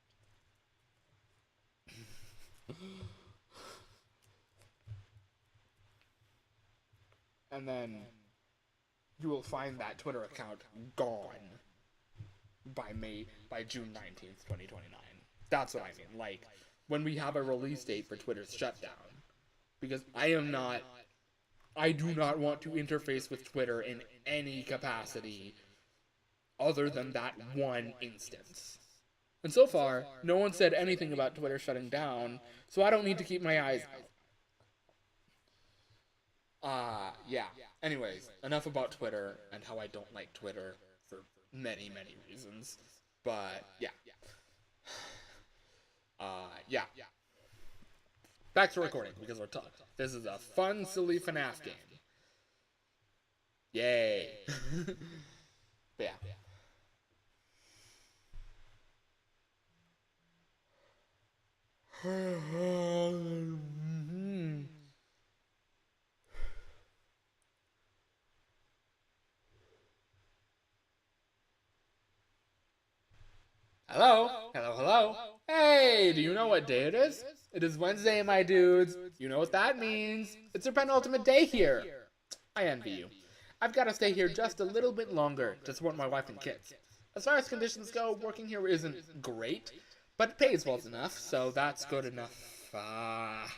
Speaker 1: And then you will find that Twitter account gone by June 19th, 2029. That's what I mean. Like, when we have a release date for Twitter's shutdown. Because I do not want to interface with Twitter in any capacity other than that one instance. And so far, no one said anything about Twitter shutting down, so I don't need to keep my eyes out. Yeah. Anyways, enough about Twitter and how I don't like Twitter for many, many reasons. But, yeah. Yeah. Back to recording, because we're talking. This is a fun, silly FNAF game. Yay. But yeah. Hello. Hey, do you know what day it is? It is Wednesday, my dudes. You know what that means. It's your penultimate day here. I envy you. I've got to stay here just a little bit longer to support my wife and kids. As far as conditions go, working here isn't great, but it pays well enough, so that's good enough. Fuck.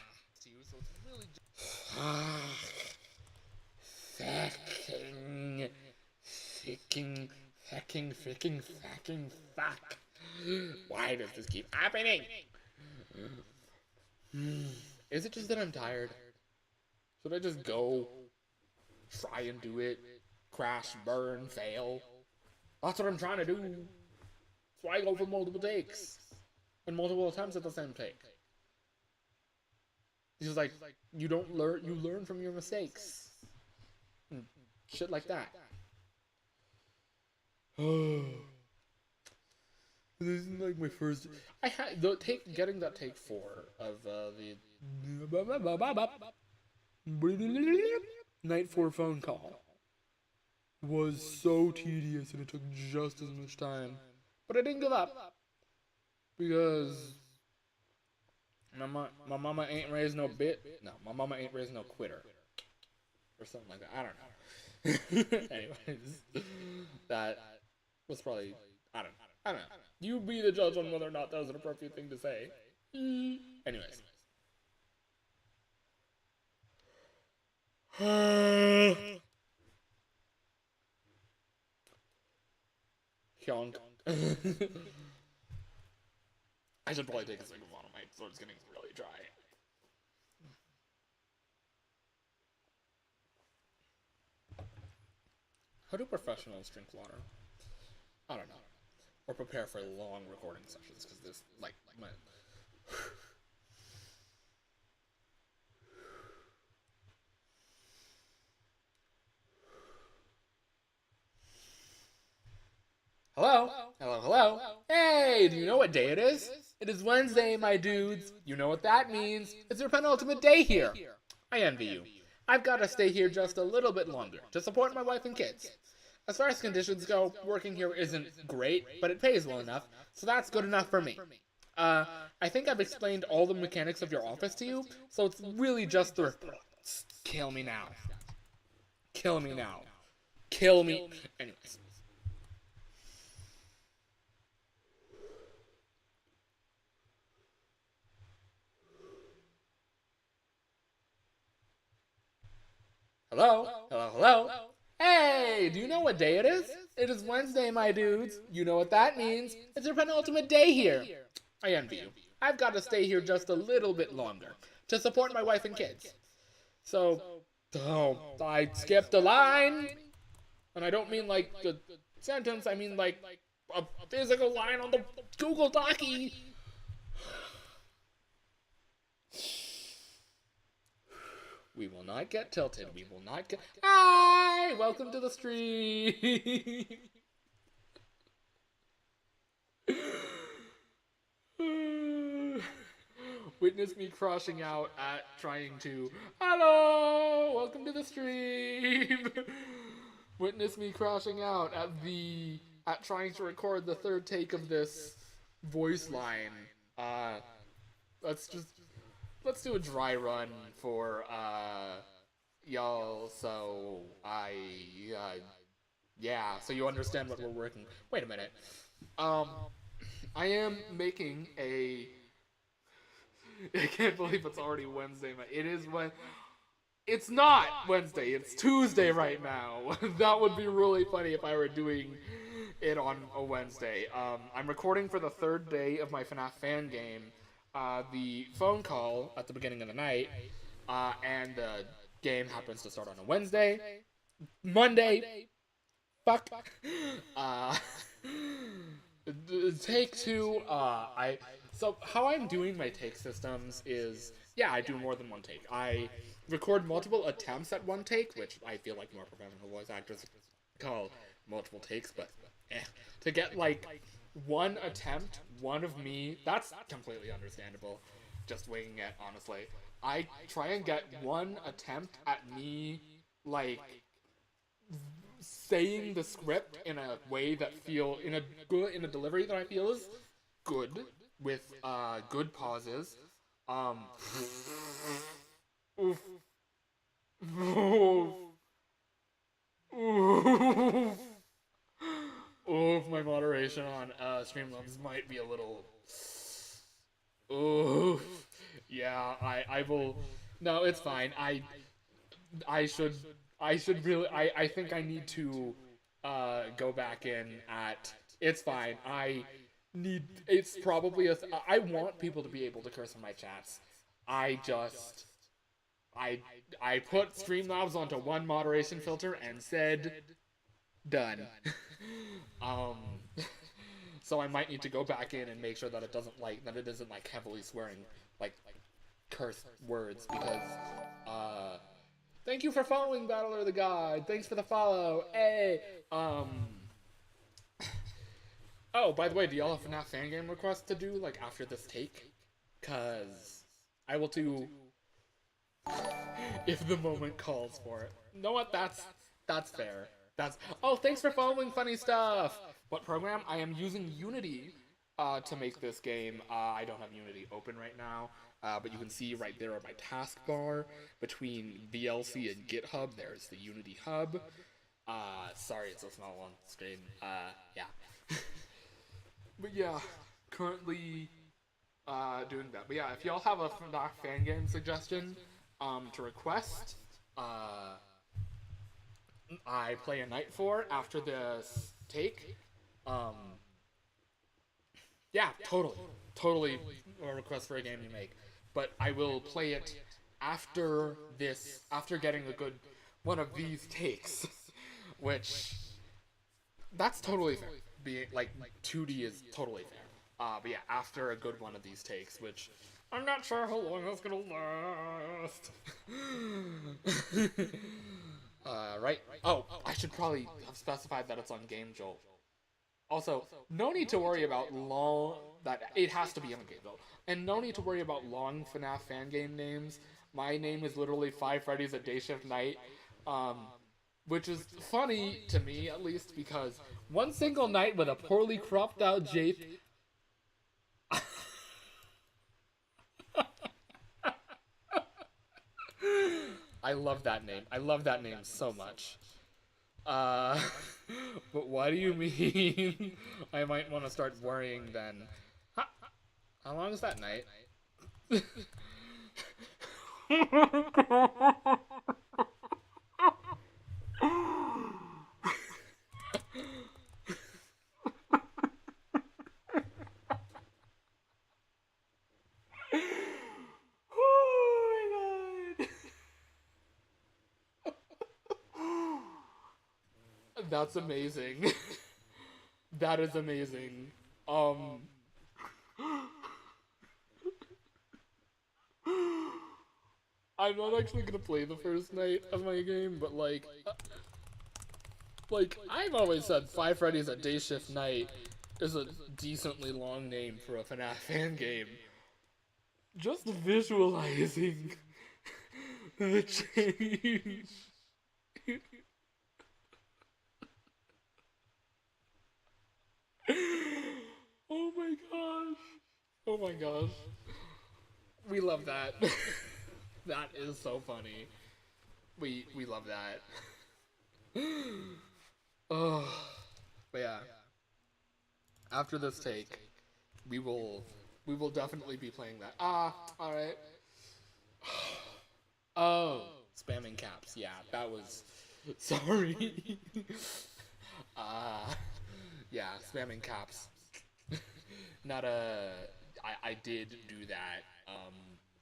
Speaker 1: Why does this keep happening? Is it just that I'm tired? Should I just go, try and do it, crash, burn, fail? That's what I'm trying to do. That's why I go for multiple takes and multiple attempts at the same take. It's just like, you don't learn, you learn from your mistakes. And shit like that. This isn't like my first. I had the take, getting that take 4 of the night 4 phone call was so tedious, and it took just as much time. But I didn't give up because my mama ain't raised no my mama ain't raised no quitter or something like that. I don't know. Anyways, that was probably I don't know. You be the judge on whether or not that was an appropriate thing to say. Anyways. Hyung. I should probably take a second one. My throat's getting really dry. How do professionals drink water? I don't know. Or prepare for long recording sessions, because this, like my... Hello? Hello, hello? Hey, do you know what day it is? It is Wednesday, my dudes. You know what that means. It's your penultimate day here. I envy you. I've got to stay here just a little bit longer to support my wife and kids. As far as conditions go, working here isn't great, but it pays well enough, so that's good enough for me. I think I've explained all the mechanics of your office to you, so it's really just the reports. Kill me now. Kill me now. Kill me. Anyways. Hello? Hello, hello? Hey, do you know what day it is? It is Wednesday, my dudes. You know what that means. It's your penultimate day here. I envy you. I've got to stay here just a little bit longer to support my wife and kids. So, I skipped a line. And I don't mean like the sentence, I mean like a physical line on the Google Docie. We will not get tilted. We will not get... Hi! Welcome to the stream! Witness me crashing out at trying to... Hello! Welcome to the stream! Witness me crashing out at trying to record the third take of this voice line. Let's do a dry run for, y'all, so yeah, so you understand what we're working. Wait a minute. I am making a... I can't believe it's already Wednesday. It is when... It's not Wednesday, it's Tuesday right now. That would be really funny if I were doing it on a Wednesday. I'm recording for the third day of my FNAF Fangame. The phone call at the beginning of the night, and the game happens to start on a Wednesday. Monday. Fuck. Take 2, so how I'm doing my take systems is, yeah, I do more than one take. I record multiple attempts at one take, which I feel like more professional voice actors call multiple takes, but to get, like, one attempt, one of me, that's completely understandable. Just winging it, honestly. I try and get one attempt at me, like, saying the script in a way that in a delivery that I feel is good, with, good pauses. Oof. Oof. Oof, my moderator Streamlabs might be a little... Ooh, yeah, I will... No, it's fine. I should really... I think I need to go back in at... It's fine. It's probably I want people to be able to curse in my chats. I put Streamlabs onto one moderation filter and said done. So I might need to go back in and make sure that it isn't like heavily swearing like curse words, because thank you for following Battler the God. Thanks for the follow. Hey. Oh, by the way, do y'all have FNAF Fangame requests to do, like, after this take? Cause I will do... if the moment calls for it. You know what? That's fair. Oh, thanks for following Funny Stuff! What program? I am using Unity to make this game. I don't have Unity open right now, but you can see right there on my taskbar, between VLC and GitHub, there's the Unity hub. Sorry it's so small on screen. Yeah. But yeah, currently doing that. But yeah, if y'all have a FNAF Fangame suggestion to request, I play a night for after this take. Yeah, totally a request for a game you make. But I will play it after getting a good one of these takes, which that's totally fair. Being like 2D is totally fair. But yeah, after a good one of these takes, which I'm not sure how long that's gonna last. Right? Oh, I should probably have specified that it's on Game Jolt. Also, no need to worry about it has to be on Game Jolt. And no need to worry about long FNAF Fangame names. My name is literally Five Freddy's at Day Shift Night. Which is funny to me, at least, because one single night with a poorly cropped out jape. I love that name. I love that name so much. But what do you mean? I might want to start worrying then. How long is that night? That's amazing. That is amazing. I'm not actually gonna play the first night of my game, but like I've always said Five Freddy's at Day Shift Night is a decently long name for a FNAF fan game. Just visualizing the change. Oh my gosh. Oh my gosh. We love that. That is so funny. We love that. Oh. But yeah. After this take, we will definitely be playing that. Alright. Oh, spamming caps. Yeah, that was... Sorry. Yeah, spamming caps. Not a... I did do that.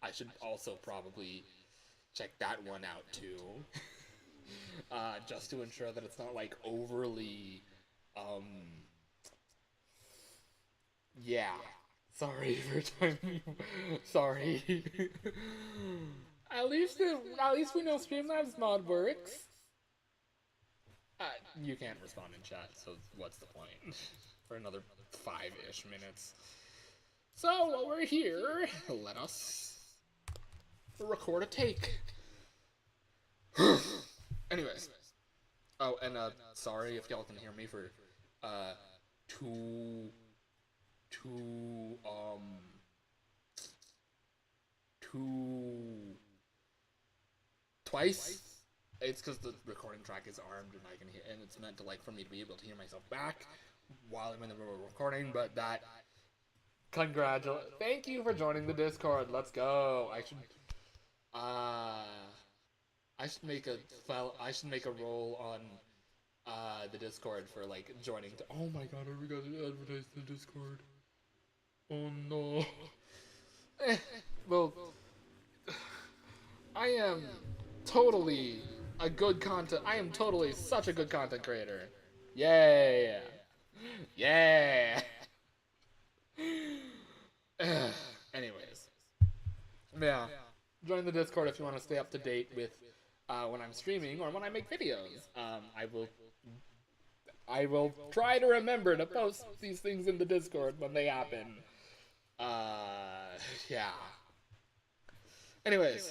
Speaker 1: I should also probably check that one out too. Just to ensure that it's not like overly... Yeah. Sorry for timing. Sorry. At least we know Streamlabs mod works. You can't respond in chat, so what's the point? For another 5-ish minutes. So, while we're here, let us record a take. Anyways. Oh, and sorry if y'all can hear me for twice. It's because the recording track is armed and I can hear, and it's meant to like for me to be able to hear myself back while I'm in the middle of recording, but that... Thank you for joining the Discord. Let's go. I should make a roll on the Discord for like joining. Oh my god, are we gonna advertise the Discord? Oh no. Well, I am totally I am totally such a good content creator. Yeah. Yeah. Anyways, yeah, join the Discord if you want to stay up to date with when I'm streaming or when I make videos. I will try to remember to post these things in the Discord when they happen. Yeah. Anyways.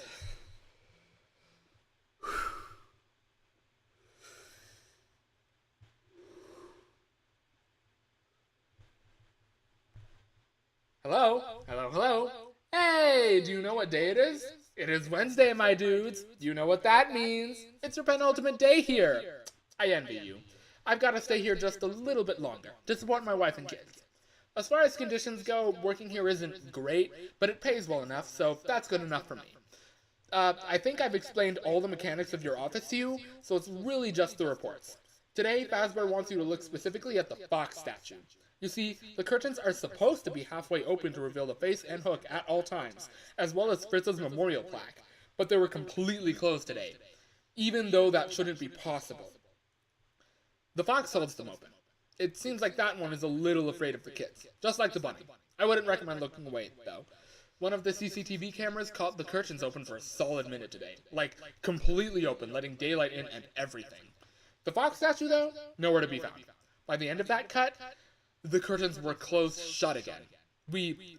Speaker 1: Hello. Hey, do you know what day it is? It is Wednesday, my dudes. Do you know what that means? It's your penultimate day here. I envy you. I've got to stay here just a little bit longer to support my wife and kids. As far as conditions go, working here isn't great, but it pays well enough, so that's good enough for me. I think I've explained all the mechanics of your office to you, so it's really just the reports. Today, Fazbear wants you to look specifically at the fox statue. You see, the curtains are supposed to be halfway open to reveal the face and hook at all times, as well as Fritz's memorial plaque, but they were completely closed today, even though that shouldn't be possible. The fox holds them open. It seems like that one is a little afraid of the kids, just like the bunny. I wouldn't recommend looking away, though. One of the CCTV cameras caught the curtains open for a solid minute today, like completely open, letting daylight in and everything. The fox statue, though, nowhere to be found. By the end of that cut, the curtains were closed shut again. We,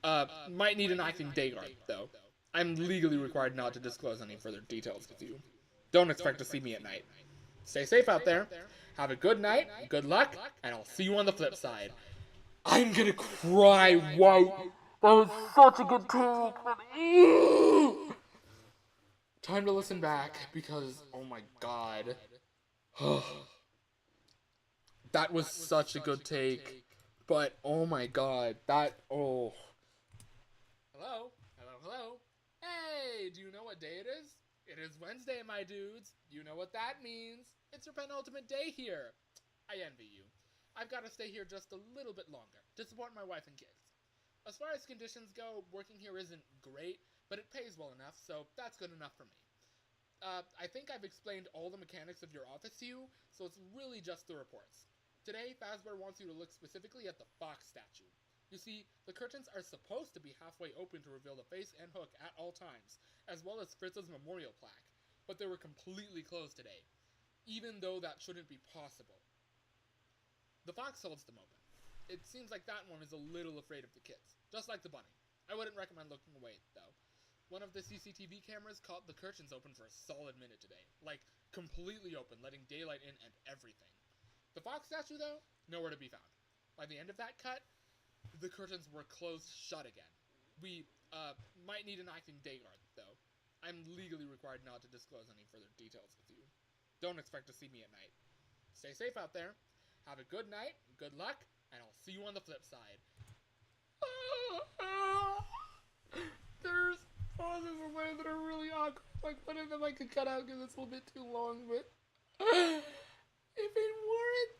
Speaker 1: might need an acting day guard, though. I'm legally required not to disclose any further details with you. Don't expect to see me at night. Stay safe out there. Have a good night, good luck, and I'll see you on the flip side. I'm gonna cry, whoa! That was such a good take, but... Time to listen back, because, oh my god. That was such a good take. But, oh my god, Hello? Hey, do you know what day it is? It is Wednesday, my dudes. Do you know what that means? It's your penultimate day here. I envy you. I've got to stay here just a little bit longer to support my wife and kids. As far as conditions go, working here isn't great, but it pays well enough, so that's good enough for me. I think I've explained all the mechanics of your office to you, so it's really just the reports. Today, Fazbear wants you to look specifically at the fox statue. You see, the curtains are supposed to be halfway open to reveal the face and hook at all times, as well as Fritz's memorial plaque, but they were completely closed today, even though that shouldn't be possible. The fox holds them open. It seems like that one is a little afraid of the kids, just like the bunny. I wouldn't recommend looking away, though. One of the CCTV cameras caught the curtains open for a solid minute today, like completely open, letting daylight in and everything. The fox statue, though, nowhere to be found. By the end of that cut, the curtains were closed shut again. We, might need an acting day guard, though. I'm legally required not to disclose any further details with you. Don't expect to see me at night. Stay safe out there. Have a good night, good luck, and I'll see you on the flip side. There's pauses in there that are really awkward. Like, one of them I could cut out because it's a little bit too long, but... If it weren't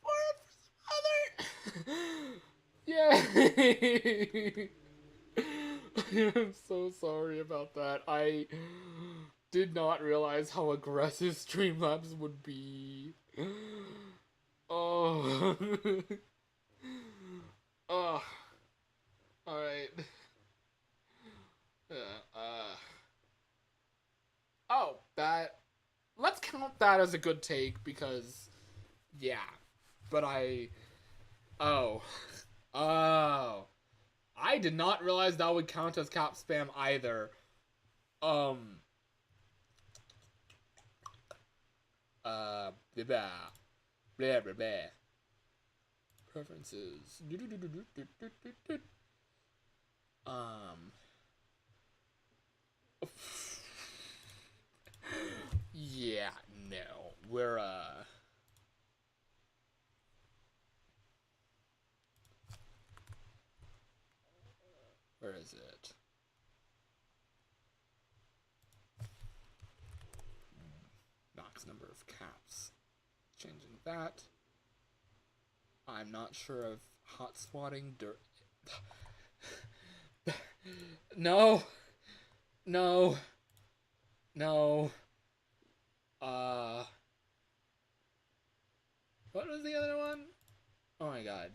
Speaker 1: for some other... Yay! I'm so sorry about that. I did not realize how aggressive Streamlabs would be. Oh. Oh. Alright. Oh, that... Let's count that as a good take, because... Yeah. But Oh. I did not realize that would count as cap spam either. Blah, blah, blah, blah. Preferences. Yeah, no. We're, Where is it? Max number of caps. Changing that. I'm not sure of hot swatting dirt. No. No. No. What was the other one? Oh my god.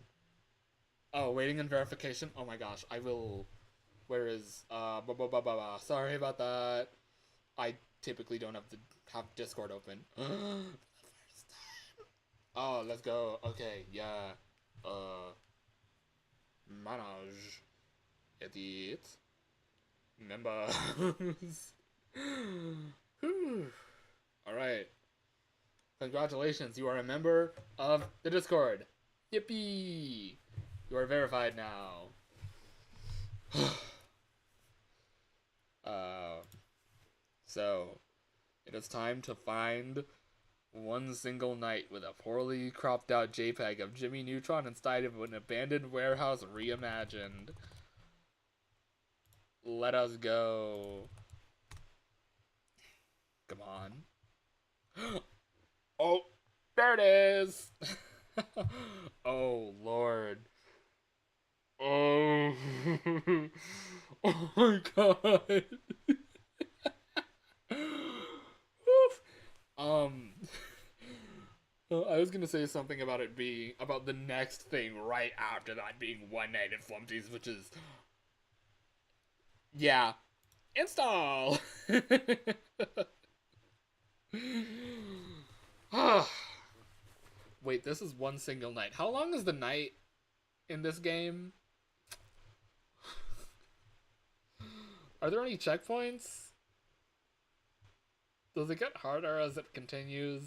Speaker 1: Oh, waiting on verification? Oh my gosh, I will... Where is... Sorry about that. I typically don't have Discord open. For the first time. Oh, let's go. Okay, yeah. Manage. Edit. Members. Alright. Congratulations, you are a member of the Discord. Yippee! You are verified now. So, it is time to find one single night with a poorly cropped out JPEG of Jimmy Neutron inside of an abandoned warehouse reimagined. Let us go. Come on. Oh, there it is. Oh, Lord. Oh. Oh my god. I was gonna say something about it being about the next thing right after that being One Night at Flumpty's, which is yeah, install. Wait, this is one single night. How long is the night in this game? Are there any checkpoints? Does it get harder as it continues?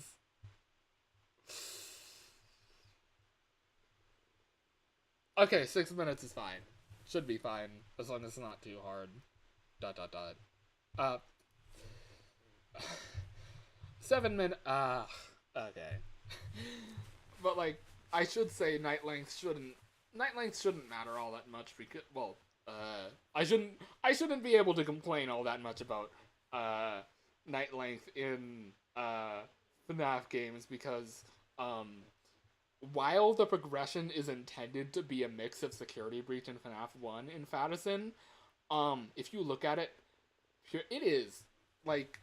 Speaker 1: Okay, 6 minutes is fine. Should be fine, as long as it's not too hard. ... 7 minutes. Okay. But like, I should say night length shouldn't matter all that much because, well, I shouldn't be able to complain all that much about night length in FNAF games because while the progression is intended to be a mix of Security Breach and FNAF 1 in FFaDSN, if you look at it, it is like,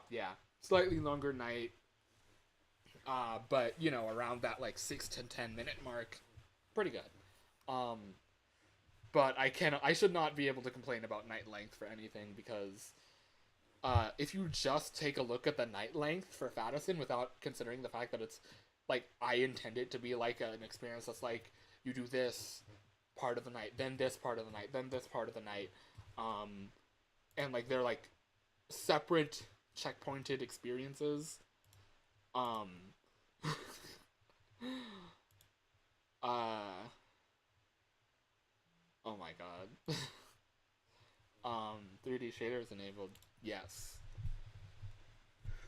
Speaker 1: yeah, slightly longer night, but you know, around that like 6 to 10 minute mark, pretty good. But I should not be able to complain about night length for anything because if you just take a look at the night length for FFaDSN without considering the fact that it's like, I intend it to be like an experience that's like, you do this part of the night, then this part of the night, then this part of the night, and like they're like separate checkpointed experiences. Oh my god. 3D shaders enabled. Yes.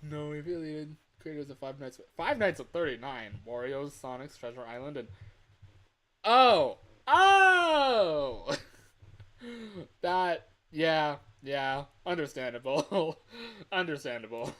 Speaker 1: No affiliated creators of Five Nights at 39. Wario's, Sonic's, Treasure Island, and oh! That, yeah, understandable. Understandable.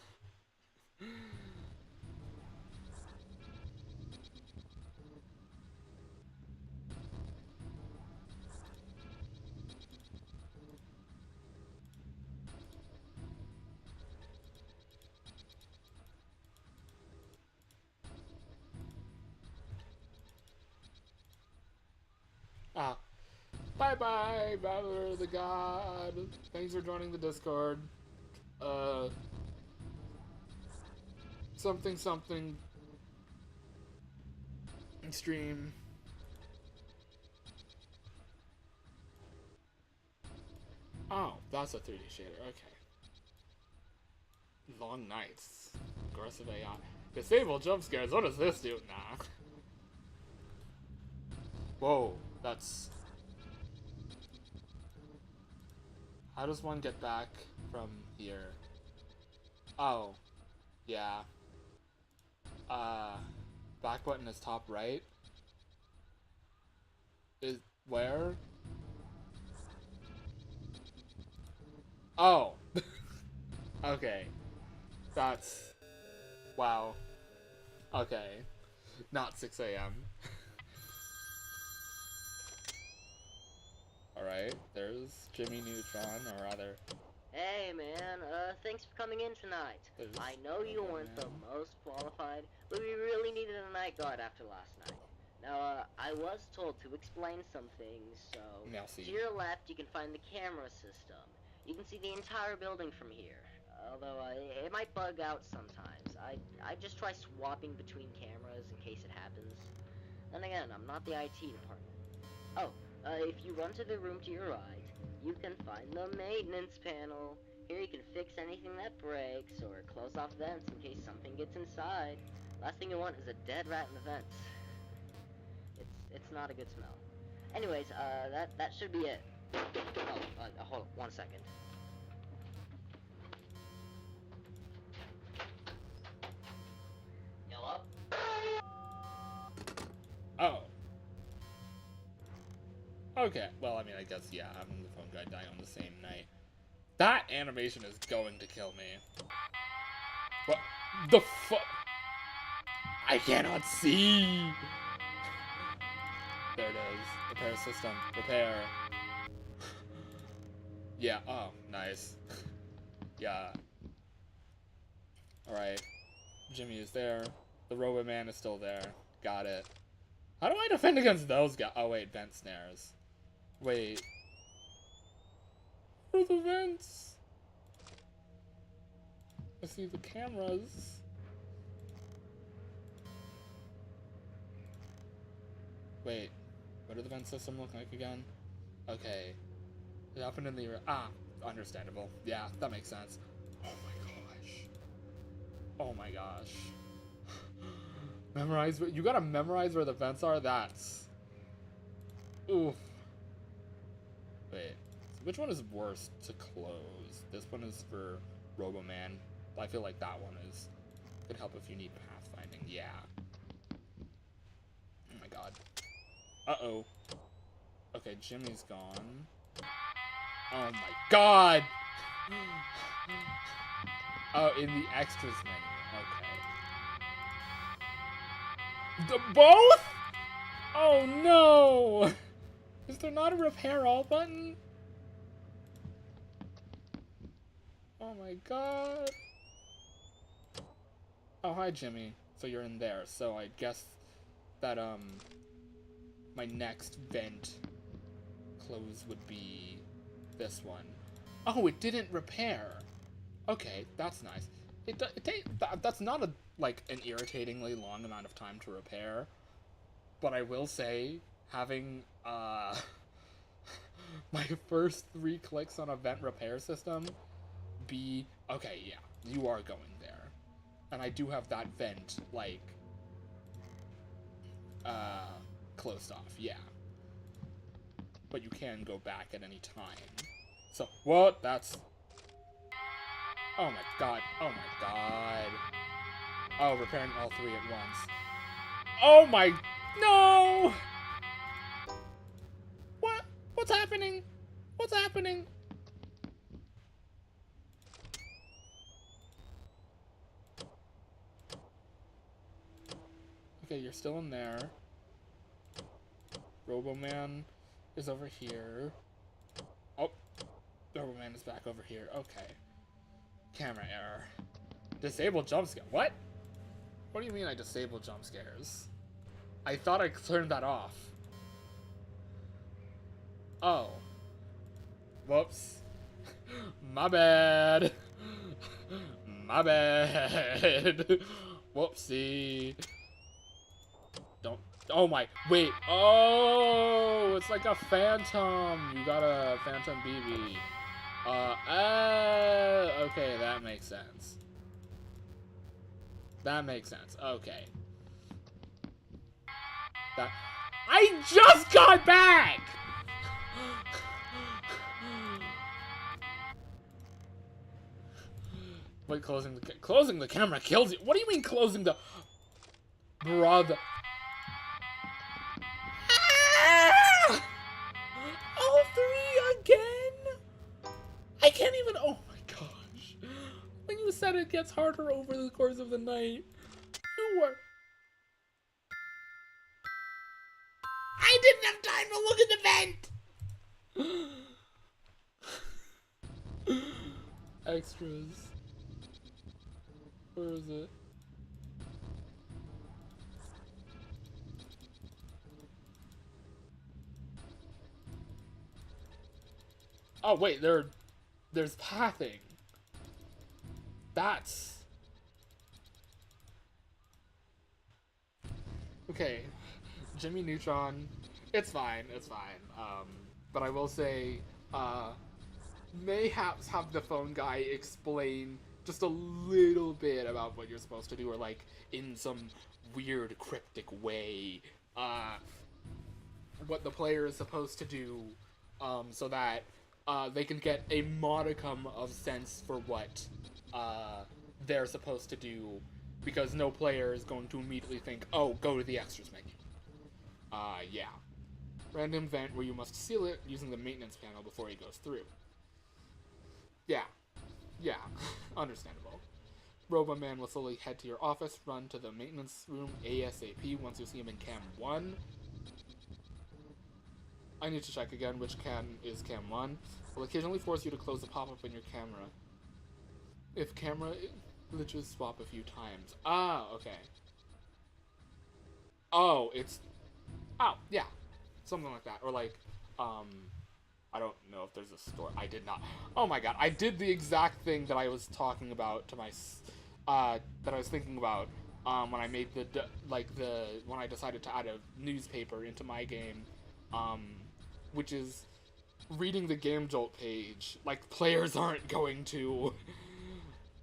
Speaker 1: Bye-bye, Valor the God. Thanks for joining the Discord. Something stream. Oh, that's a 3D shader, okay. Long nights. Aggressive AI. Disable jump scares, what does this do? Nah. Whoa, that's... How does one get back from here? Oh, yeah. Back button is top right. Is where? Oh. Okay. That's... Wow. Okay. Not 6 a.m. Alright, there's Jimmy Neutron, or rather...
Speaker 6: Hey man, thanks for coming in tonight. I know you weren't the most qualified, but we really needed a night guard after last night. Now, I was told to explain some things, so...
Speaker 1: Merci.
Speaker 6: To your left, you can find the camera system. You can see the entire building from here. Although, it might bug out sometimes. I just try swapping between cameras in case it happens. Then again, I'm not the IT department. Oh, if you run to the room to your right, you can find the maintenance panel. Here you can fix anything that breaks, or close off vents in case something gets inside. Last thing you want is a dead rat in the vents. It's not a good smell. Anyways, that should be it. Oh, hold on, 1 second. Hello?
Speaker 1: Oh. Okay, well, I mean, I guess, yeah, having the phone guy die on the same night. That animation is going to kill me. What the fuck? I cannot see! There it is. Repair system. Repair. Yeah, oh, nice. Yeah. Alright. Jimmy is there. The Robot Man is still there. Got it. How do I defend against those guys? Oh, wait, vent snares. Wait. Where are the vents? I see the cameras. Wait. What did the vent system look like again? Okay. It happened in the... understandable. Yeah, that makes sense. Oh my gosh. Oh my gosh. Memorize... You gotta memorize where the vents are? That's... Oof. Wait. Which one is worse to close? This one is for Robo-Man. I feel like that one is... could help if you need pathfinding. Yeah. Oh my god. Uh-oh. Okay, Jimmy's gone. Oh my god! Oh, in the extras menu. Okay. The both? Oh no! Is there not a repair all button? Oh my god. Oh, hi Jimmy. So you're in there. So I guess that, my next vent close would be this one. Oh, it didn't repair. Okay, that's nice. That's not a like an irritatingly long amount of time to repair, but I will say having my first 3 clicks on a vent repair system be okay. Yeah, you are going there, and I do have that vent like closed off, yeah. But you can go back at any time. So, what? That's... Oh my god. Oh my god. Oh, repairing all 3 at once. Oh my... No! What? What's happening? What's happening? Okay, you're still in there. Robo-Man is over here. Oh, Robo-Man is back over here. Okay. Camera error. Disable jump scare. What? What do you mean I disable jump scares? I thought I turned that off. Oh. Whoops. My bad. My bad. Whoopsie. Don't. Oh my, wait, oh, it's like a phantom. You got a phantom BB. Okay, that makes sense. That makes sense, okay. That, I just got back! Wait, closing the camera kills you. What do you mean closing the, brother? All 3 again? I can't even. Oh my gosh. When you said it gets harder over the course of the night, you were. I didn't have time to look at the vent! Extras. Where is it? Oh wait, there's pathing. That's okay. Jimmy Neutron, it's fine, it's fine. But I will say, mayhaps have the phone guy explain just a little bit about what you're supposed to do, or like in some weird cryptic way, what the player is supposed to do, so that they can get a modicum of sense for what they're supposed to do, because no player is going to immediately think, oh, go to the extras menu. Yeah. Random vent where you must seal it using the maintenance panel before he goes through. Yeah. Yeah. Understandable. Roboman will slowly head to your office, run to the maintenance room ASAP once you see him in cam 1. I need to check again which cam is cam 1. Will occasionally force you to close the pop-up in your camera. If camera glitches, swap a few times. Ah, okay. Oh, it's... Oh, yeah. Something like that. Or like, I don't know if there's a store. I did not. Oh my god, I did the exact thing that I was talking about to my... that I was thinking about, when I made when I decided to add a newspaper into my game, which is reading the Game Jolt page. Like, players aren't going to,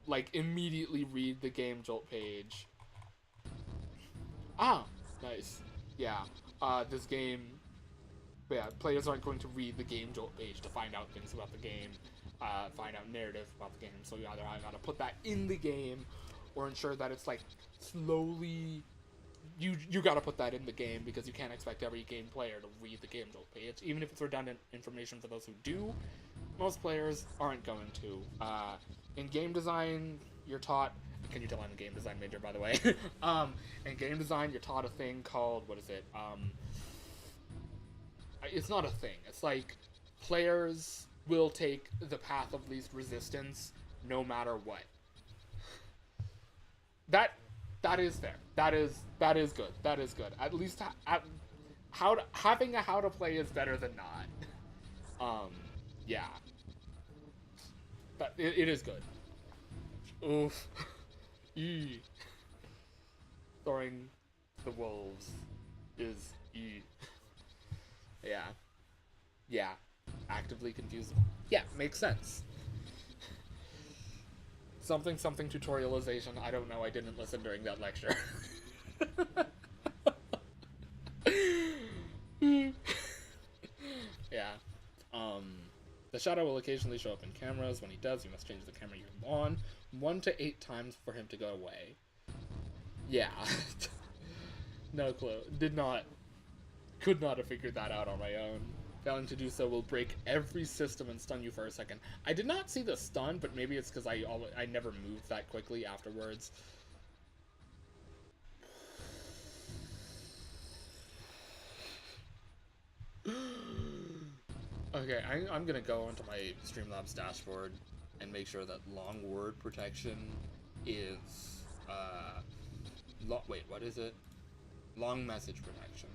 Speaker 1: like, immediately read the Game Jolt page. Ah, nice. Yeah, this game, yeah, players aren't going to read the Game Jolt page to find out things about the game, find out narrative about the game, so you either gotta put that in the game, or ensure that it's, like, slowly... You gotta put that in the game, because you can't expect every game player to read the Game Jolt page. Even if it's redundant information for those who do, most players aren't going to. In game design, you're taught... Can you tell I'm a game design major, by the way? In game design, you're taught a thing called... What is it? It's not a thing. It's like, players will take the path of least resistance no matter what. That is fair. That is good. That is good. At least having a how to play is better than not. Yeah. But it is good. Oof. E. Throwing the wolves is E. Yeah. Yeah. Actively confused. Yeah, makes sense. Something tutorialization. I don't know. I didn't listen during that lecture. Yeah. The shadow will occasionally show up in cameras. When he does, you must change the camera you're on 1 to 8 times for him to go away. Yeah. No clue. Could not have figured that out on my own. Failing to do so will break every system and stun you for a second. I did not see the stun, but maybe it's because I never moved that quickly afterwards. Okay, I'm gonna go into my Streamlabs dashboard and make sure that long word protection is, wait, what is it? Long message protection.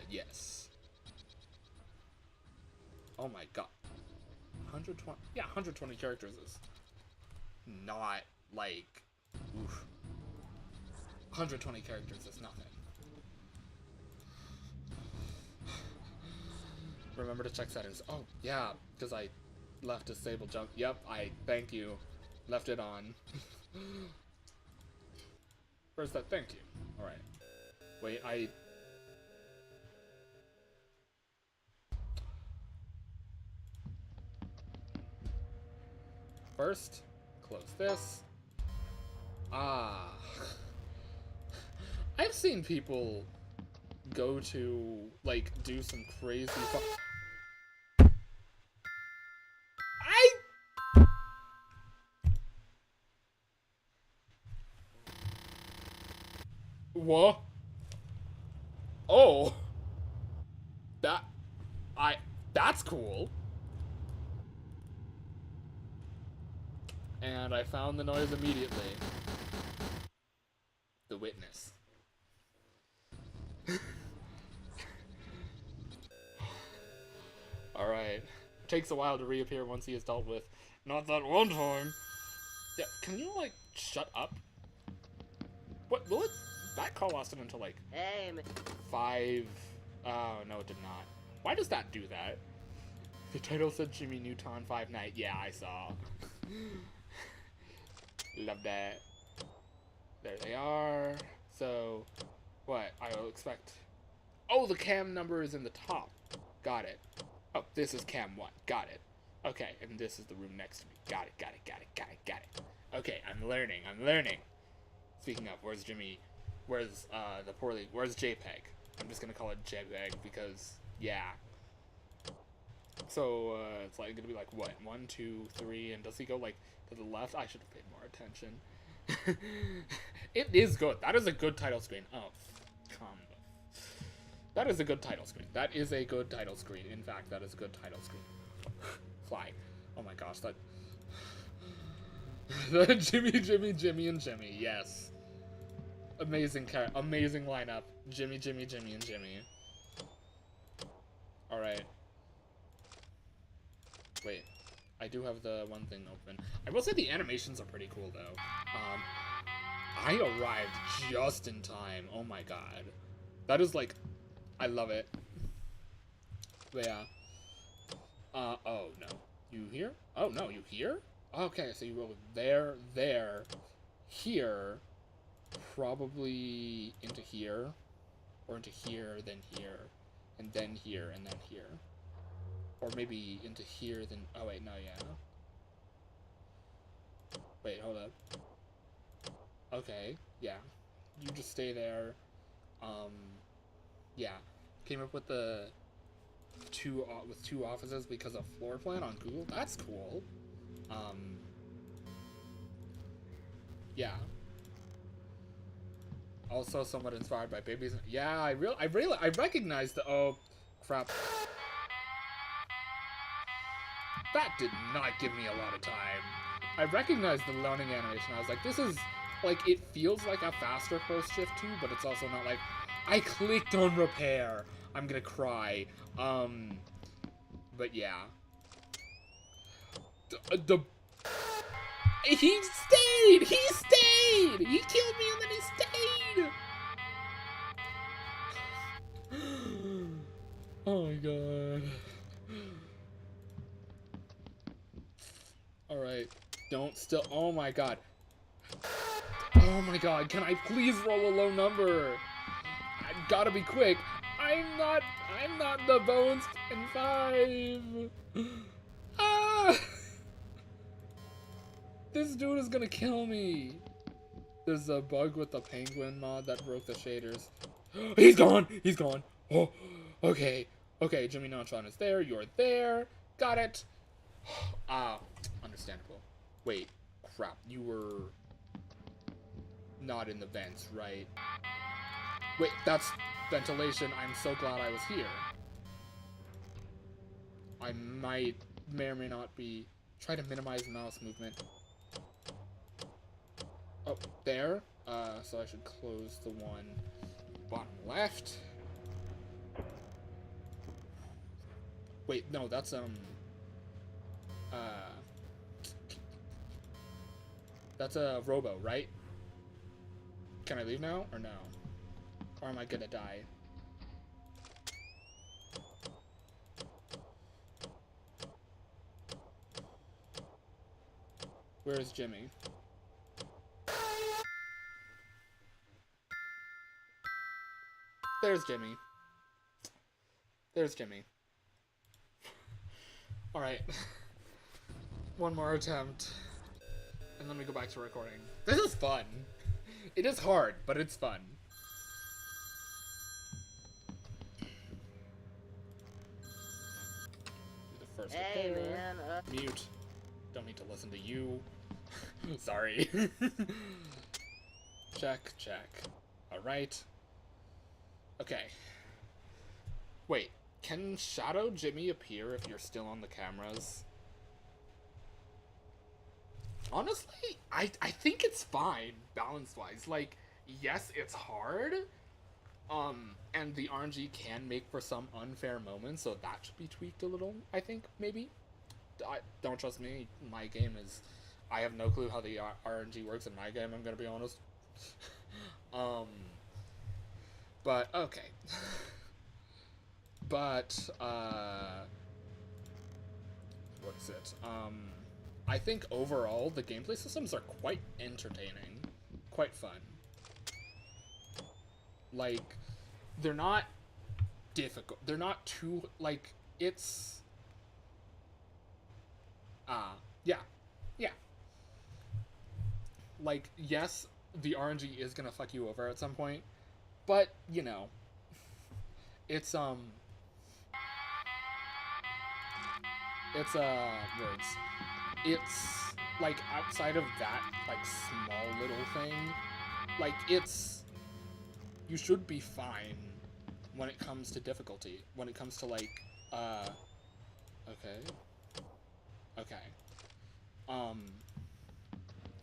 Speaker 1: Yes. Oh my god. 120, yeah, 120 characters is not, like, oof. 120 characters is nothing. Remember to check settings. Oh, yeah, because I left disable jump. Yep, thank you. Left it on. Where's that thank you? Alright. Wait, First, close this. Ah. I've seen people go to, like, do some crazy I What? Oh. That's cool. And I found the noise immediately. The witness. Alright. Takes a while to reappear once he is dealt with. Not that one time. Yeah, can you, like, shut up? What, will it? That call lasted until, like,
Speaker 6: Hey,
Speaker 1: 5... Oh, no, it did not. Why does that do that? The title said Jimmy Neutron 5 Night. Yeah, I saw. Love that. There they are. So, what? I will expect... Oh, the cam number is in the top. Got it. Oh, this is cam 1. Got it. Okay, and this is the room next to me. Got it, got it, got it, got it, got it. Okay, I'm learning, I'm learning. Speaking of, where's Jimmy? Where's, where's JPEG? I'm just gonna call it JPEG because, yeah. So, it's like gonna be like, what? 1, 2, 3, and does he go, like, to the left? I should have paid more attention. It is good. That is a good title screen. Oh, come on. That is a good title screen. That is a good title screen. In fact, that is a good title screen. Fly. Oh my gosh, that... Jimmy, Jimmy, Jimmy, and Jimmy. Yes. Amazing lineup. Jimmy, Jimmy, Jimmy, and Jimmy. Alright. Wait. I do have the one thing open. I will say the animations are pretty cool, though. I arrived just in time. Oh my god. That is, like... I love it. But yeah. Oh, no. You here? Oh, no, you here? Okay, so you go there, here, probably into here, or into here, then here, and then here, and then here. Or maybe into here, then... Oh, wait, no, yeah. Wait, hold up. Okay, yeah. You just stay there. Yeah. Came up with the two offices because of floor plan on Google. That's cool. Yeah. Also somewhat inspired by babies. Yeah, I recognize the... Oh, crap. That did not give me a lot of time. I recognized the loading animation. I was like, this is... Like, it feels like a faster close shift 2, but it's also not like... I clicked on repair. I'm gonna cry. But yeah. He stayed! He stayed! He killed me and then he stayed! Oh my god. Alright. Don't still... Oh my god. Oh my god, can I please roll a low number? I've gotta be quick. I'm not the bones in 5. Ah! This dude is gonna kill me. There's a bug with the penguin mod that broke the shaders. He's gone! He's gone! Oh, okay. Okay, Jimmy Neutron is there. You're there. Got it. Ah, understandable. Wait, crap. You were not in the vents, right? Wait, that's ventilation. I'm so glad I was here. I may or may not be... Try to minimize mouse movement. Oh, there. So I should close the one bottom left. Wait, no, that's, that's a robo, right? Can I leave now, or no? Or am I gonna die? Where is Jimmy? There's Jimmy. There's Jimmy. Alright. One more attempt. And then we go back to recording. This is fun. It is hard, but it's fun. Do the first
Speaker 6: Hey,
Speaker 1: repair.
Speaker 6: man,
Speaker 1: Mute. Don't need to listen to you. Sorry. Check, check. Alright. Okay. Wait, can Shadow Jimmy appear if you're still on the cameras? Honestly, I think it's fine, balance-wise. Like, yes, it's hard, and the RNG can make for some unfair moments, so that should be tweaked a little, I think, maybe. Don't trust me, my game is... I have no clue how the RNG works in my game, I'm gonna be honest. But, okay. But, what is it? I think overall, the gameplay systems are quite entertaining. Quite fun. Like, they're not difficult. They're not too, like, it's... yeah. Yeah. Like, yes, the RNG is gonna fuck you over at some point, but, you know, it's, words. It's, like, outside of that, like, small little thing, like, it's, you should be fine when it comes to difficulty, when it comes to, like, okay,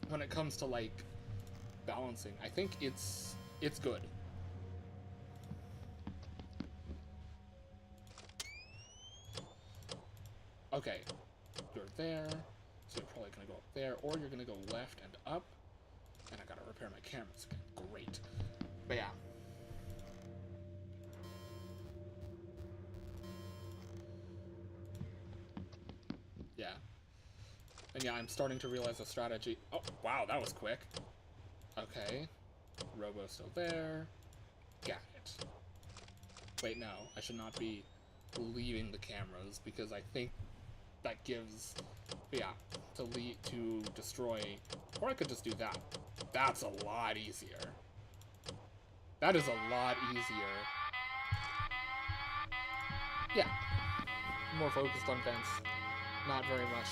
Speaker 1: when it comes to, like, balancing, I think it's good. Okay, you're there, so you're probably gonna go up there, or you're gonna go left and up, and I gotta repair my cameras again. Great. But yeah. Yeah. And yeah, I'm starting to realize the strategy. Oh, wow, that was quick. Okay. Robo's still there. Got it. Wait, no, I should not be leaving the cameras, because I think that gives, yeah, to destroy, or I could just do that. That's a lot easier. That is a lot easier. Yeah. More focused on fence. Not very much.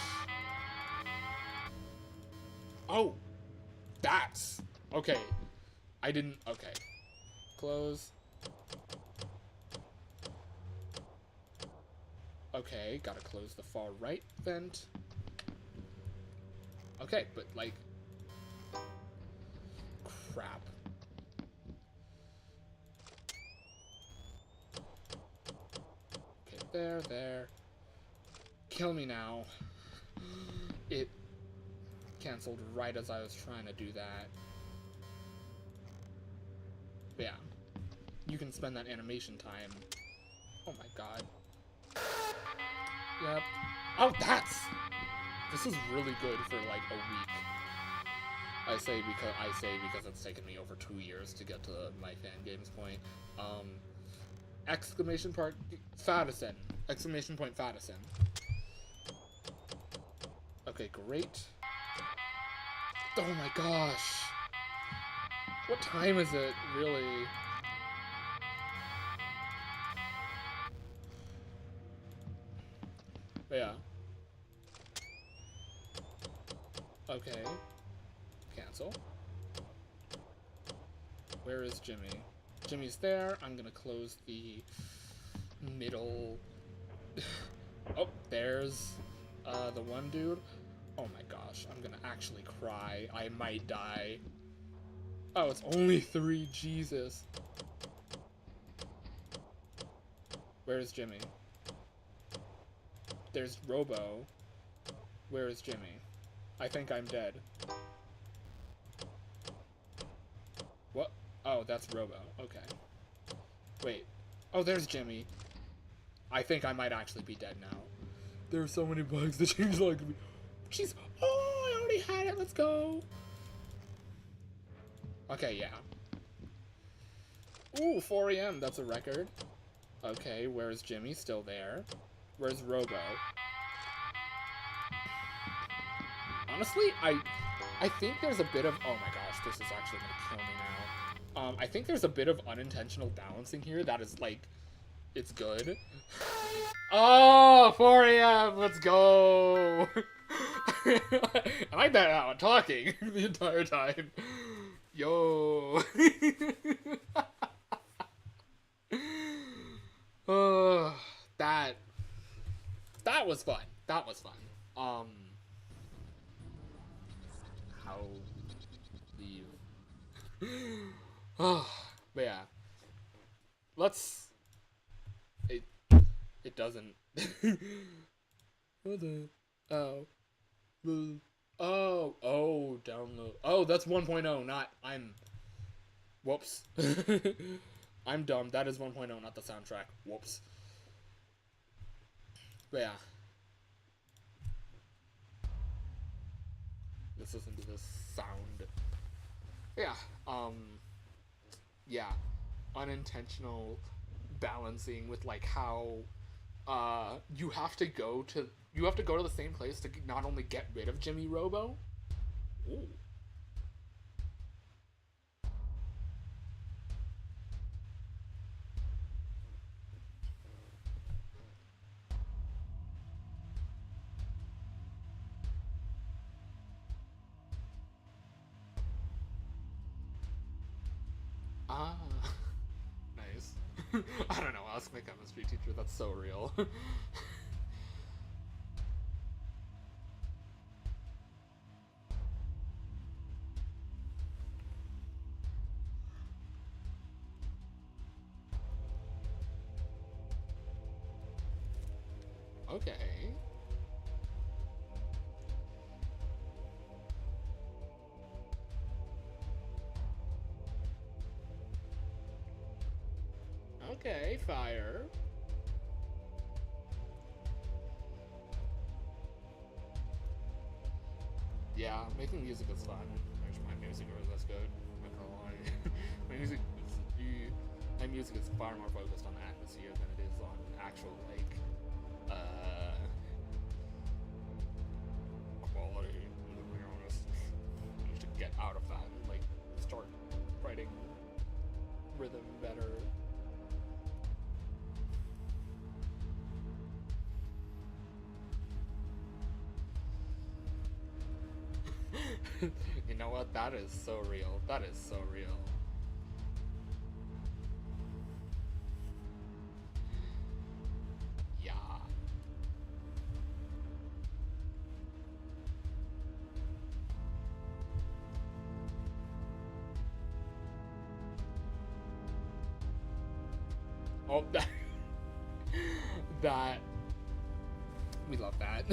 Speaker 1: Oh! That's... Okay. I didn't... Okay. Close. Okay, gotta close the far right vent. Okay, but, like... Crap. Okay, there. Kill me now. It canceled right as I was trying to do that. But yeah. You can spend that animation time. Oh my god. Yep. Oh, this is really good for like a week. I say because it's taken me over 2 years to get to my Fangames point. Exclamation point FFaDSN. Exclamation point FFaDSN. Okay, great. Oh my gosh. What time is it, really? Yeah. Okay. Cancel. Where is Jimmy? Jimmy's there. I'm gonna close the middle. Oh, there's the one dude. Oh my gosh, I'm gonna actually cry. I might die. Oh, it's only 3. Jesus. Where's Jimmy? There's Robo. Where is Jimmy? I think I'm dead. What? Oh, that's Robo. Okay. Wait. Oh, there's Jimmy. I think I might actually be dead now. There are so many bugs that she's like... She's... Oh, I already had it. Let's go. Okay, yeah. Ooh, 4 AM. That's a record. Okay, where's Jimmy? Still there. Where's Robo? Honestly, I think there's a bit of... Oh my gosh, this is actually gonna kill me now. I think there's a bit of unintentional balancing here that is, like... It's good. Oh, 4 AM! Let's go! And I've been out talking the entire time. Yo! fun. That was fun. How leave? But yeah, let's. It doesn't. What the? Oh. Oh, download. Oh, that's 1.0, not. Whoops. I'm dumb. That is 1.0, not the soundtrack. Whoops. But yeah. Let's listen to this sound. Yeah. Yeah. Unintentional balancing with like how you have to go to the same place to not only get rid of Jimmy Robo. Ooh. Ah. Nice. I don't know, ask my chemistry teacher, that's so real. Okay. Okay, fire. Yeah, making music is fun. I wish my music was this good. I'm not gonna lie. My music is far more focused on atmosphere than it is on actual like quality. To be honest, I need to get out of that and like start writing rhythm better. You know what? That is so real. That is so real. Yeah. Oh, that. We love that.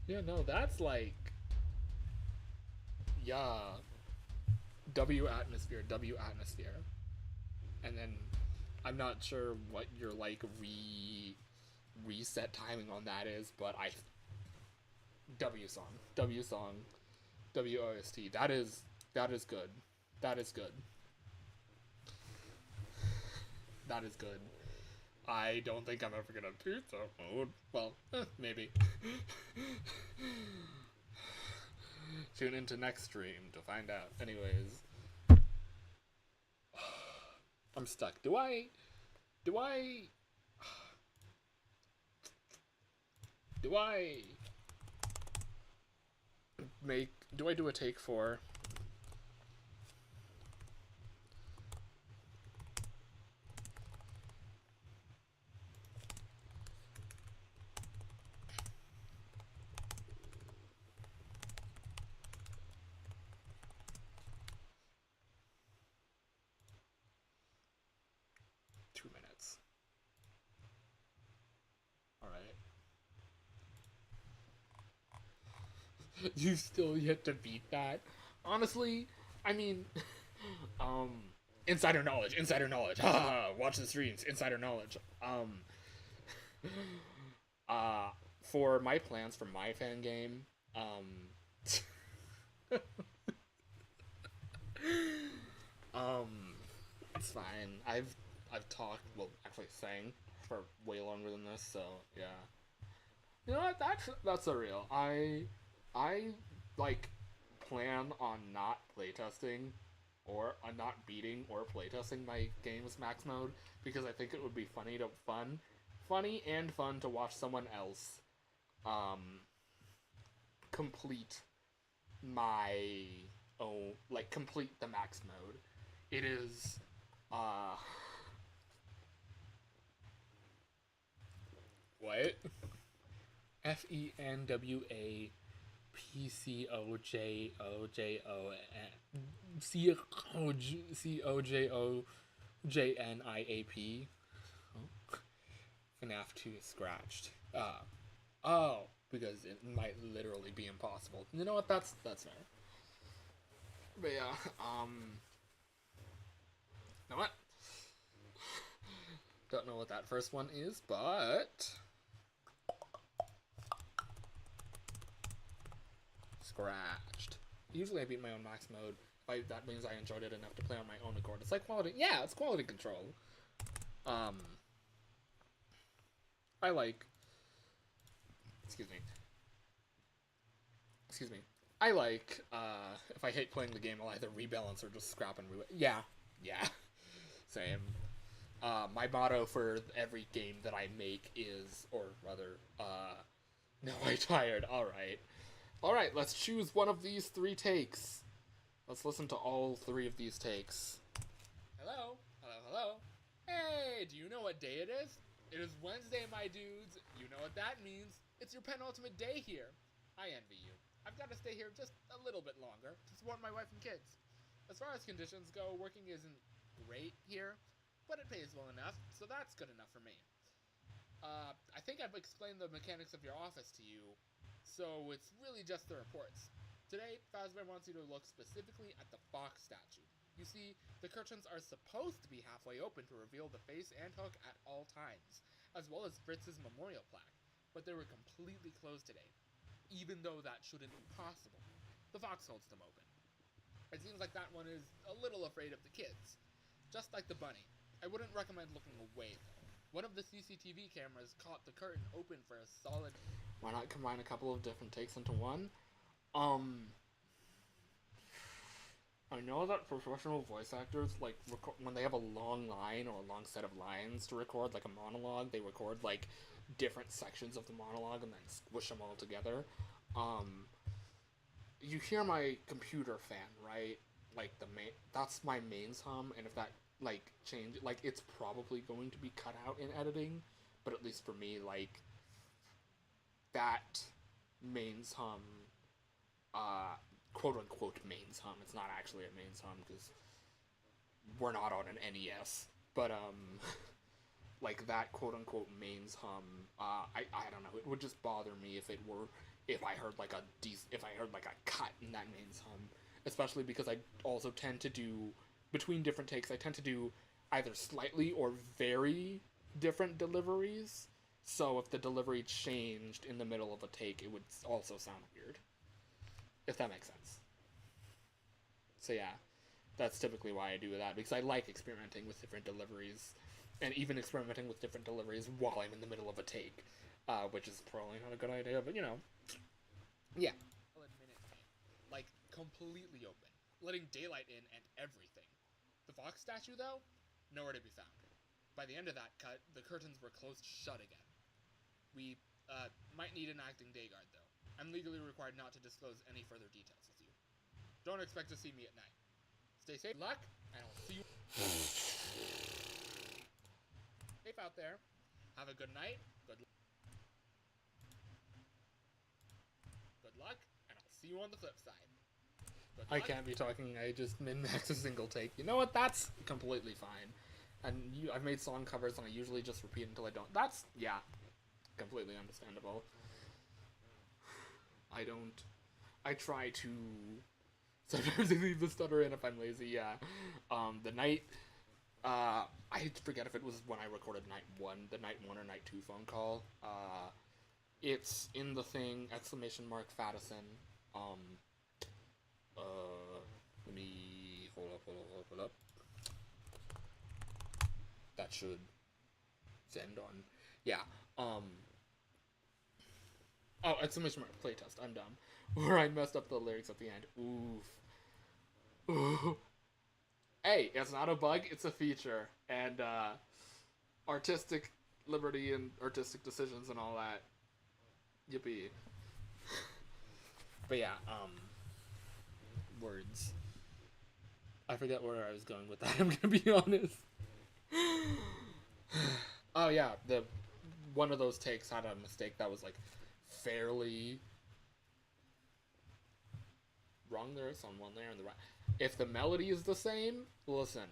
Speaker 1: Yeah, no, that's like, yeah, W atmosphere, and then I'm not sure what your like reset timing on that is, but W song, WOST. That is good. That is good. That is good. I don't think I'm ever gonna beat that mode. Well, maybe. Tune into next stream to find out. Anyways. I'm stuck. Do I do I do a take 4? You still yet to beat that? Honestly, I mean, insider knowledge. Watch the streams, insider knowledge. For my plans for my fan game, it's fine. I've talked, well, actually sang for way longer than this, so yeah. You know what? That's a real. I like plan on not playtesting or on not beating or playtesting my game's max mode because I think it would be funny and fun to watch someone else complete my complete the max mode. It is what? FENWA PCOJOJOCOJOJNIAP. FNAF 2 is scratched. Oh, because it might literally be impossible. You know what? That's fair. But yeah, you know what? Don't know what that first one is, but scratched. Usually I beat my own max mode. That means I enjoyed it enough to play on my own accord. It's like quality. Yeah, it's quality control. I like. Excuse me. I like. If I hate playing the game, I'll either rebalance or just scrap and Yeah. Same. My motto for every game that I make is, or rather, no, I tired. Alright, let's choose one of these 3 takes. Let's listen to all 3 of these takes. Hello. Hey, do you know what day it is? It is Wednesday, my dudes. You know what that means. It's your penultimate day here. I envy you. I've got to stay here just a little bit longer to support my wife and kids. As far as conditions go, working isn't great here, but it pays well enough, so that's good enough for me. I think I've explained the mechanics of your office to you, so it's really just the reports. Today, Fazbear wants you to look specifically at the Fox statue. You see, the curtains are supposed to be halfway open to reveal the face and hook at all times, as well as Fritz's memorial plaque, but they were completely closed today, even though that shouldn't be possible. The Fox holds them open. It seems like that one is a little afraid of the kids. Just like the bunny. I wouldn't recommend looking away, though. One of the CCTV cameras caught the curtain open for a solid... Why not combine a couple of different takes into one? I know that professional voice actors, like, when they have a long line or a long set of lines to record, like a monologue, they record, like, different sections of the monologue and then squish them all together. You hear my computer fan, right? Like, that's my mains hum, and if that, like, change, like, it's probably going to be cut out in editing, but at least for me, like, that mains hum, quote-unquote mains hum, it's not actually a mains hum, because we're not on an NES, but, like, that quote-unquote mains hum, I don't know, it would just bother me if I heard, like, a cut in that mains hum, especially because I also tend to do, between different takes, I tend to do either slightly or very different deliveries, so if the delivery changed in the middle of a take, it would also sound weird. If that makes sense. So yeah, that's typically why I do that, because I like experimenting with different deliveries, and even experimenting with different deliveries while I'm in the middle of a take, which is probably not a good idea, but you know. Yeah. Like, completely open, letting daylight in and everything. The Fox statue, though, nowhere to be found. By the end of that cut, the curtains were closed shut again. We might need an acting day guard, though. I'm legally required not to disclose any further details with you. Don't expect to see me at night. Stay safe, luck, and I'll see you safe out there. Have a good night, good luck, and I'll see you on the flip side. I can't be talking, I just min-max a single take. You know what, that's completely fine. And I've made song covers and I usually just repeat until I don't. That's, yeah, completely understandable. I try to, sometimes I leave the stutter in if I'm lazy, yeah. The night, I forget if it was when I recorded night 1, the night 1 or night 2 phone call. It's in the thing, !FFaDSN. Let me, hold up. That should send on, yeah, oh, ! Playtest, I'm dumb. Where I messed up the lyrics at the end, oof. Hey, it's not a bug, it's a feature, and, artistic liberty and artistic decisions and all that, yippee. But yeah, words. I forget where I was going with that, I'm gonna be honest. Oh yeah, one of those takes had a mistake that was like fairly wrong. There's on one there and the right. If the melody is the same, listen,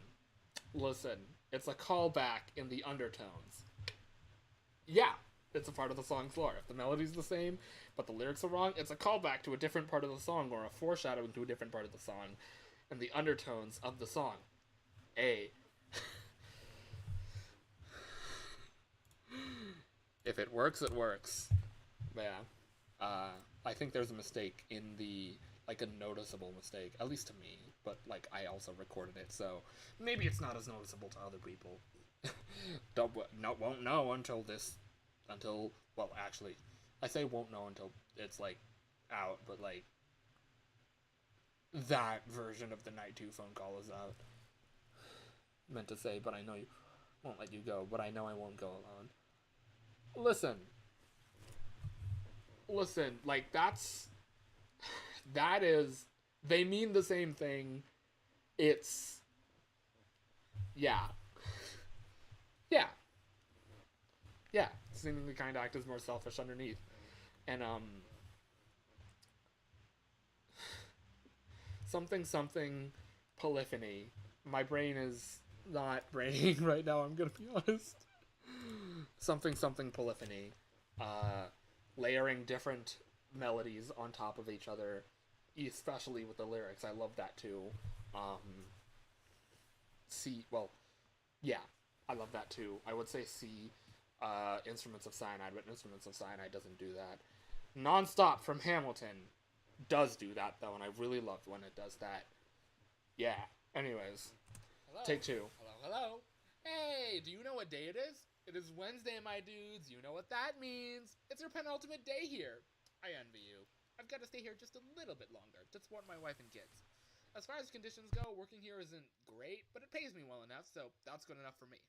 Speaker 1: it's a callback in the undertones. Yeah, it's a part of the song's lore. If the melody's the same, but the lyrics are wrong, it's a callback to a different part of the song or a foreshadowing to a different part of the song and the undertones of the song. If it works, it works. But yeah, I think there's a mistake in the, like a noticeable mistake, at least to me, but like I also recorded it, so maybe it's not as noticeable to other people. Won't know until, well, actually, I say won't know until it's like out, but like that version of the night 2 phone call is out. Meant to say, but I know you won't let you go, but I know I won't go alone. Listen, like that is, they mean the same thing. It's, yeah, seemingly kind act is more selfish underneath, and something polyphony. My brain is not braining right now, I'm gonna be honest. Something polyphony, layering different melodies on top of each other, especially with the lyrics. I love that too. I love that too. I would say C, Instruments of Cyanide, but Instruments of Cyanide doesn't do that. Nonstop from Hamilton does do that though, and I really loved when it does that. Yeah. Anyways, hello. Take 2. Hello. Hey, do you know what day it is? It is Wednesday, my dudes. You know what that means. It's your penultimate day here. I envy you. I've got to stay here just a little bit longer to support my wife and kids. As far as conditions go, working here isn't great, but it pays me well enough, so that's good enough for me.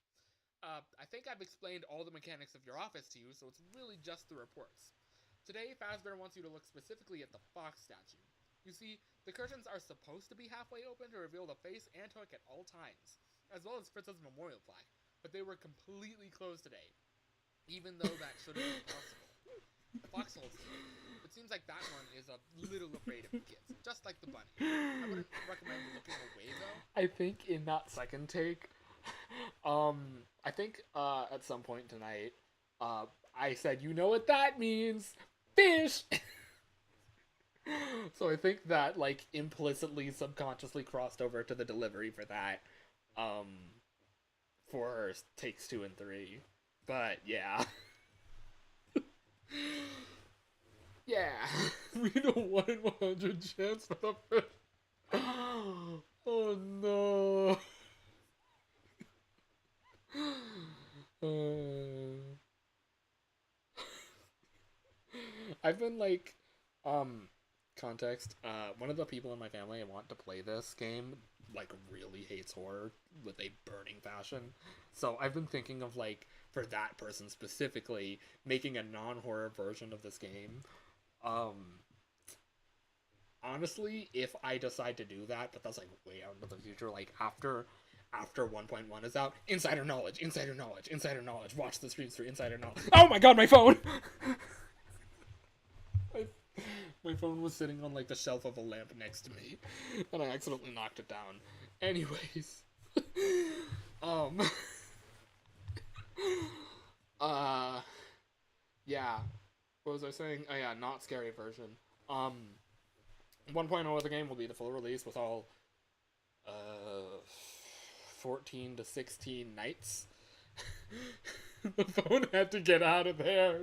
Speaker 1: I think I've explained all the mechanics of your office to you, so it's really just the reports. Today, Fazbear wants you to look specifically at the Fox statue. You see, the curtains are supposed to be halfway open to reveal the face and hook at all times, as well as Fritz's memorial plaque. But they were completely closed today, even though that shouldn't be possible. The foxhole scene, it seems like that one is a little afraid of kids, just like the bunny. I wouldn't recommend looking away, though. I think in that second take, I think at some point tonight, I said, you know what that means? Fish! So I think that, like, implicitly, subconsciously crossed over to the delivery for that. For takes 2 and 3, but yeah. Yeah, we need a 1 in 100 chance for the fish. Oh no. I've been like, context, one of the people in my family I want to play this game like really hates horror with a burning passion. So I've been thinking of like for that person specifically making a non-horror version of this game. Honestly, if I decide to do that, but that's like way out into the future, like after 1.1 is out, insider knowledge, watch the streams for insider knowledge. Oh my god, my phone! My phone was sitting on like the shelf of a lamp next to me, and I accidentally knocked it down. Anyways, yeah. What was I saying? Oh yeah, not scary version. 1.0 of the game will be the full release with all 14 to 16 nights. The phone had to get out of there.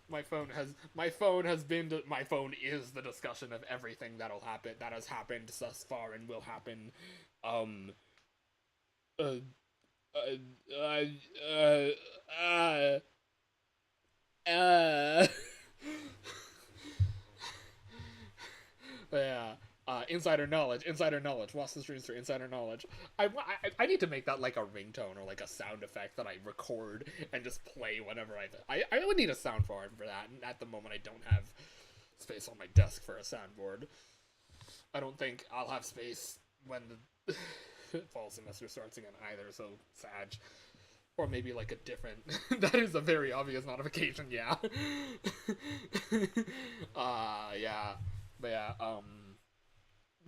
Speaker 1: My phone is the discussion of everything that has happened thus far and will happen. Yeah. Insider knowledge. Watch the streams for insider knowledge. I need to make that like a ringtone or like a sound effect that I record and just play whenever I would need a soundboard for that. And at the moment, I don't have space on my desk for a soundboard. I don't think I'll have space when the fall semester starts again either. So sad. Or maybe like a different. That is a very obvious notification. Yeah. Yeah. But yeah.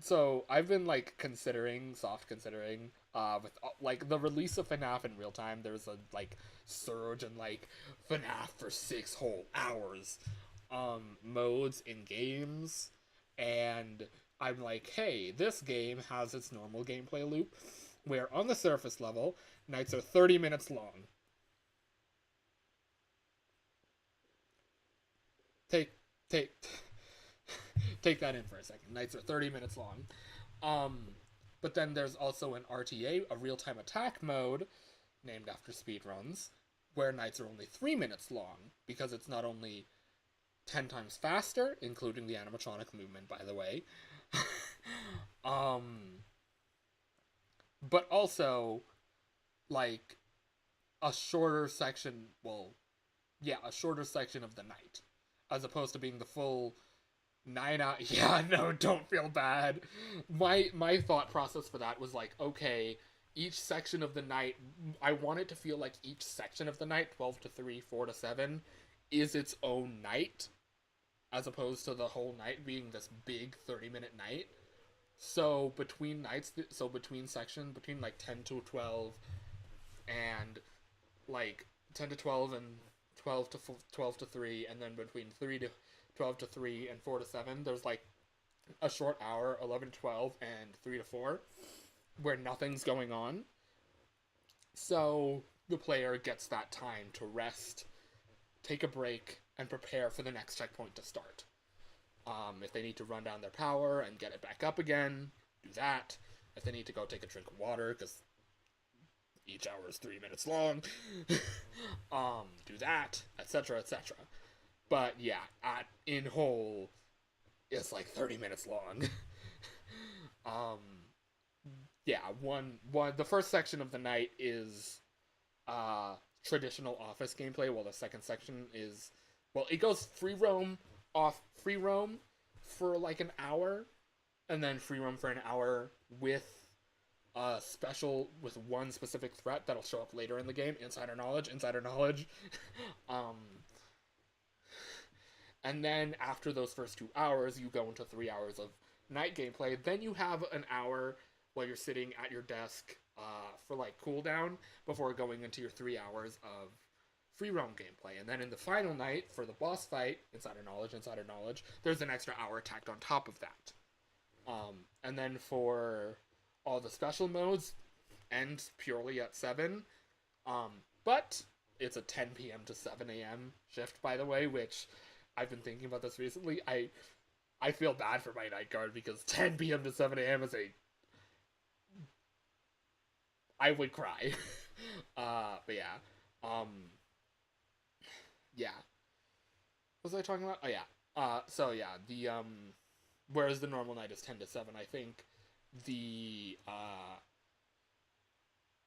Speaker 1: So I've been like considering with like the release of FNAF in real time. There's a like surge in like FNAF for 6 whole hours modes in games, and I'm like, hey, this game has its normal gameplay loop where on the surface level nights are 30 minutes long. Take that in for a second. Nights are 30 minutes long. But then there's also an RTA, a real-time attack mode, named after speedruns, where nights are only 3 minutes long, because it's not only 10 times faster, including the animatronic movement, by the way, but also, like, a shorter section of the night, as opposed to being the full 9 hours. Yeah, no, don't feel bad. My thought process for that was like, okay, each section of the night, I want it to feel like each section of the night, 12 to 3, 4 to 7, is its own night, as opposed to the whole night being this big 30-minute night. So between nights, between like 10 to 12 and like 10 to 12 and 12 to 3, and then between 12 to 3 and 4 to 7, there's like a short hour, 11 to 12 and 3 to 4, where nothing's going on. So the player gets that time to rest, take a break, and prepare for the next checkpoint to start. If they need to run down their power and get it back up again, do that. If they need to go take a drink of water, because each hour is 3 minutes long, do that, etc., etc. But yeah, in whole, it's like 30 minutes long. Yeah, the first section of the night is traditional office gameplay, while the second section is, well, it goes free roam for like an hour, and then free roam for an hour with one specific threat that'll show up later in the game. Insider knowledge. And then after those first 2 hours, you go into 3 hours of night gameplay. Then you have an hour while you're sitting at your desk for like cooldown before going into your 3 hours of free roam gameplay. And then in the final night for the boss fight, insider knowledge, there's an extra hour tacked on top of that. And then for all the special modes, ends purely at 7. But it's a 10 p.m. to 7 a.m. shift, by the way, which I've been thinking about this recently. I feel bad for my night guard, because 10 p.m. to 7 a.m. is I would cry. But yeah. Yeah. What was I talking about? Oh yeah. So yeah, whereas the normal night is 10 to 7, I think the,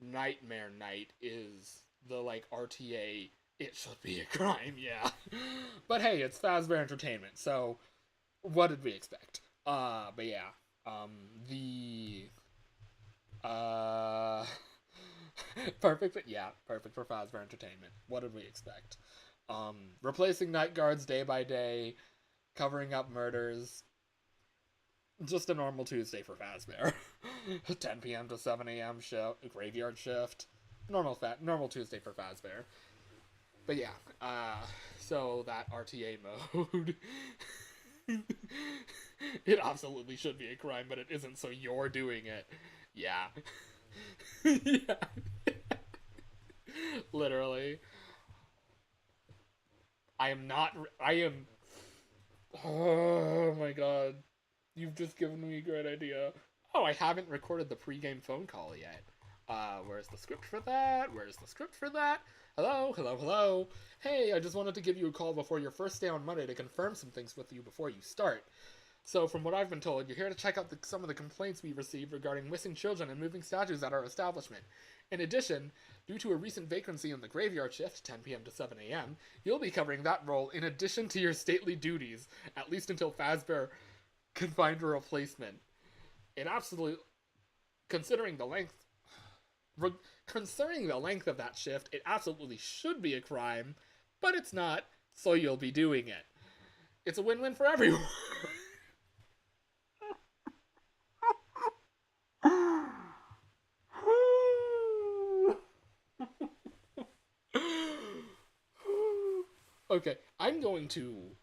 Speaker 1: Nightmare Night is the, like, RTA, it should be a crime, yeah. But hey, it's Fazbear Entertainment, so what did we expect? But yeah, perfect for Fazbear Entertainment. What did we expect? Replacing night guards day by day, covering up murders. Just a normal Tuesday for Fazbear. 10 p.m. to 7 a.m. Graveyard shift. Normal Tuesday for Fazbear. But yeah, so that RTA mode. It absolutely should be a crime, but it isn't, so you're doing it. Yeah. Yeah. Literally. Oh my god. You've just given me a great idea. Oh, I haven't recorded the pregame phone call yet. Where's the script for that? Hello. Hey, I just wanted to give you a call before your first day on Monday to confirm some things with you before you start. So, from what I've been told, you're here to check out some of the complaints we received regarding missing children and moving statues at our establishment. In addition, due to a recent vacancy in the graveyard shift, 10 p.m. to 7 a.m., you'll be covering that role in addition to your stately duties, at least until Fazbear can find a replacement. Considering the length of that shift, it absolutely should be a crime, but it's not, so you'll be doing it. It's a win-win for everyone. Okay, I'm going to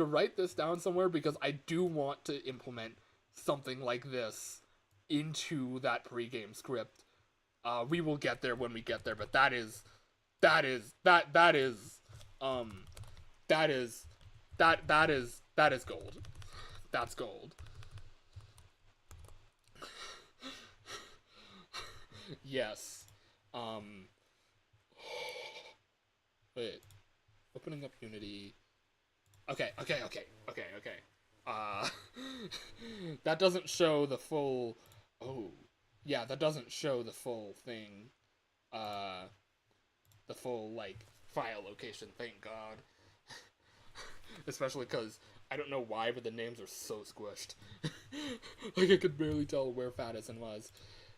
Speaker 1: write this down somewhere because I do want to implement something like this into that pregame script. We will get there when we get there, but that is gold. That's gold. Yes. Wait. Opening up Unity. Okay. That doesn't show the full... Oh. Yeah, that doesn't show the full thing. The full, like, file location, thank God. Especially because I don't know why, but the names are so squished. Like, I could barely tell where FFaDSN was.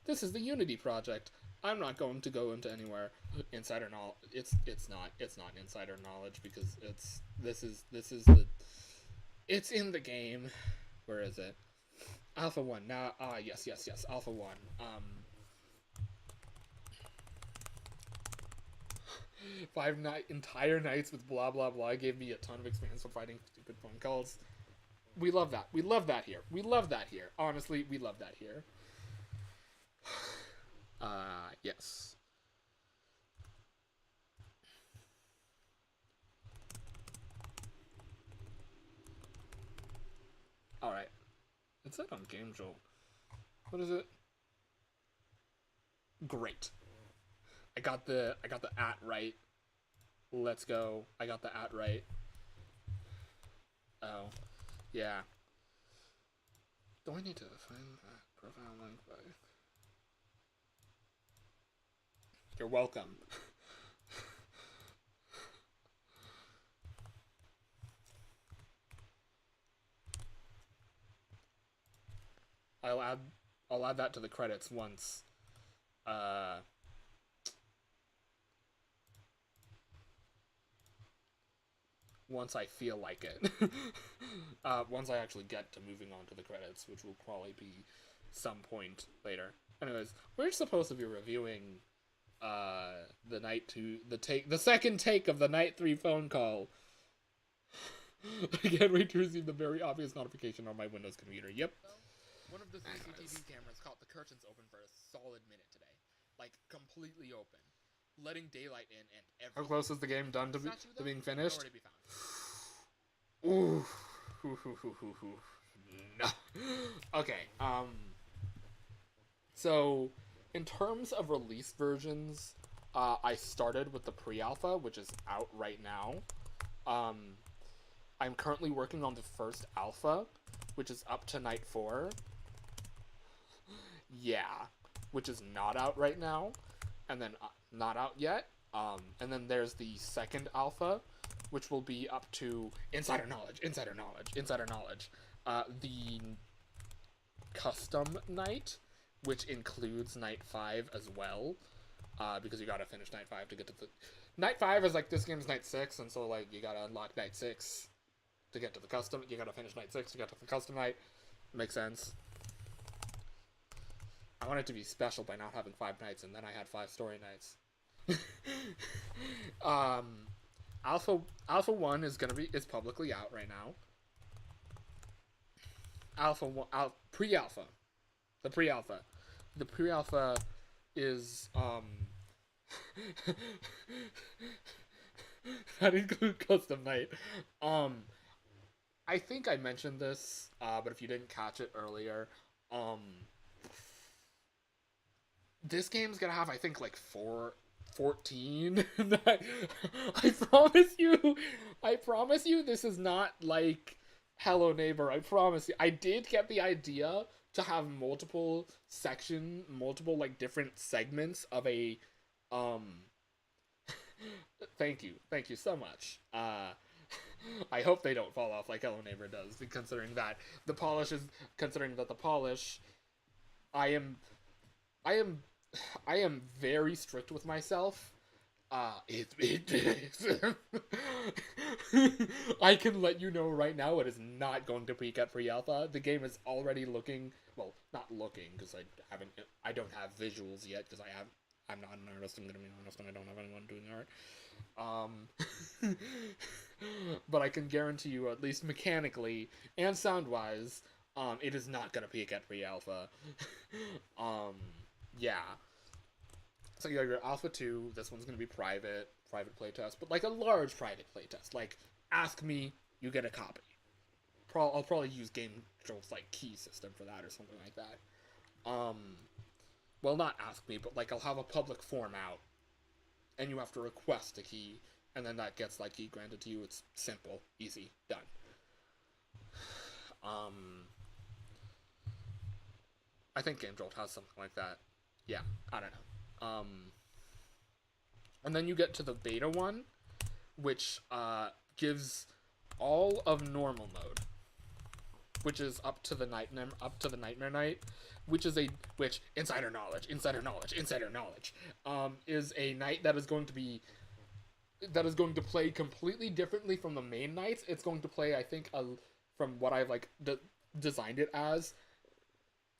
Speaker 1: This is the Unity project. I'm not going to go into anywhere insider knowledge. It's not insider knowledge because it's in the game. Where is it? Alpha 1. Now, yes, Alpha 1. 5 entire nights with blah blah blah gave me a ton of experience for fighting stupid phone calls. We love that. We love that here. Honestly, we love that here. Yes. Alright. It said on Game Jolt. What is it? Great. I got the at right. Let's go. I got the at right. Oh. Yeah. Do I need to find that profile link by... You're welcome. I'll add that to the credits once once I feel like it. Once I actually get to moving on to the credits, which will probably be some point later. Anyways, we're supposed to be reviewing the second take of the night 3 phone call. I can't wait to receive the very obvious notification on my Windows computer. Yep. One of the CCTV cameras caught the curtains open for a solid minute today. Like, completely open. Letting daylight in and everything. How close is the game done to being finished? Already be found. Ooh. No. Okay, so, in terms of release versions, I started with the pre-alpha, which is out right now. I'm currently working on the first alpha, which is up to night 4. Yeah, which is not out right now, and then not out yet. And then there's the second alpha, which will be up to insider knowledge. The custom night, which includes night 5 as well, because you gotta finish night 5 to get to the... Night 5 is like, this game's night 6, and so, like, you gotta unlock night 6 to get to the custom. You gotta finish night 6 to get to the custom night. Makes sense. I want it to be special by not having 5 nights, and then I had 5 story nights. Alpha 1 is publicly out right now. Pre-alpha. The pre-alpha is, that includes custom night. I think I mentioned this, but if you didn't catch it earlier, this game's gonna have, I think, like 14. I promise you this is not like Hello Neighbor. I promise you. I did get the idea to have multiple like different segments of a thank you so much. I hope they don't fall off like Hello Neighbor does, considering that the polish, I am very strict with myself. I can let you know right now it is not going to peak at pre-alpha. The game is already looking, well, not looking, because I don't have visuals yet, because I'm not an artist, I'm gonna be honest, and I don't have anyone doing art. But I can guarantee you, at least mechanically and sound-wise, it is not gonna peak at pre-alpha. Yeah. So you got your Alpha 2, this one's gonna be private playtest, but like a large private playtest. Like, ask me, you get a copy. I'll probably use Game Control's like key system for that or something like that. Well, not ask me, but like I'll have a public form out, and you have to request a key, and then that gets like key granted to you. It's simple, easy, done. I think Game Jolt has something like that. Yeah, I don't know. And then you get to the beta one, which gives all of normal mode, which is up to the nightmare night, which insider knowledge, is a night that is going to play completely differently from the main nights. It's going to play, I think, from what I've like designed it as,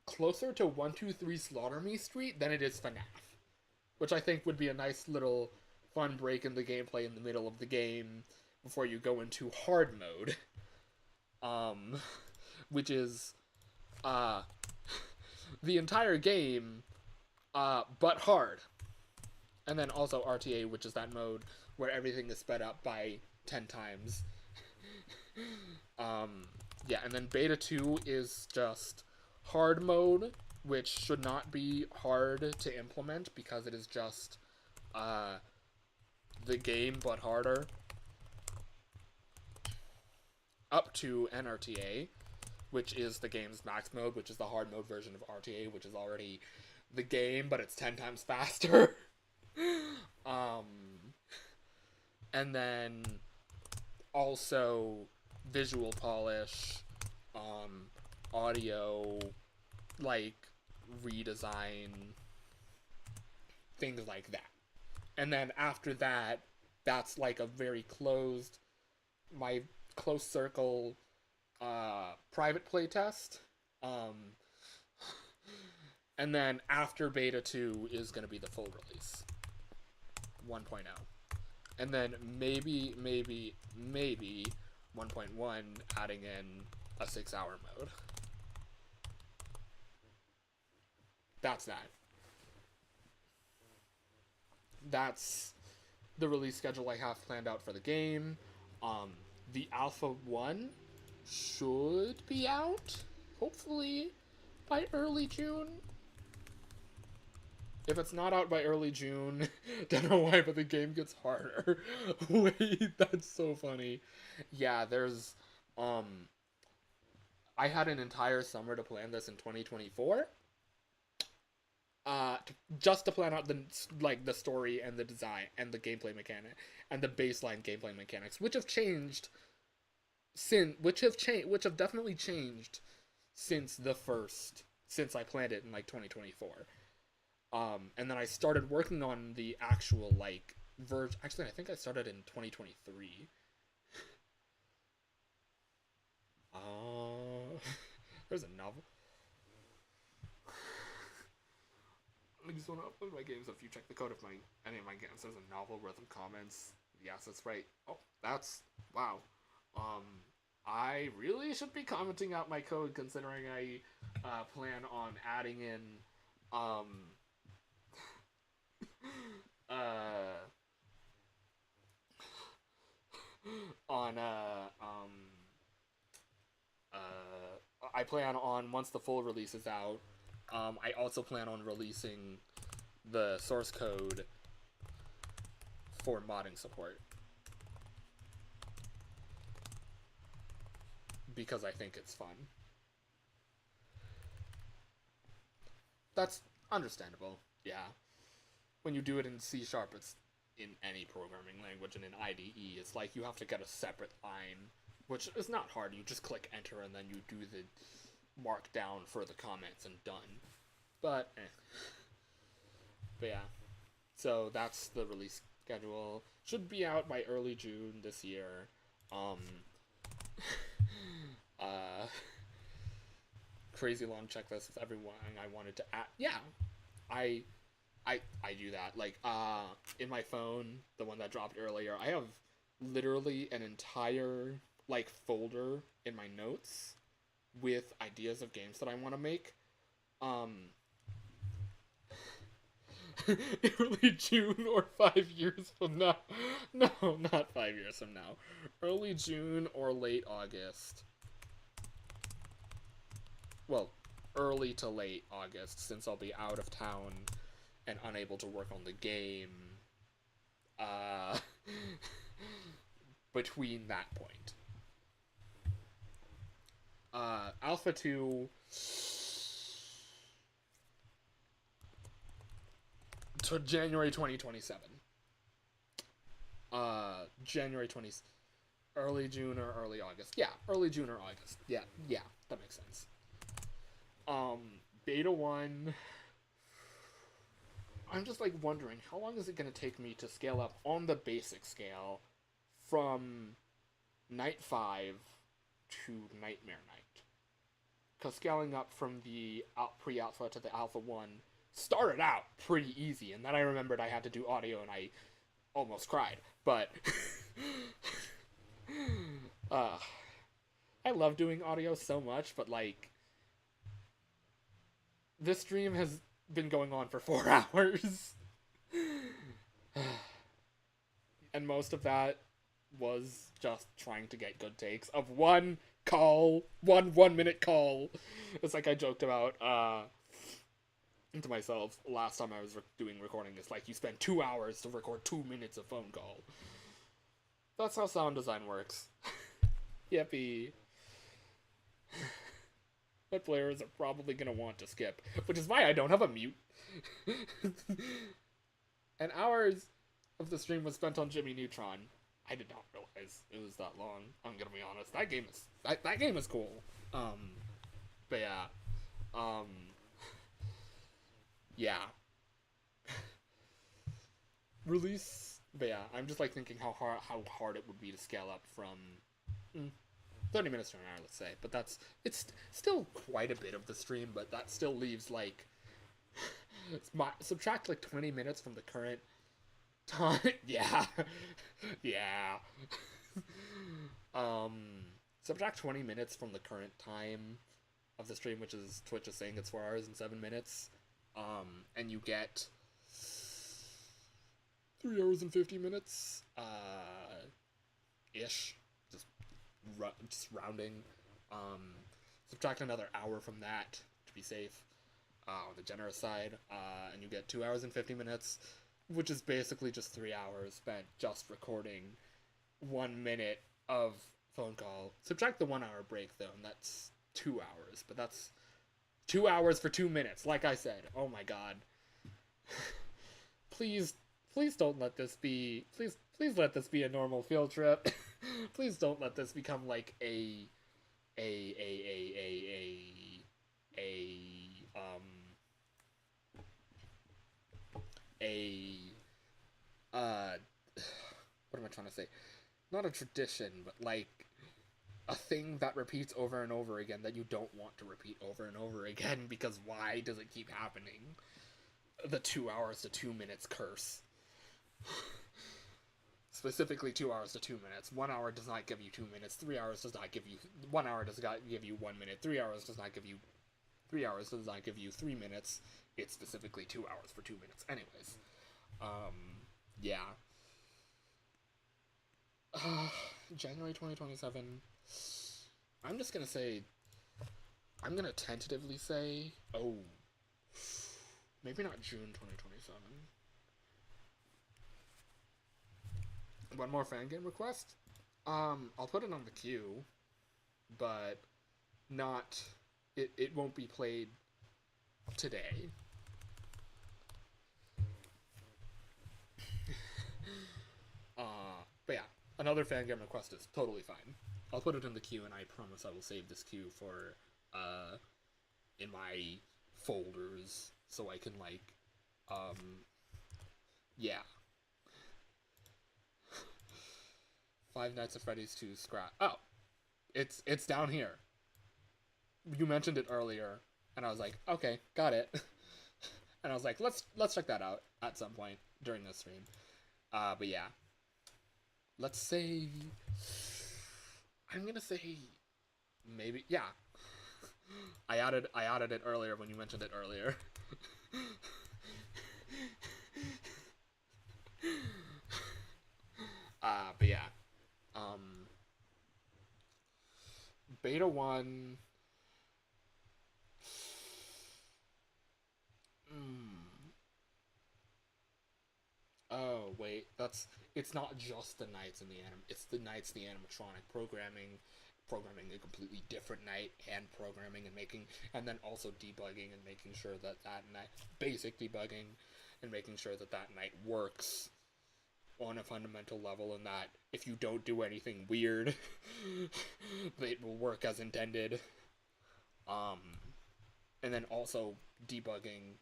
Speaker 1: closer to 123 Slaughter Me Street than it is FNAF, which I think would be a nice little fun break in the gameplay in the middle of the game before you go into hard mode, which is the entire game, but hard. And then also RTA, which is that mode where everything is sped up by 10 times. Yeah, and then beta 2 is just hard mode, which should not be hard to implement because it is just the game but harder, up to NRTA, which is the game's max mode, which is the hard mode version of RTA, which is already the game but it's 10 times faster. And then also visual polish, audio, like redesign, things like that. And then after that, that's like a very closed circle private playtest. And then after beta 2 is going to be the full release 1.0. And then maybe 1.1 adding in a 6-hour mode. That's that. That's the release schedule I have planned out for the game. The Alpha 1 should be out, hopefully, by early June. If it's not out by early June, don't know why, but the game gets harder. Wait, that's so funny. Yeah, there's, I had an entire summer to plan this in 2024. Just to plan out the story and the design and the gameplay mechanic and the baseline gameplay mechanics, which have definitely changed since I planned it in like 2024. And then I started working on the actual like version. Actually, I think I started in 2023. There's a novel. I just want to upload my games. If you check the code of any of my games, there's a novel with some comments. Yes, that's right. Oh, that's wow. I really should be commenting out my code, considering I plan on adding in I plan on, once the full release is out, I also plan on releasing the source code for modding support, because I think it's fun. That's understandable, yeah. When you do it in C#, it's in any programming language, and in IDE, it's like you have to get a separate line, which is not hard. You just click enter, and then you do the markdown for the comments, and done. But yeah. So that's the release schedule. Should be out by early June this year. Crazy long checklist with everyone I wanted to add. Yeah, I do that. Like, in my phone, the one that dropped earlier, I have literally an entire, like, folder in my notes with ideas of games that I want to make. Early June or 5 years from now. No, not 5 years from now. Early June or late August. Well, early to late August, since I'll be out of town and unable to work on the game between that point. Alpha 2 to January 2027. January 20, early June or early August. Yeah, early June or August. Yeah, that makes sense. Beta 1, I'm just like wondering, how long is it going to take me to scale up on the basic scale from Night 5 to Nightmare Night? Because scaling up from the pre-alpha to the alpha 1 started out pretty easy, and then I remembered I had to do audio and I almost cried. But I love doing audio so much, but like, this stream has been going on for 4 hours. And most of that was just trying to get good takes of one call, one 1-minute call. It's like I joked about to myself last time I was doing recording. It's like you spend 2 hours to record 2 minutes of phone call. That's how sound design works. Yippee. What players are probably going to want to skip, which is why I don't have a mute. And hours of the stream was spent on Jimmy Neutron. I did not realize it was that long. I'm gonna be honest. That game is cool. But yeah. Yeah. Release. But yeah, I'm just like thinking how hard it would be to scale up from 30 minutes to an hour, let's say. But it's still quite a bit of the stream, but that still leaves like subtract like 20 minutes from the current time. Yeah. Subtract 20 minutes from the current time of the stream, which is Twitch is saying it's 4 hours and 7 minutes. And you get 3 hours and 50 minutes ish, just rounding. Subtract another hour from that to be safe. on the generous side, and you get 2 hours and 50 minutes, which is basically just 3 hours spent just recording 1 minute of phone call. Subtract the 1 hour break though, and that's 2 hours, but that's 2 hours for 2 minutes, like I said. Oh my god. Please don't let this be, please let this be a normal field trip. Please don't let this become like a what am I trying to say? Not a tradition, but like a thing that repeats over and over again that you don't want to repeat over and over again, because why does it keep happening? The 2 hours to 2 minutes curse. Specifically 2 hours to 2 minutes. 1 hour does not give you 2 minutes. 3 hours does not give you 1 hour does not give you 1 minute. 3 hours does not give you 3 hours does not give you 3 minutes. It's specifically 2 hours for 2 minutes. Anyways. Yeah. January 2027. I'm just gonna say, I'm gonna tentatively say, oh, maybe not June 2027. One more Fangame request. I'll put it on the queue, but not, it won't be played today. But yeah, another Fangame request is totally fine. I'll put it in the queue, and I promise I will save this queue for, in my folders, so I can, like, yeah. Five Nights at Freddy's 2 Scrap. Oh, it's down here. You mentioned it earlier, and I was like, okay, got it. And I was like, let's check that out at some point during this stream. But yeah, let's say, I'm gonna say maybe, yeah. I added it earlier when you mentioned it earlier. But yeah. Beta 1. Oh, wait, it's not just the nights and it's the nights, the animatronic programming a completely different night, and programming and then also debugging and making sure that night, basic debugging, and making sure that night works on a fundamental level, and that if you don't do anything weird, it will work as intended. And then also debugging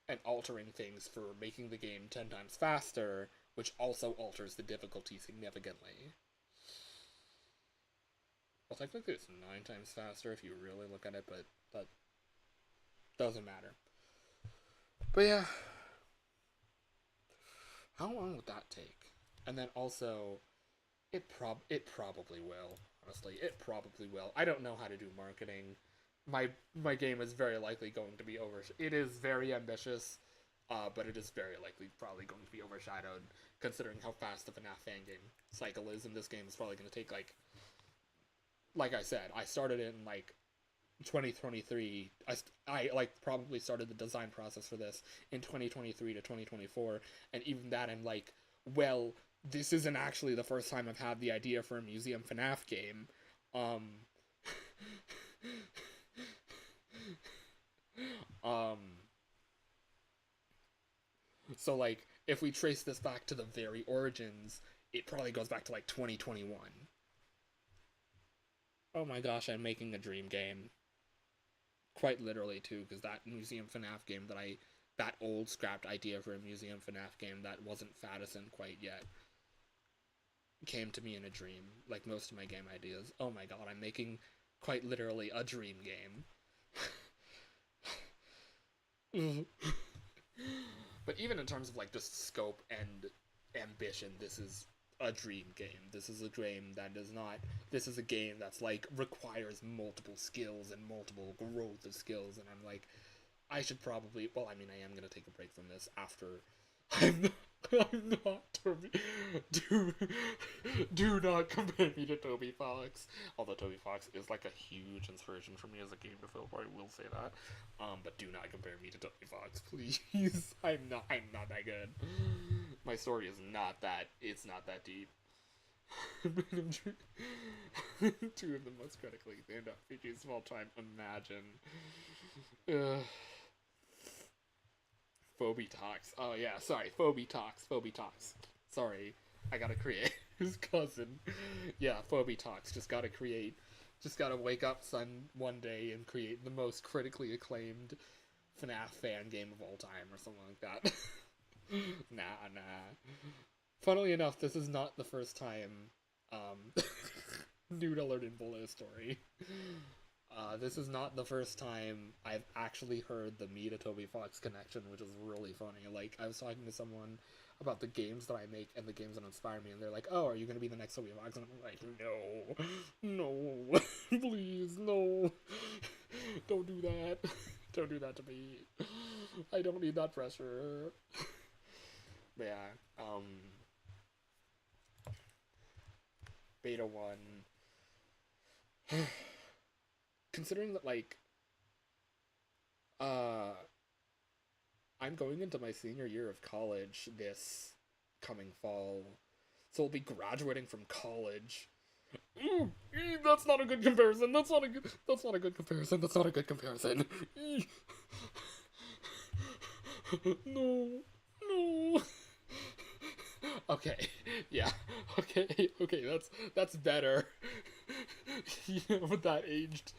Speaker 1: and altering things for making the game 10 times faster, which also alters the difficulty significantly. Well, technically it's 9 times faster if you really look at it, but that doesn't matter. But yeah. How long would that take? And then also, it probably will. Honestly, it probably will. I don't know how to do marketing. My game is very likely going to be it is very ambitious, but it is very likely probably going to be overshadowed, considering how fast the FNAF Fangame cycle is, and this game is probably going to take, like I said, I started it in, 2023. I probably started the design process for this in 2023 to 2024, and even that I'm like, well, this isn't actually the first time I've had the idea for a museum FNAF game. So if we trace this back to the very origins, it probably goes back to 2021. Oh my gosh, I'm making a dream game. Quite literally, too, because that museum FNAF game that old scrapped idea for a museum FNAF game that wasn't FFaDSN quite yet, came to me in a dream, like most of my game ideas. Oh my god, I'm making, quite literally, a dream game. But even in terms of, just scope and ambition, this is a dream game. This is a game that does not, this is a game that's requires multiple skills and multiple growth of skills, and I'm I should probably, well, I mean, I am gonna take a break from this after I'm not Toby. Do not compare me to Toby Fox. Although Toby Fox is like a huge inspiration for me as a game developer, I will say that. But do not compare me to Toby Fox, please. I'm not that good. My story is not that. It's not that deep. Two of the most critically acclaimed RPGs of all time. Imagine. Ugh. Phoebe Talks. Oh yeah, sorry. Phoebe Talks. Sorry. I gotta create his cousin. Yeah, Phoebe Talks. Just gotta wake up one day and create the most critically acclaimed FNAF fan game of all time or something like that. Nah. Funnily enough, this is not the first time, Nude alert in below story. This is not the first time I've actually heard the me to Toby Fox connection, which is really funny. Like, I was talking to someone about the games that I make and the games that inspire me, and they're like, oh, are you gonna be the next Toby Fox? And I'm like, no, please, no, don't do that. Don't do that to me. I don't need that pressure. But yeah, Beta 1. Considering that, like, I'm going into my senior year of college this coming fall, so I'll be graduating from college. That's not a good comparison. That's not a good comparison. No. Okay, yeah, okay, that's better. With that aged,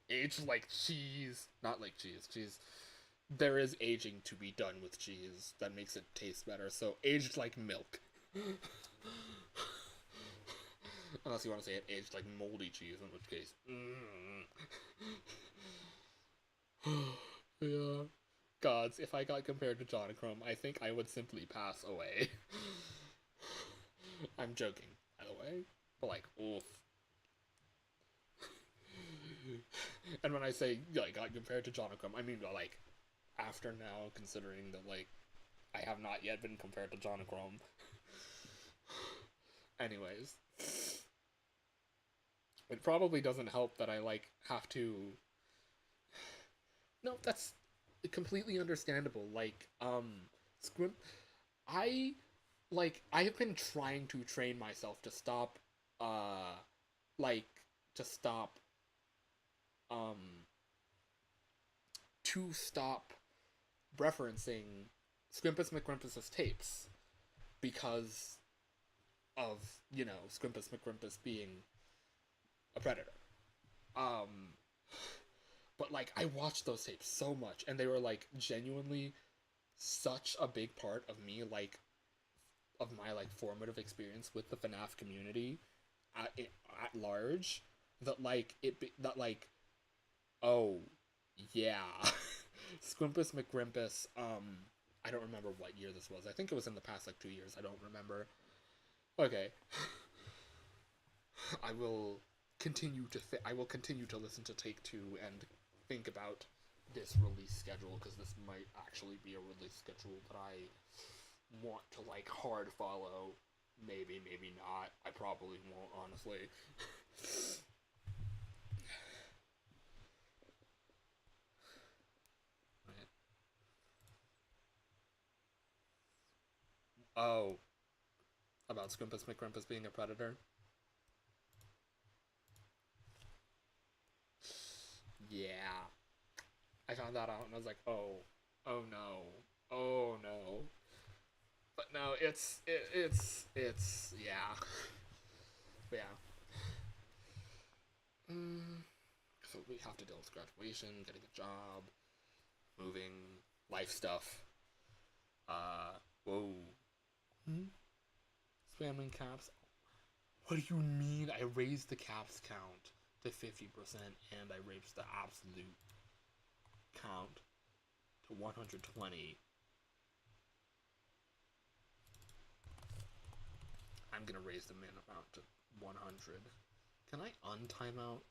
Speaker 1: aged like cheese. Not like cheese. There is aging to be done with cheese that makes it taste better, so aged like milk. Unless you want to say it aged like moldy cheese, in which case, yeah. Gods, if I got compared to John Crumb, I think I would simply pass away. I'm joking, by the way. But, like, oof. And when I say, like, got compared to John Crumb, I mean, like, after now, considering that, like, I have not yet been compared to John Crumb. Anyways. It probably doesn't help that I, like, have to... No, that's completely understandable. Like, I have been trying to train myself to stop, referencing Scrimpus McGrimpus's tapes, because of, Scrimpus McGrimpus being a predator. But, like, I watched those tapes so much, and they were, like, genuinely such a big part of me, like, of my, like, formative experience with the FNAF community at large, that, like, oh, yeah. Squimpus McGrimpus, I don't remember what year this was. I think it was in the past, like, 2 years. I don't remember. Okay. I will continue to listen to Take Two and think about this release schedule, because this might actually be a release schedule that I want to, like, hard follow. Maybe not. I probably won't, honestly. Right. Oh. About Scrimpus McGrimpus being a predator? Yeah. I found that out and I was like, oh no. But no, it's, yeah. But yeah. So we have to deal with graduation, getting a job, moving, life stuff. Whoa. Spamming caps. What do you mean I raised the caps count to 50% and I raised the absolute count to 120? I'm gonna raise the min amount to 100. Can I untime out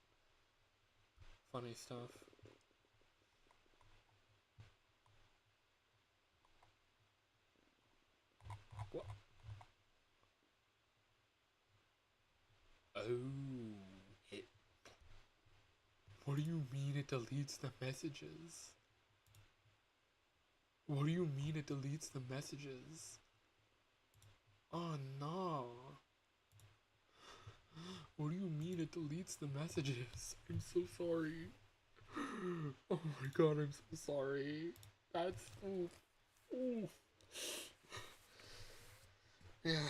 Speaker 1: funny stuff? Oh, it. What do you mean it deletes the messages? What do you mean it deletes the messages? Oh no. What do you mean it deletes the messages? I'm so sorry. Oh my god, I'm so sorry. That's. Oof. Oof. Yeah.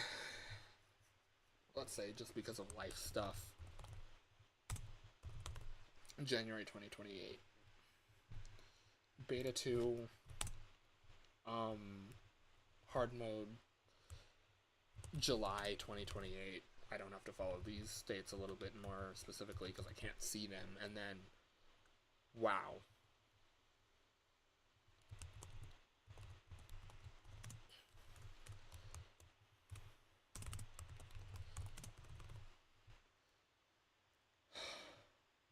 Speaker 1: Let's say just because of life stuff. January 2028. Beta 2. Hard mode. July 2028. I don't have to follow these dates a little bit more specifically because I can't see them. And then, wow.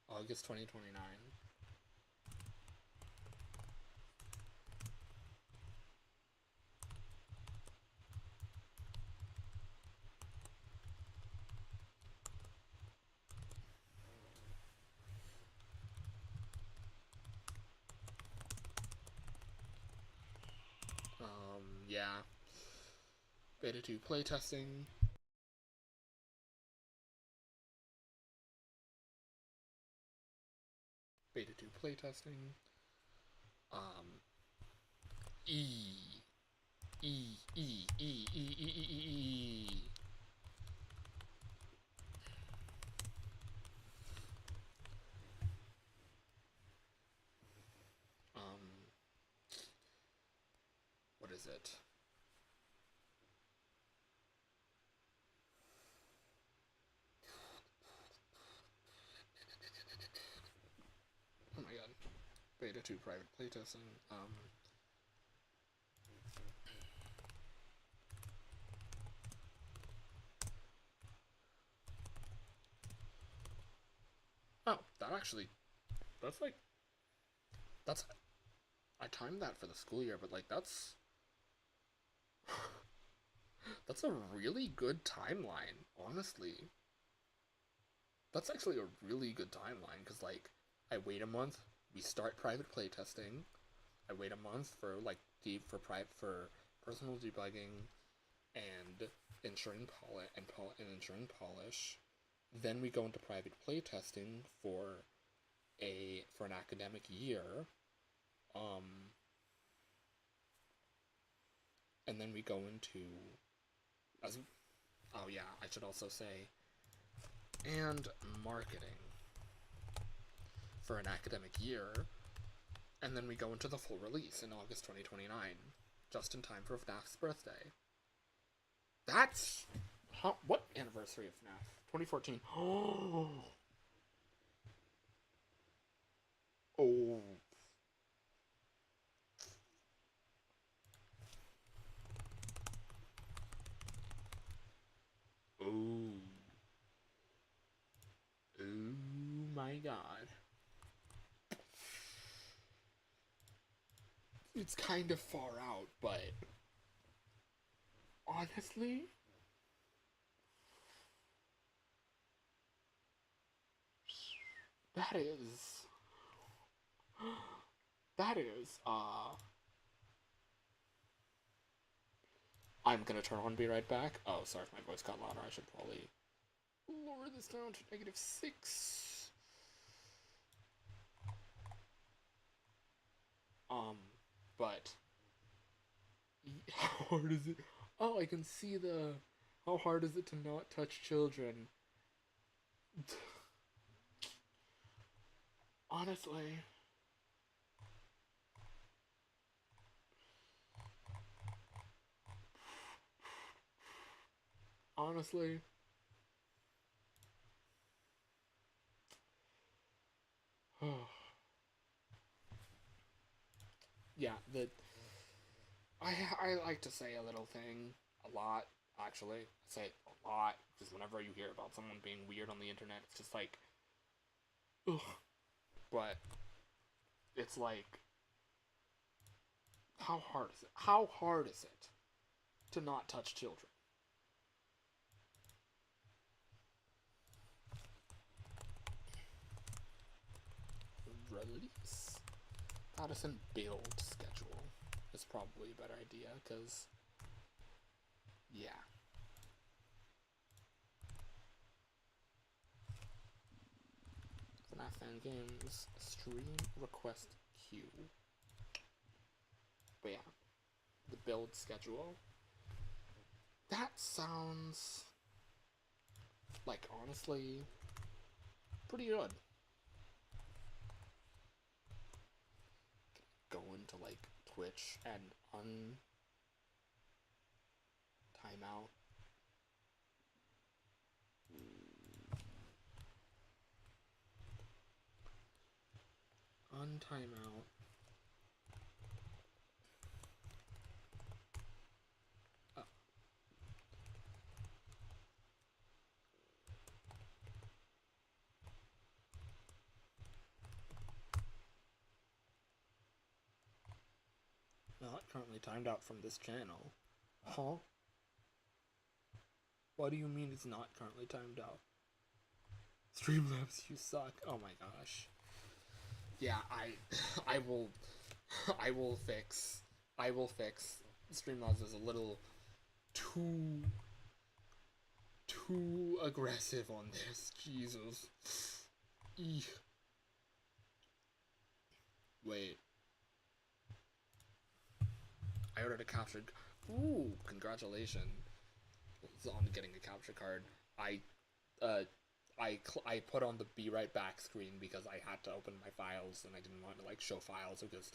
Speaker 1: August 2029. Yeah. Beta 2 playtesting. Beta 2 playtesting. E. E. E. E. E. E. E. E. E. What is it? Oh my god. Beta 2 private playtesting. Oh, that actually, that's like, that's, I timed that for the school year, but like, that's a really good timeline, honestly. That's actually a really good timeline, because like, I wait a month, we start private playtesting, I wait a month for like, for personal debugging, and ensuring ensuring polish. Then we go into private playtesting for an academic year, and then we go into oh yeah, I should also say, and marketing for an academic year, and then we go into the full release in August 2029, just in time for FNAF's birthday. That's what anniversary of FNAF? 2014. Oh. Oh. Oh. Oh my god. It's kind of far out, but honestly, that is I'm gonna turn on and be right back. Oh, sorry if my voice got louder. I should probably lower this down to -6. But how hard is it? Oh, I can see the. How hard is it to not touch children? Honestly. Honestly. Yeah, I like to say a little thing a lot, actually. I say it a lot, because whenever you hear about someone being weird on the internet, it's just like, ugh. But it's like, how hard is it? How hard is it to not touch children? release. FFaDSN build schedule is probably a better idea, because, yeah. FNAF Fangame's stream request queue. But yeah, the build schedule. That sounds like, honestly, pretty good. Go into like Twitch and timeout. Timeout. Oh. Not currently timed out from this channel. Huh? What do you mean it's not currently timed out? Streamlabs, you suck. Oh my gosh. Yeah, I will fix. Streamlabs is a little too aggressive on this. Jesus. Eek. Wait. I ordered a captured. Ooh, congratulations on getting a capture card. I put on the be right back screen because I had to open my files and I didn't want to like show files because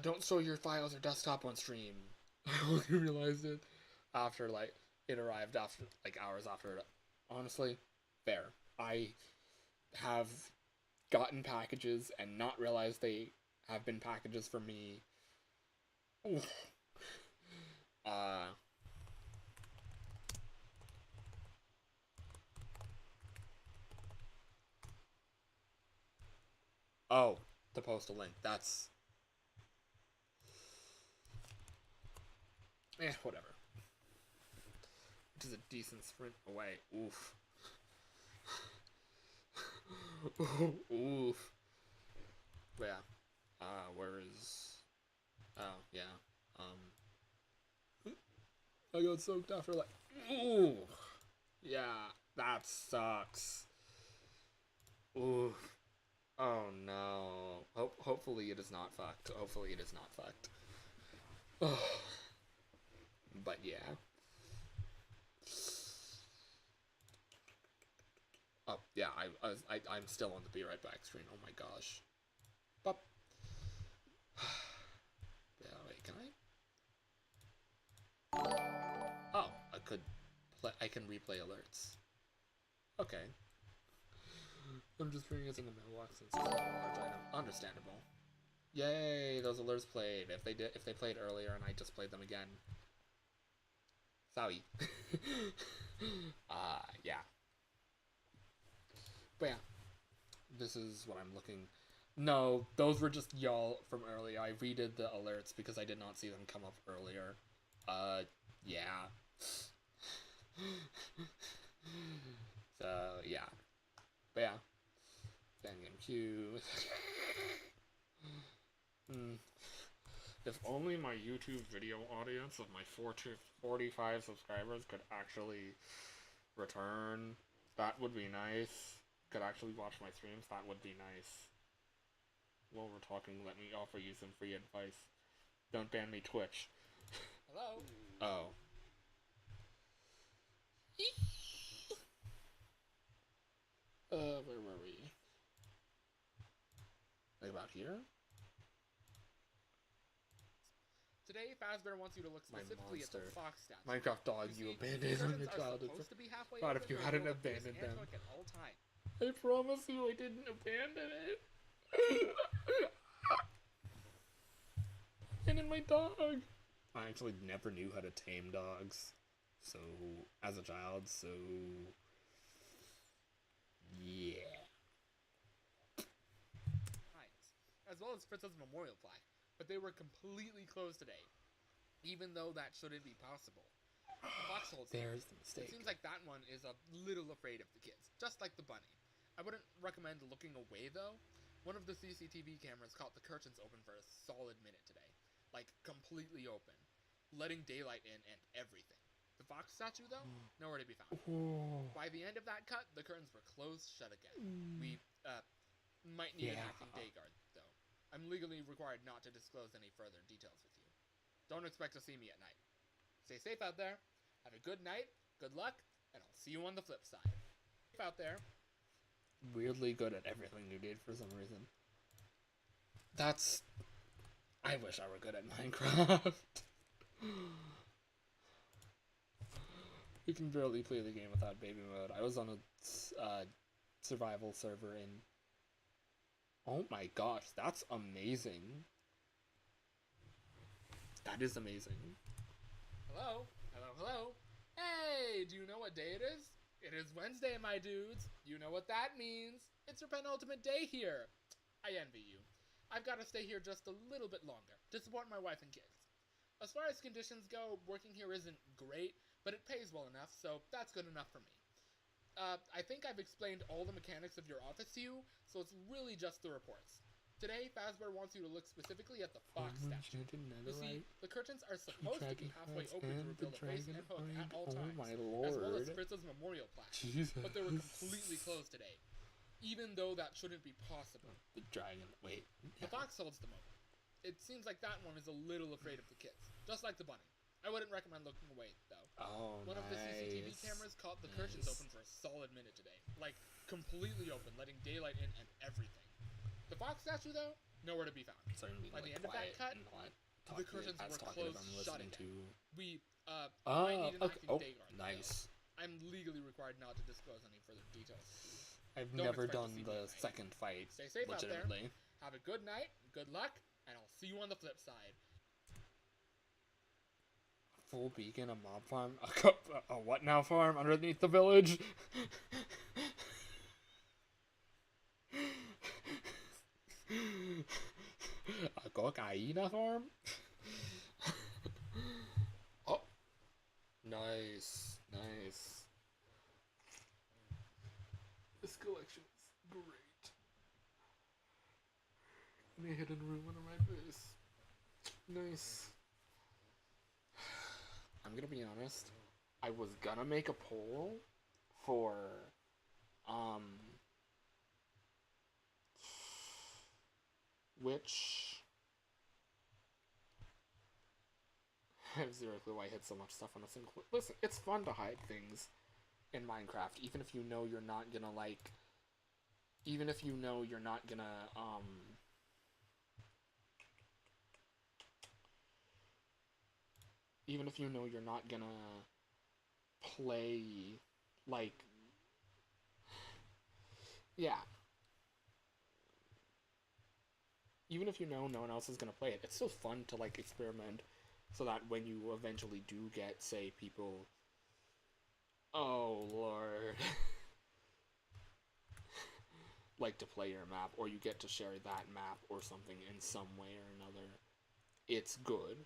Speaker 1: don't show your files or desktop on stream. I only realized it after like it arrived after like hours after. Honestly, fair. I have gotten packages and not realized they have been packages for me. Oof. Oh, to post a link. That's... whatever. Which is a decent sprint away. Oof. Oof. But yeah. Where is... Oh, yeah. I got soaked after like... Ooh! Yeah, that sucks. Oof. Oh no. Hopefully it is not fucked. Hopefully it is not fucked. But yeah. Oh yeah, I'm still on the be right back screen. Oh my gosh. But yeah, wait, can I? Oh, I can replay alerts. Okay. I'm just bringing it in the mailbox since it's not a large item. Understandable. Yay, those alerts played. If they played earlier and I just played them again. Sorry. Yeah. But yeah. This is what I'm looking. No, those were just y'all from earlier. I redid the alerts because I did not see them come up earlier. Yeah. So, yeah. But yeah. Fangame Q. If only my YouTube video audience of my 45 subscribers could actually return, that would be nice. Could actually watch my streams, that would be nice. While we're talking, let me offer you some free advice. Don't ban me Twitch. Hello? Oh. Where were we? Like about here? Today, Fazbear wants you to look specifically at the fox stats. Minecraft dog you abandoned on your childhood. God, if you hadn't abandoned them. I promise you I didn't abandon it. And in my dog. I actually never knew how to tame dogs. So, as a child, so... Yeah. As well as Fritz's memorial plaque, but they were completely closed today, even though that shouldn't be possible. Foxholes. There's the mistake. It seems like that one is a little afraid of the kids, just like the bunny. I wouldn't recommend looking away though, One of the CCTV cameras caught the curtains open for a solid minute today. Like, completely open. Letting daylight in and everything. The fox statue, though, nowhere to be found. By the end of that cut, the curtains were closed shut again. We, might need an acting day guard, though. I'm legally required not to disclose any further details with you. Don't expect to see me at night. Stay safe out there. Have a good night, good luck, and I'll see you on the flip side. Safe out there.
Speaker 7: Weirdly good at everything you did for some reason. I wish I were good at Minecraft. You can barely play the game without baby mode. I was on a survival server in... Oh my gosh, that's amazing. That is amazing.
Speaker 1: Hello? Hello, hello? Hey, do you know what day it is? It is Wednesday, my dudes. You know what that means. It's your penultimate day here. I envy you. I've got to stay here just a little bit longer to support my wife and kids. As far as conditions go, working here isn't great, but it pays well enough, so that's good enough for me. I think I've explained all the mechanics of your office to you, so it's really just the reports. Today, Fazbear wants you to look specifically at the fox statue. You see, the curtains are supposed to be halfway open to reveal the face and hook at all times,
Speaker 7: my
Speaker 1: as well as
Speaker 7: lord.
Speaker 1: Fritz's memorial plaque.
Speaker 7: Jesus.
Speaker 1: But they were completely closed today, even though that shouldn't be possible.
Speaker 7: The dragon, wait.
Speaker 1: The fox holds them open. It seems like that one is a little afraid of the kids, just like the bunny. I wouldn't recommend looking away, though.
Speaker 7: Oh,
Speaker 1: One of the CCTV
Speaker 7: nice.
Speaker 1: cameras caught the curtains open for a solid minute today. Like, completely open, letting daylight in and everything. The fox statue, though, nowhere to be found.
Speaker 7: Certainly
Speaker 1: By the
Speaker 7: like
Speaker 1: end of that
Speaker 7: quiet
Speaker 1: cut,
Speaker 7: and not
Speaker 1: the
Speaker 7: talkative
Speaker 1: curtains
Speaker 7: as
Speaker 1: were
Speaker 7: talkative
Speaker 1: closed
Speaker 7: I'm
Speaker 1: shut
Speaker 7: listening
Speaker 1: again.
Speaker 7: to.
Speaker 1: We, might need an acting day guard,
Speaker 7: nice.
Speaker 1: though. I'm legally required not to disclose any further details.
Speaker 7: I've
Speaker 1: Don't
Speaker 7: never
Speaker 1: expect to
Speaker 7: done
Speaker 1: see me
Speaker 7: the
Speaker 1: at night.
Speaker 7: second fight,
Speaker 1: Stay safe out there.
Speaker 7: legitimately.
Speaker 1: Have a good night, good luck, and I'll see you on the flip side.
Speaker 7: Full beacon, a mob farm, a what now farm underneath the village? A cocaina farm? Oh, nice, nice. This collection is great. In a hidden room under my base. Nice. I'm gonna be honest. I was gonna make a poll for, which... I have zero clue why I hid so much stuff on a single... Listen, it's fun to hide things in Minecraft, even if you know you're not gonna, like... Even if you know you're not gonna, even if you know you're not gonna play, like... Yeah. Even if you know no one else is gonna play it, it's still fun to, like, experiment, so that when you eventually do get, say, people... Oh, Lord. Like to play your map, or you get to share that map or something in some way or another, it's good.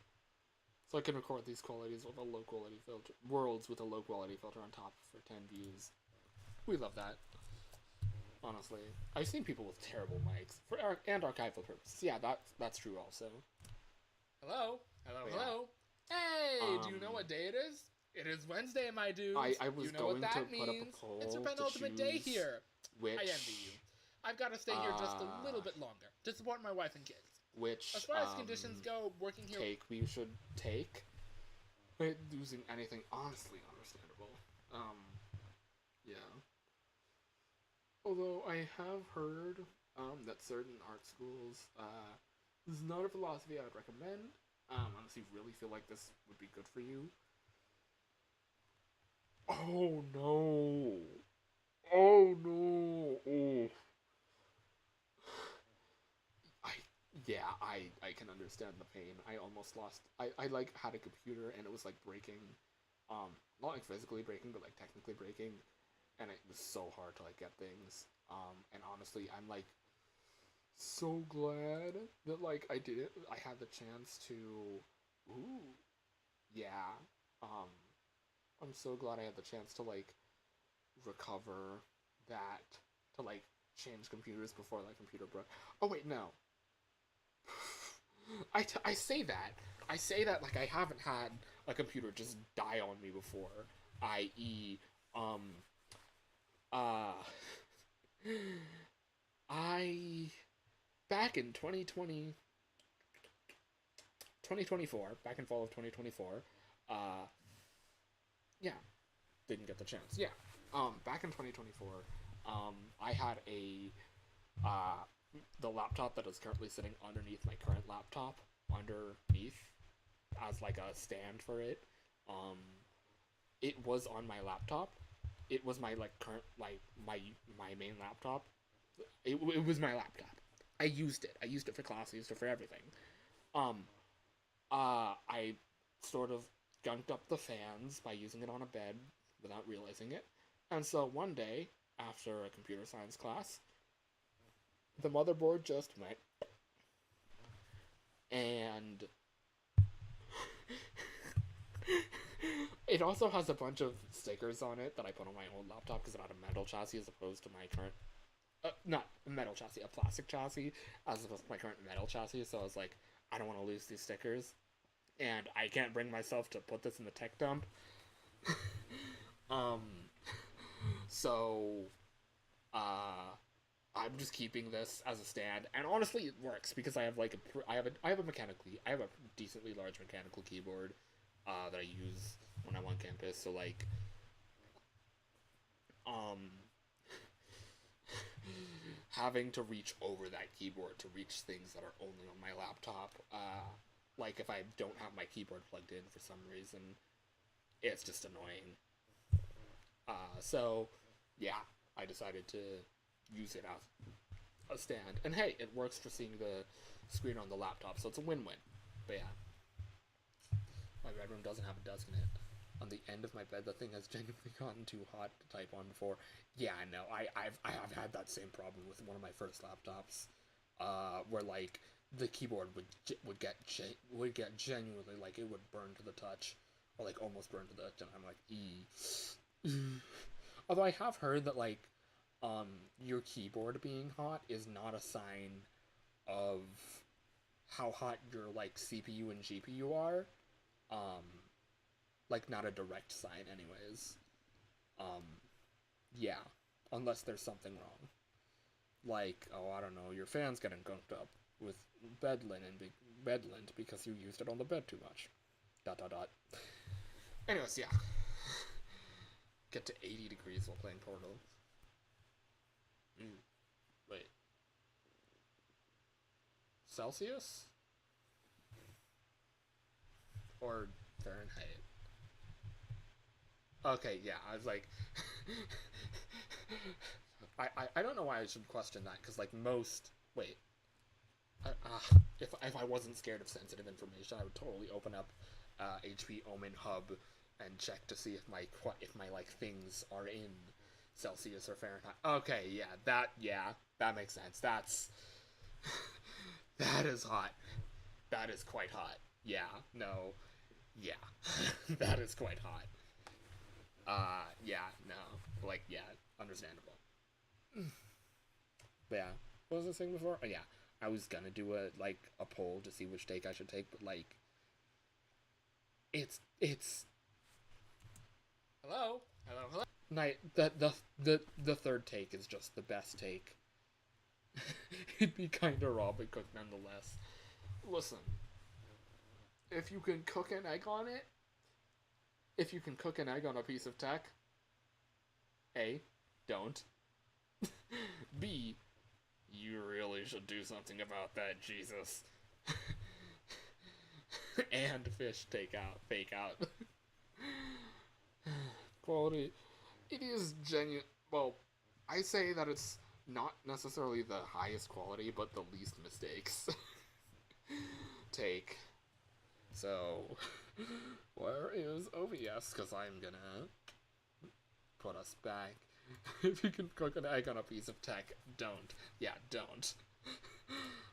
Speaker 7: So I can record these qualities with a low quality filter, worlds with a low quality filter on top for 10 views. We love that. Honestly, I've seen people with terrible mics for and archival purposes. Yeah, that's true also.
Speaker 1: Hello? Hello,
Speaker 7: But yeah.
Speaker 1: hello? Hey, do you know what day it is? It is Wednesday, my dudes.
Speaker 7: I was
Speaker 1: you know
Speaker 7: going
Speaker 1: what that
Speaker 7: to put up a
Speaker 1: means.
Speaker 7: poll
Speaker 1: It's your
Speaker 7: to
Speaker 1: penultimate day
Speaker 7: choose
Speaker 1: here.
Speaker 7: which,
Speaker 1: I envy you. I've got to stay here just a little bit longer to support my wife and kids.
Speaker 7: which
Speaker 1: As far as conditions go, working here...
Speaker 7: take we should take. Wait, using anything honestly understandable. Yeah. Although I have heard that certain art schools, this is not a philosophy I would recommend. Unless you really feel like this would be good for you. Oh no! Oh no! Oh. I can understand the pain. I almost lost. I like had a computer and it was like breaking, not like physically breaking, but like technically breaking, and it was so hard to like get things. And honestly, I'm like so glad that like I did it. I had the chance to. Ooh, yeah. I'm so glad I had the chance to like recover that, to like change computers before that computer broke. Oh wait, no. I say that. I say that like I haven't had a computer just die on me before. I.e., I back in 2024, back in fall of 2024, yeah, didn't get the chance. Yeah, back in 2024, I had the laptop that is currently sitting underneath my current laptop, underneath, as like a stand for it. It was on my laptop. It was my like current like my main laptop. It was my laptop. I used it. I used it for class. I used it for everything. I sort of gunked up the fans by using it on a bed without realizing it. And so one day, after a computer science class, the motherboard just went. And it also has a bunch of stickers on it that I put on my old laptop because it had a metal chassis as opposed to my current... not a metal chassis, a plastic chassis as opposed to my current metal chassis. So I was like, I don't want to lose these stickers. And I can't bring myself to put this in the tech dump. So, I'm just keeping this as a stand, and honestly, it works because I have like I have a decently large mechanical keyboard that I use when I'm on campus. So like, having to reach over that keyboard to reach things that are only on my laptop, like if I don't have my keyboard plugged in for some reason, it's just annoying. So, yeah, I decided to use it as a stand. And hey, it works for seeing the screen on the laptop, so it's a win-win. But yeah. My bedroom doesn't have a desk in it. On the end of my bed, the thing has genuinely gotten too hot to type on before. Yeah, no, I have had that same problem with one of my first laptops, where like the keyboard would get genuinely like it would burn to the touch, or like almost burn to the touch, and I'm like, Although I have heard that like, your keyboard being hot is not a sign of how hot your like CPU and GPU are. Like not a direct sign anyways. Yeah, unless there's something wrong. Like, oh, I don't know, your fan's getting gunked up with bed lint because you used it on the bed too much. ... Anyways, yeah. Get to 80 degrees while playing Portal. Wait. Celsius? Or Fahrenheit? Okay, yeah, I was like... I don't know why I should question that, because, like, most... Wait. If I wasn't scared of sensitive information, I would totally open up HP Omen Hub and check to see if my like things are in Celsius or Fahrenheit. Okay, yeah, that makes sense. That is hot. That is quite hot. Yeah, no, yeah, that is quite hot. Yeah, no, like, yeah, understandable. But yeah, what was I saying before? Oh yeah, I was gonna do a poll to see which take I should take, but like, it's. Hello. Night. The third take is just the best take. It'd be kind of raw, but cooked nonetheless. Listen, if you can cook an egg on it, if you can cook an egg on a piece of tech, A, don't. B, you really should do something about that, Jesus. And fish fake out. Quality. It is genuine. Well, I say that it's not necessarily the highest quality, but the least mistakes. Take. So, where is OBS? Because I'm gonna put us back. If you can cook an egg on a piece of tech, don't. Yeah, don't.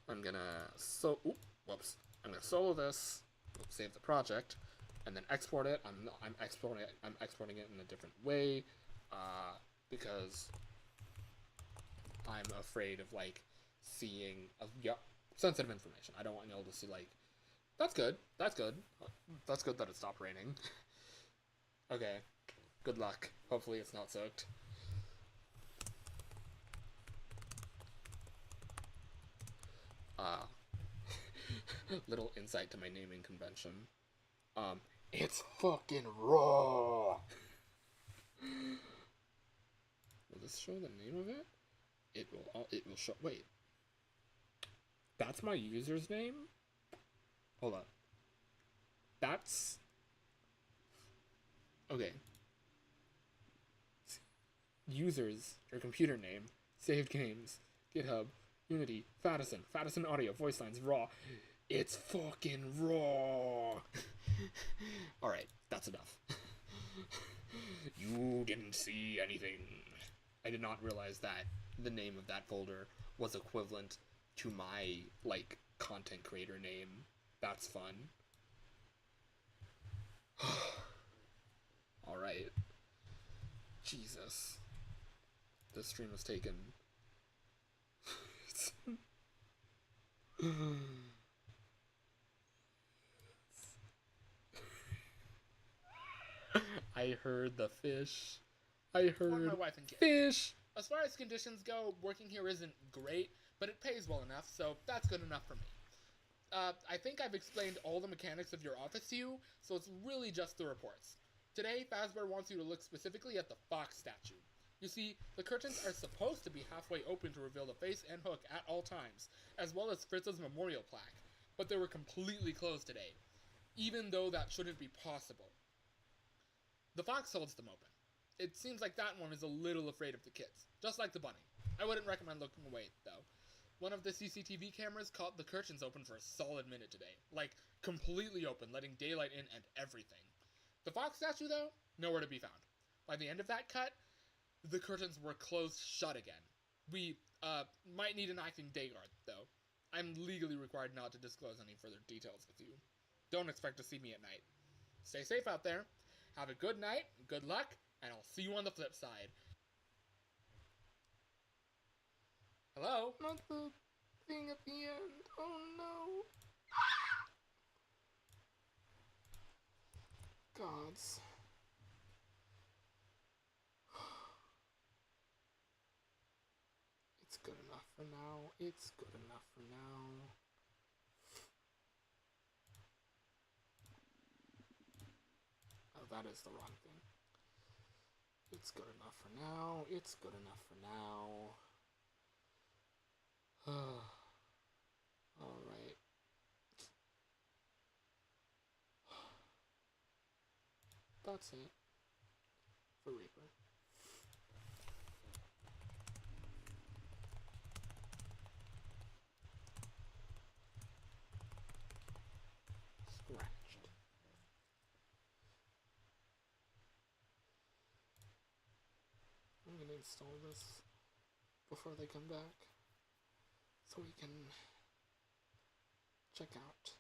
Speaker 7: I'm gonna I'm gonna solo this. Save the project, and then export it. I'm exporting it in a different way, because I'm afraid of, like, seeing sensitive information. I don't want y'all to see, like, that's good. That's good. That's good that it stopped raining. Okay. Good luck. Hopefully it's not soaked. Little insight to my naming convention. It's fucking raw! Will this show the name of it? It will show, wait. That's my user's name? Hold on. That's... Okay. Users, your computer name, saved games, GitHub, Unity, FFaDSN, FFaDSN audio, voice lines, raw. It's fucking raw! Alright, that's enough. You didn't see anything. I did not realize that the name of that folder was equivalent to my, like, content creator name. That's fun. Alright. Jesus. This stream has taken... I heard the fish. I heard
Speaker 1: my wife and kids.
Speaker 7: fish.
Speaker 1: As far as conditions go, working here isn't great, but it pays well enough, so that's good enough for me. I think I've explained all the mechanics of your office to you, so it's really just the reports. Today, Fazbear wants you to look specifically at the fox statue. You see, the curtains are supposed to be halfway open to reveal the face and hook at all times, as well as Fritz's memorial plaque, but they were completely closed today, even though that shouldn't be possible. The fox holds them open. It seems like that one is a little afraid of the kids, just like the bunny. I wouldn't recommend looking away, though. One of the CCTV cameras caught the curtains open for a solid minute today. Like, completely open, letting daylight in and everything. The fox statue, though, nowhere to be found. By the end of that cut, the curtains were closed shut again. We, might need an acting day guard, though. I'm legally required not to disclose any further details with you. Don't expect to see me at night. Stay safe out there. Have a good night, good luck, and I'll see you on the flip side. Hello?
Speaker 7: Not the thing at the end. Oh no. Gods. It's good enough for now. It's good enough for now. Oh, that is the wrong thing. It's good enough for now. It's good enough for now. Alright. That's it. For Reaper. Scratched. I'm gonna install this before they come back, so we can check out,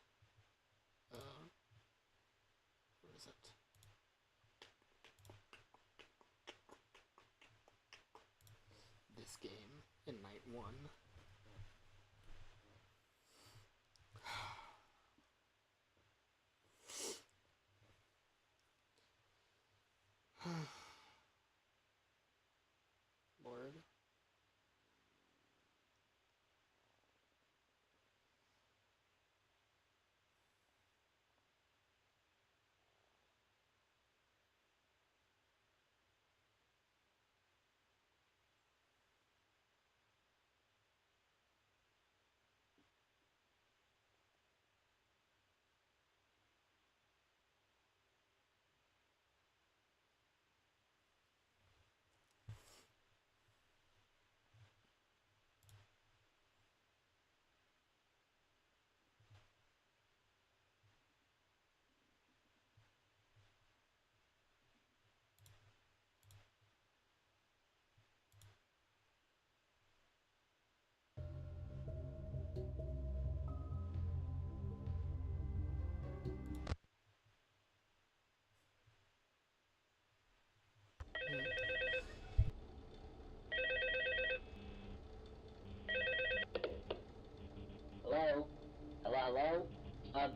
Speaker 7: where is it? This game in night 1. Lord.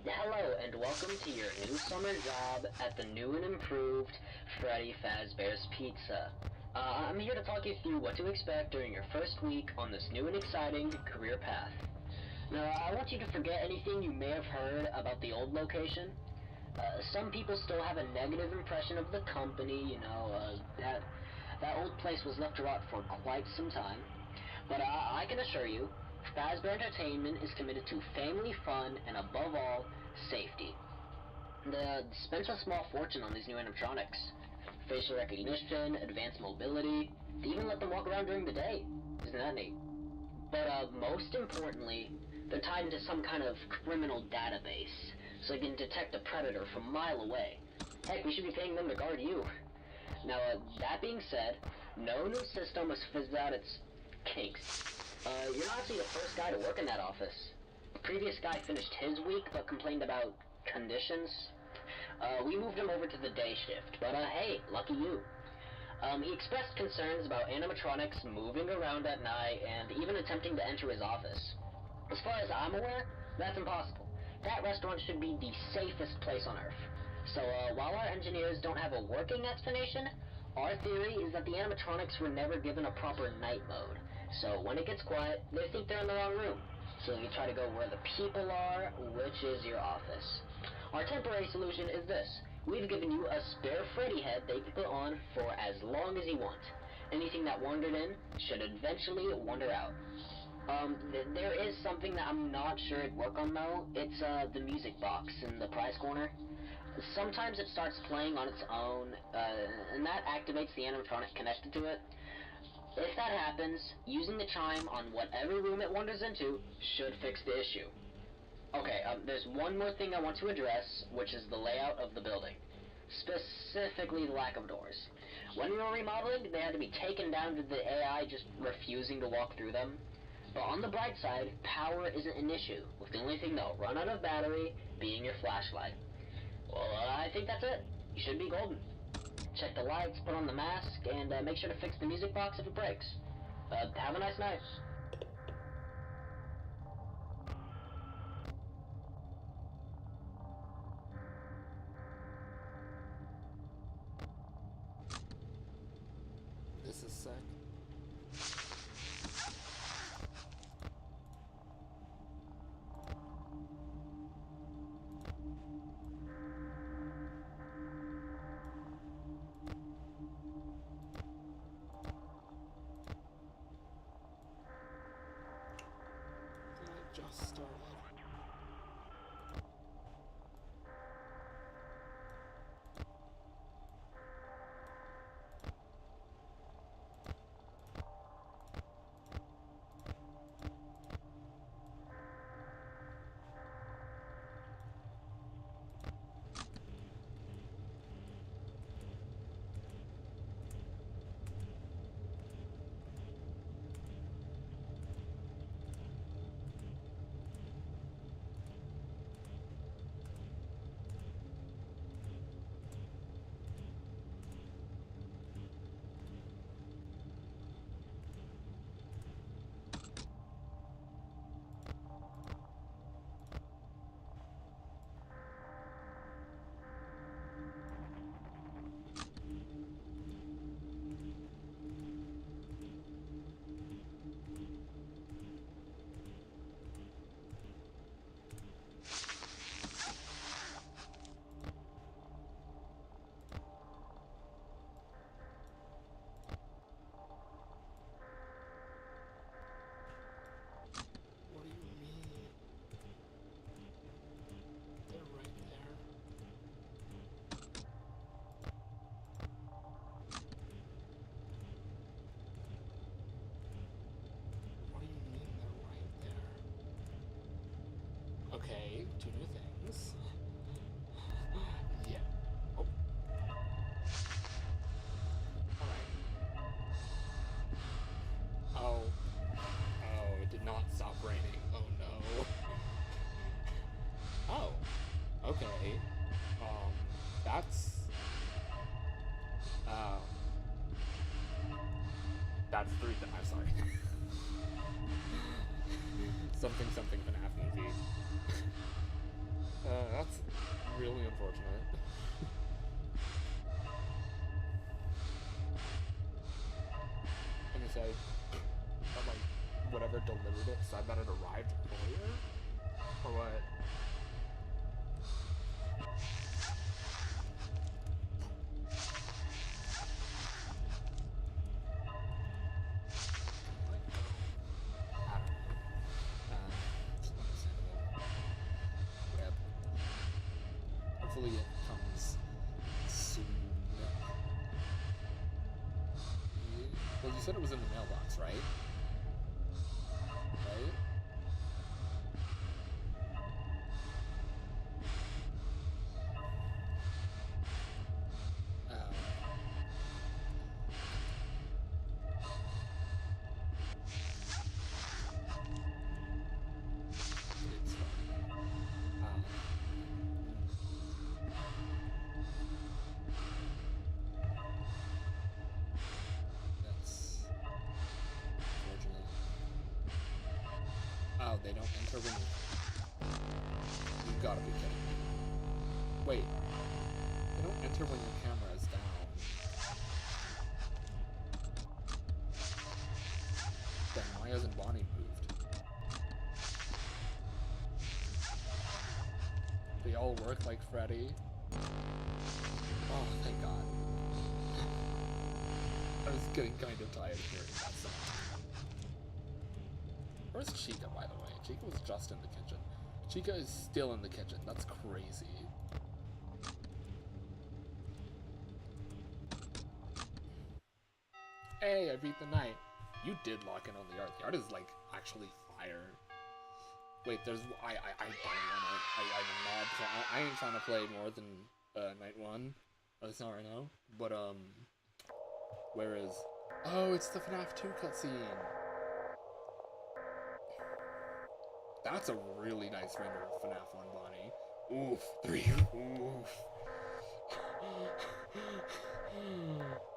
Speaker 6: Hello and welcome to your new summer job at the new and improved FFaDSN Pizza. I'm here to talk you through what to expect during your first week on this new and exciting career path. Now, I want you to forget anything you may have heard about the old location. Some people still have a negative impression of the company, that old place was left to rot for quite some time. But I can assure you, Fazbear Entertainment is committed to family fun and, above all, safety. They spent a small fortune on these new animatronics. Facial recognition, advanced mobility, they even let them walk around during the day. Isn't that neat? But most importantly, they're tied into some kind of criminal database, so they can detect a predator from a mile away. Heck, we should be paying them to guard you. Now, that being said, no new system has fizzed out its kinks. You're not actually the first guy to work in that office. The previous guy finished his week, but complained about conditions. We moved him over to the day shift, but hey, lucky you. He expressed concerns about animatronics moving around at night and even attempting to enter his office. As far as I'm aware, that's impossible. That restaurant should be the safest place on Earth. So while our engineers don't have a working explanation, our theory is that the animatronics were never given a proper night mode. So when it gets quiet, they think they're in the wrong room. So you try to go where the people are, which is your office. Our temporary solution is this. We've given you a spare Freddy head that you can put on for as long as you want. Anything that wandered in should eventually wander out. There is something that I'm not sure it'd work on though. It's the music box in the prize corner. Sometimes it starts playing on its own, and that activates the animatronic connected to it. If that happens, using the chime on whatever room it wanders into should fix the issue. Okay, there's one more thing I want to address, which is the layout of the building. Specifically the lack of doors. When we were remodeling, they had to be taken down due to the AI just refusing to walk through them. But on the bright side, power isn't an issue, with the only thing that'll run out of battery being your flashlight. Well, I think that's it. You should be golden. Check the lights, put on the mask, and make sure to fix the music box if it breaks. Have a nice night.
Speaker 7: This is sick. Just started. Okay, two new things. Yeah. Oh. Alright. Oh. Oh, it did not stop raining. Oh no. Oh. Okay. That's... That's 3 things. I'm sorry. something FNAF movie. That's really unfortunate. I'm gonna say, like, whatever delivered it said that it arrived earlier? Or what? Hopefully it comes soon. Well, you said it was in the mailbox, right? Right? It's fine. That's unfortunate. Oh, they don't enter when you gotta be kidding me. Wait. They don't enter when your camera is down. Then why hasn't Bonnie moved? They all work like Freddy. Oh, thank God. I was getting kind of tired of hearing that sound. Where's Chica, by the way? Chica was just in the kitchen. Chica is still in the kitchen. That's crazy. Hey, I beat the night. You did lock in on the art. The art is, like, actually fire. Wait, there's... I ain't trying to play more than, night one. At least not right now. But, where is... Oh, it's the FNAF 2 cutscene. That's a really nice render of FNAF 1 Bonnie. Oof. 3. Oof.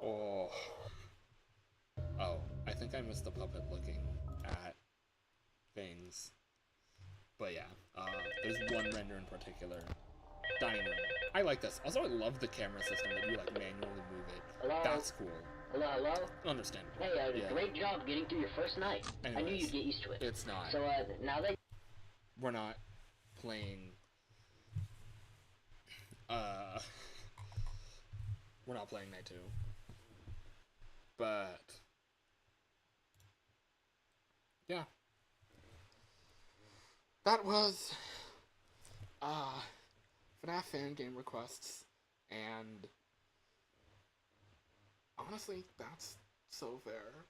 Speaker 7: Oh. Oh, I think I missed the puppet looking at things. But yeah, there's one render in particular. Dining room. I like this. Also, I love the camera system that you, like, manually move it.
Speaker 6: Hello?
Speaker 7: That's cool.
Speaker 6: Hello, hello?
Speaker 7: Understandable.
Speaker 6: Hey,
Speaker 7: Yeah.
Speaker 6: great job getting through your first night. I knew
Speaker 7: Anyways,
Speaker 6: you'd get used to it.
Speaker 7: It's not.
Speaker 6: So, now that...
Speaker 7: We're not playing... We're not playing night 2. But... yeah. That was... FNAF Fangame requests, and... honestly, that's so fair.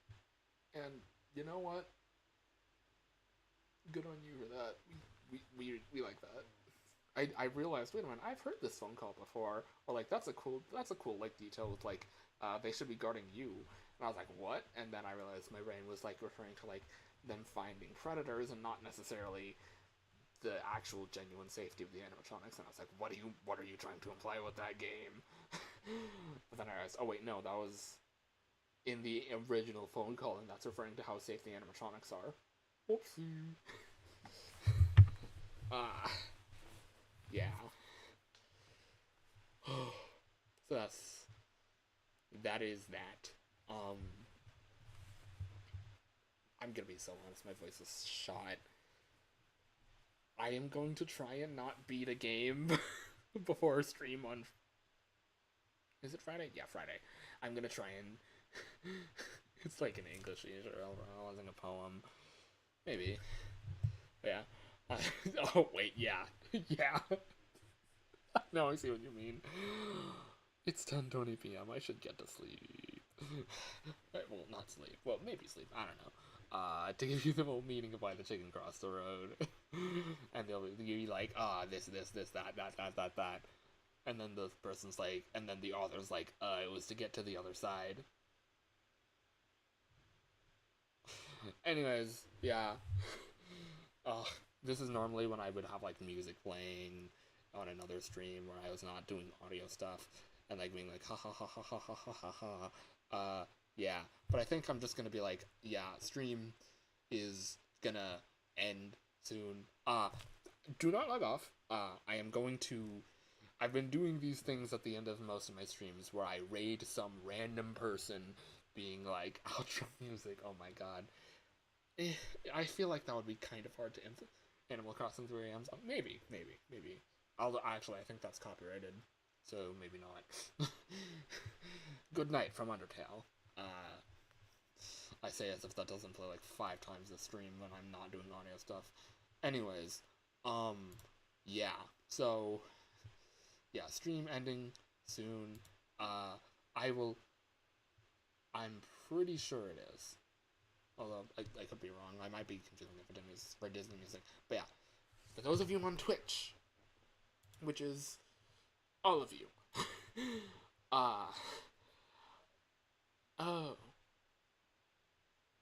Speaker 7: And you know what? Good on you for that. We like that. I realized, wait a minute, I've heard this phone call before. Or like, that's a cool like detail with like, they should be guarding you. And I was like, what? And then I realized my brain was like referring to like them finding predators and not necessarily the actual genuine safety of the animatronics. And I was like, what are you trying to imply with that game? But then I realized, oh wait, no, that was in the original phone call, and that's referring to how safe the animatronics are. Whoopsie. Yeah. So that is that. I'm gonna be so honest, my voice is shot. I am going to try and not beat a game before stream on... Is it Friday? Yeah, Friday. I'm gonna try and... It's like an English I wasn't a poem. Maybe. Yeah. Oh, wait, yeah. Yeah. Now I see what you mean. It's 10:20 p.m. I should get to sleep. Well, not sleep. Well, maybe sleep. I don't know. To give you the whole meaning of why the chicken crossed the road. And they'll be like, this, that. And then the person's like, and then the author's like, it was to get to the other side. Anyways, yeah. This is normally when I would have, like, music playing on another stream where I was not doing audio stuff. And, like, being like, ha ha ha ha ha ha ha ha ha. Yeah. But I think I'm just gonna be like, yeah, stream is gonna end soon. do not log off. I am going to... I've been doing these things at the end of most of my streams where I raid some random person being like, outro music, oh my god. I feel like that would be kind of hard to Animal Crossing 3am. Maybe. Although, actually, I think that's copyrighted, so maybe not. Good night from Undertale. I say as if that doesn't play like 5 times the stream when I'm not doing audio stuff. Anyways, yeah. So, yeah, stream ending soon. I'm pretty sure it is. Although, I could be wrong. I might be confusing it for Disney music. But yeah, for those of you on Twitch, which is all of you,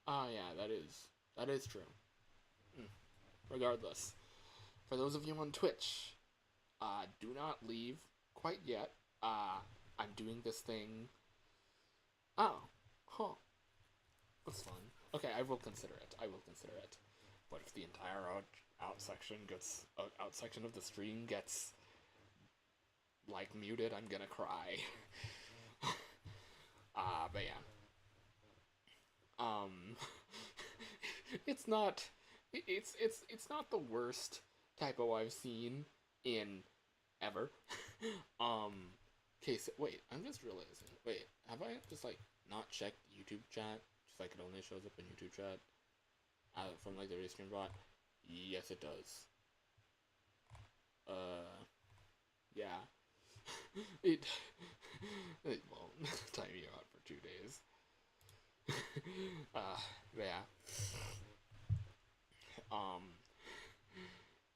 Speaker 7: yeah, that is true. Regardless, for those of you on Twitch, do not leave quite yet. I'm doing this thing. Oh, huh. That's fun. Okay, I will consider it. But if the entire out section of the stream gets like muted, I'm gonna cry. But yeah. It's not the worst typo I've seen in ever. Okay, so, wait, I'm just realizing. Wait, have I just like not checked YouTube chat? Just like it only shows up in YouTube chat from like the restream bot. Yes, it does. Yeah. it won't time you out for 2 days. Yeah.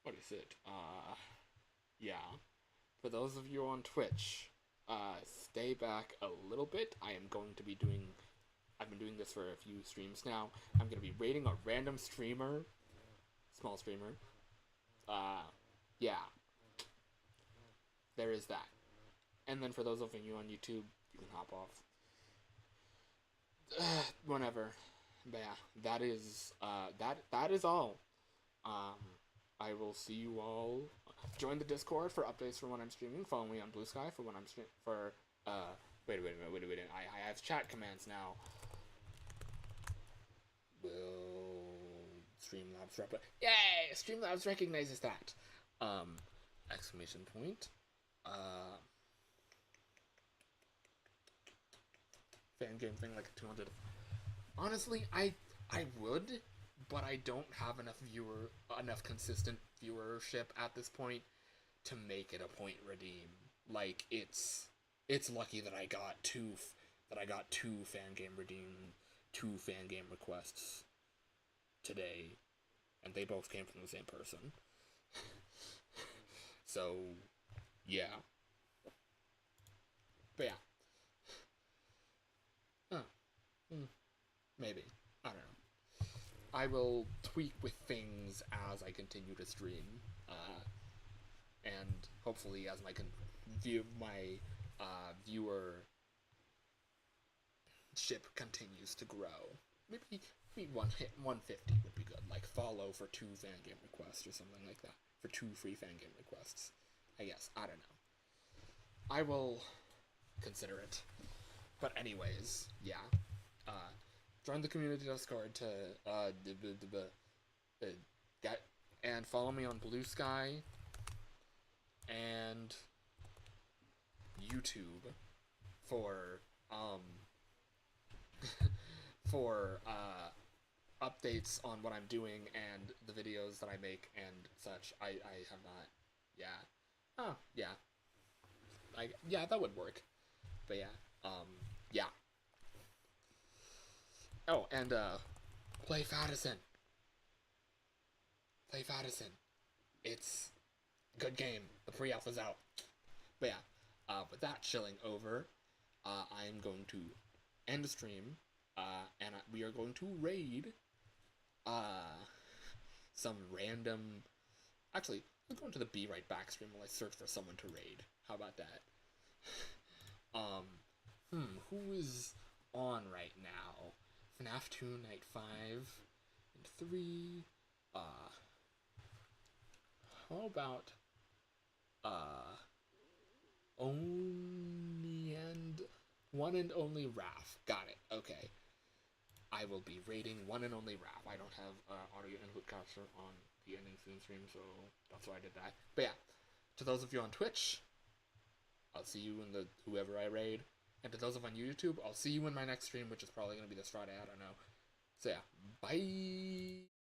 Speaker 7: What is it? Yeah. For those of you on Twitch, stay back a little bit. I've been doing this for a few streams now. I'm gonna be rating a random streamer, small streamer. Yeah. There is that. And then for those of you on YouTube, you can hop off. Whenever. But yeah, that is all. I will see you all. Join the Discord for updates for when I'm streaming. Follow me on Blue Sky for when I'm wait a minute. I have chat commands now. Will Streamlabs rep? Yay! Streamlabs recognizes that. Exclamation point. Fangame thing like 200. Honestly, I would, but I don't have enough consistent viewership at this point to make it a point redeem. Like it's lucky that I got two Fangame requests today, and they both came from the same person. So, yeah. But yeah. Maybe. I don't know. I will tweak with things as I continue to stream. And hopefully as my viewership continues to grow. Maybe 150 would be good. Like follow for 2 Fangame requests or something like that. For 2 free Fangame requests. I guess. I don't know. I will consider it. But anyways, yeah. Join the community Discord to and follow me on Blue Sky and YouTube for updates on what I'm doing and the videos that I make and such. I have not. Yeah. Oh, yeah. Yeah, that would work. But yeah. Yeah. Oh, and, play FFaDSN. Play FFaDSN. It's a good game. The pre-alpha's out. But yeah, with that chilling over, I'm going to end the stream, and we are going to raid, some random... Actually, let's go into the Be Right Back stream while I search for someone to raid. How about that? Who is on right now? FNAF 2 Night 5 and 3, how about one and only Raph. Got it. Okay. I will be rating one and only Raph. I don't have audio input capture on the ending soon stream, so that's why I did that. But yeah, to those of you on Twitch, I'll see you in the whoever I raid. And to those of on YouTube, I'll see you in my next stream, which is probably going to be this Friday. I don't know. So yeah, bye.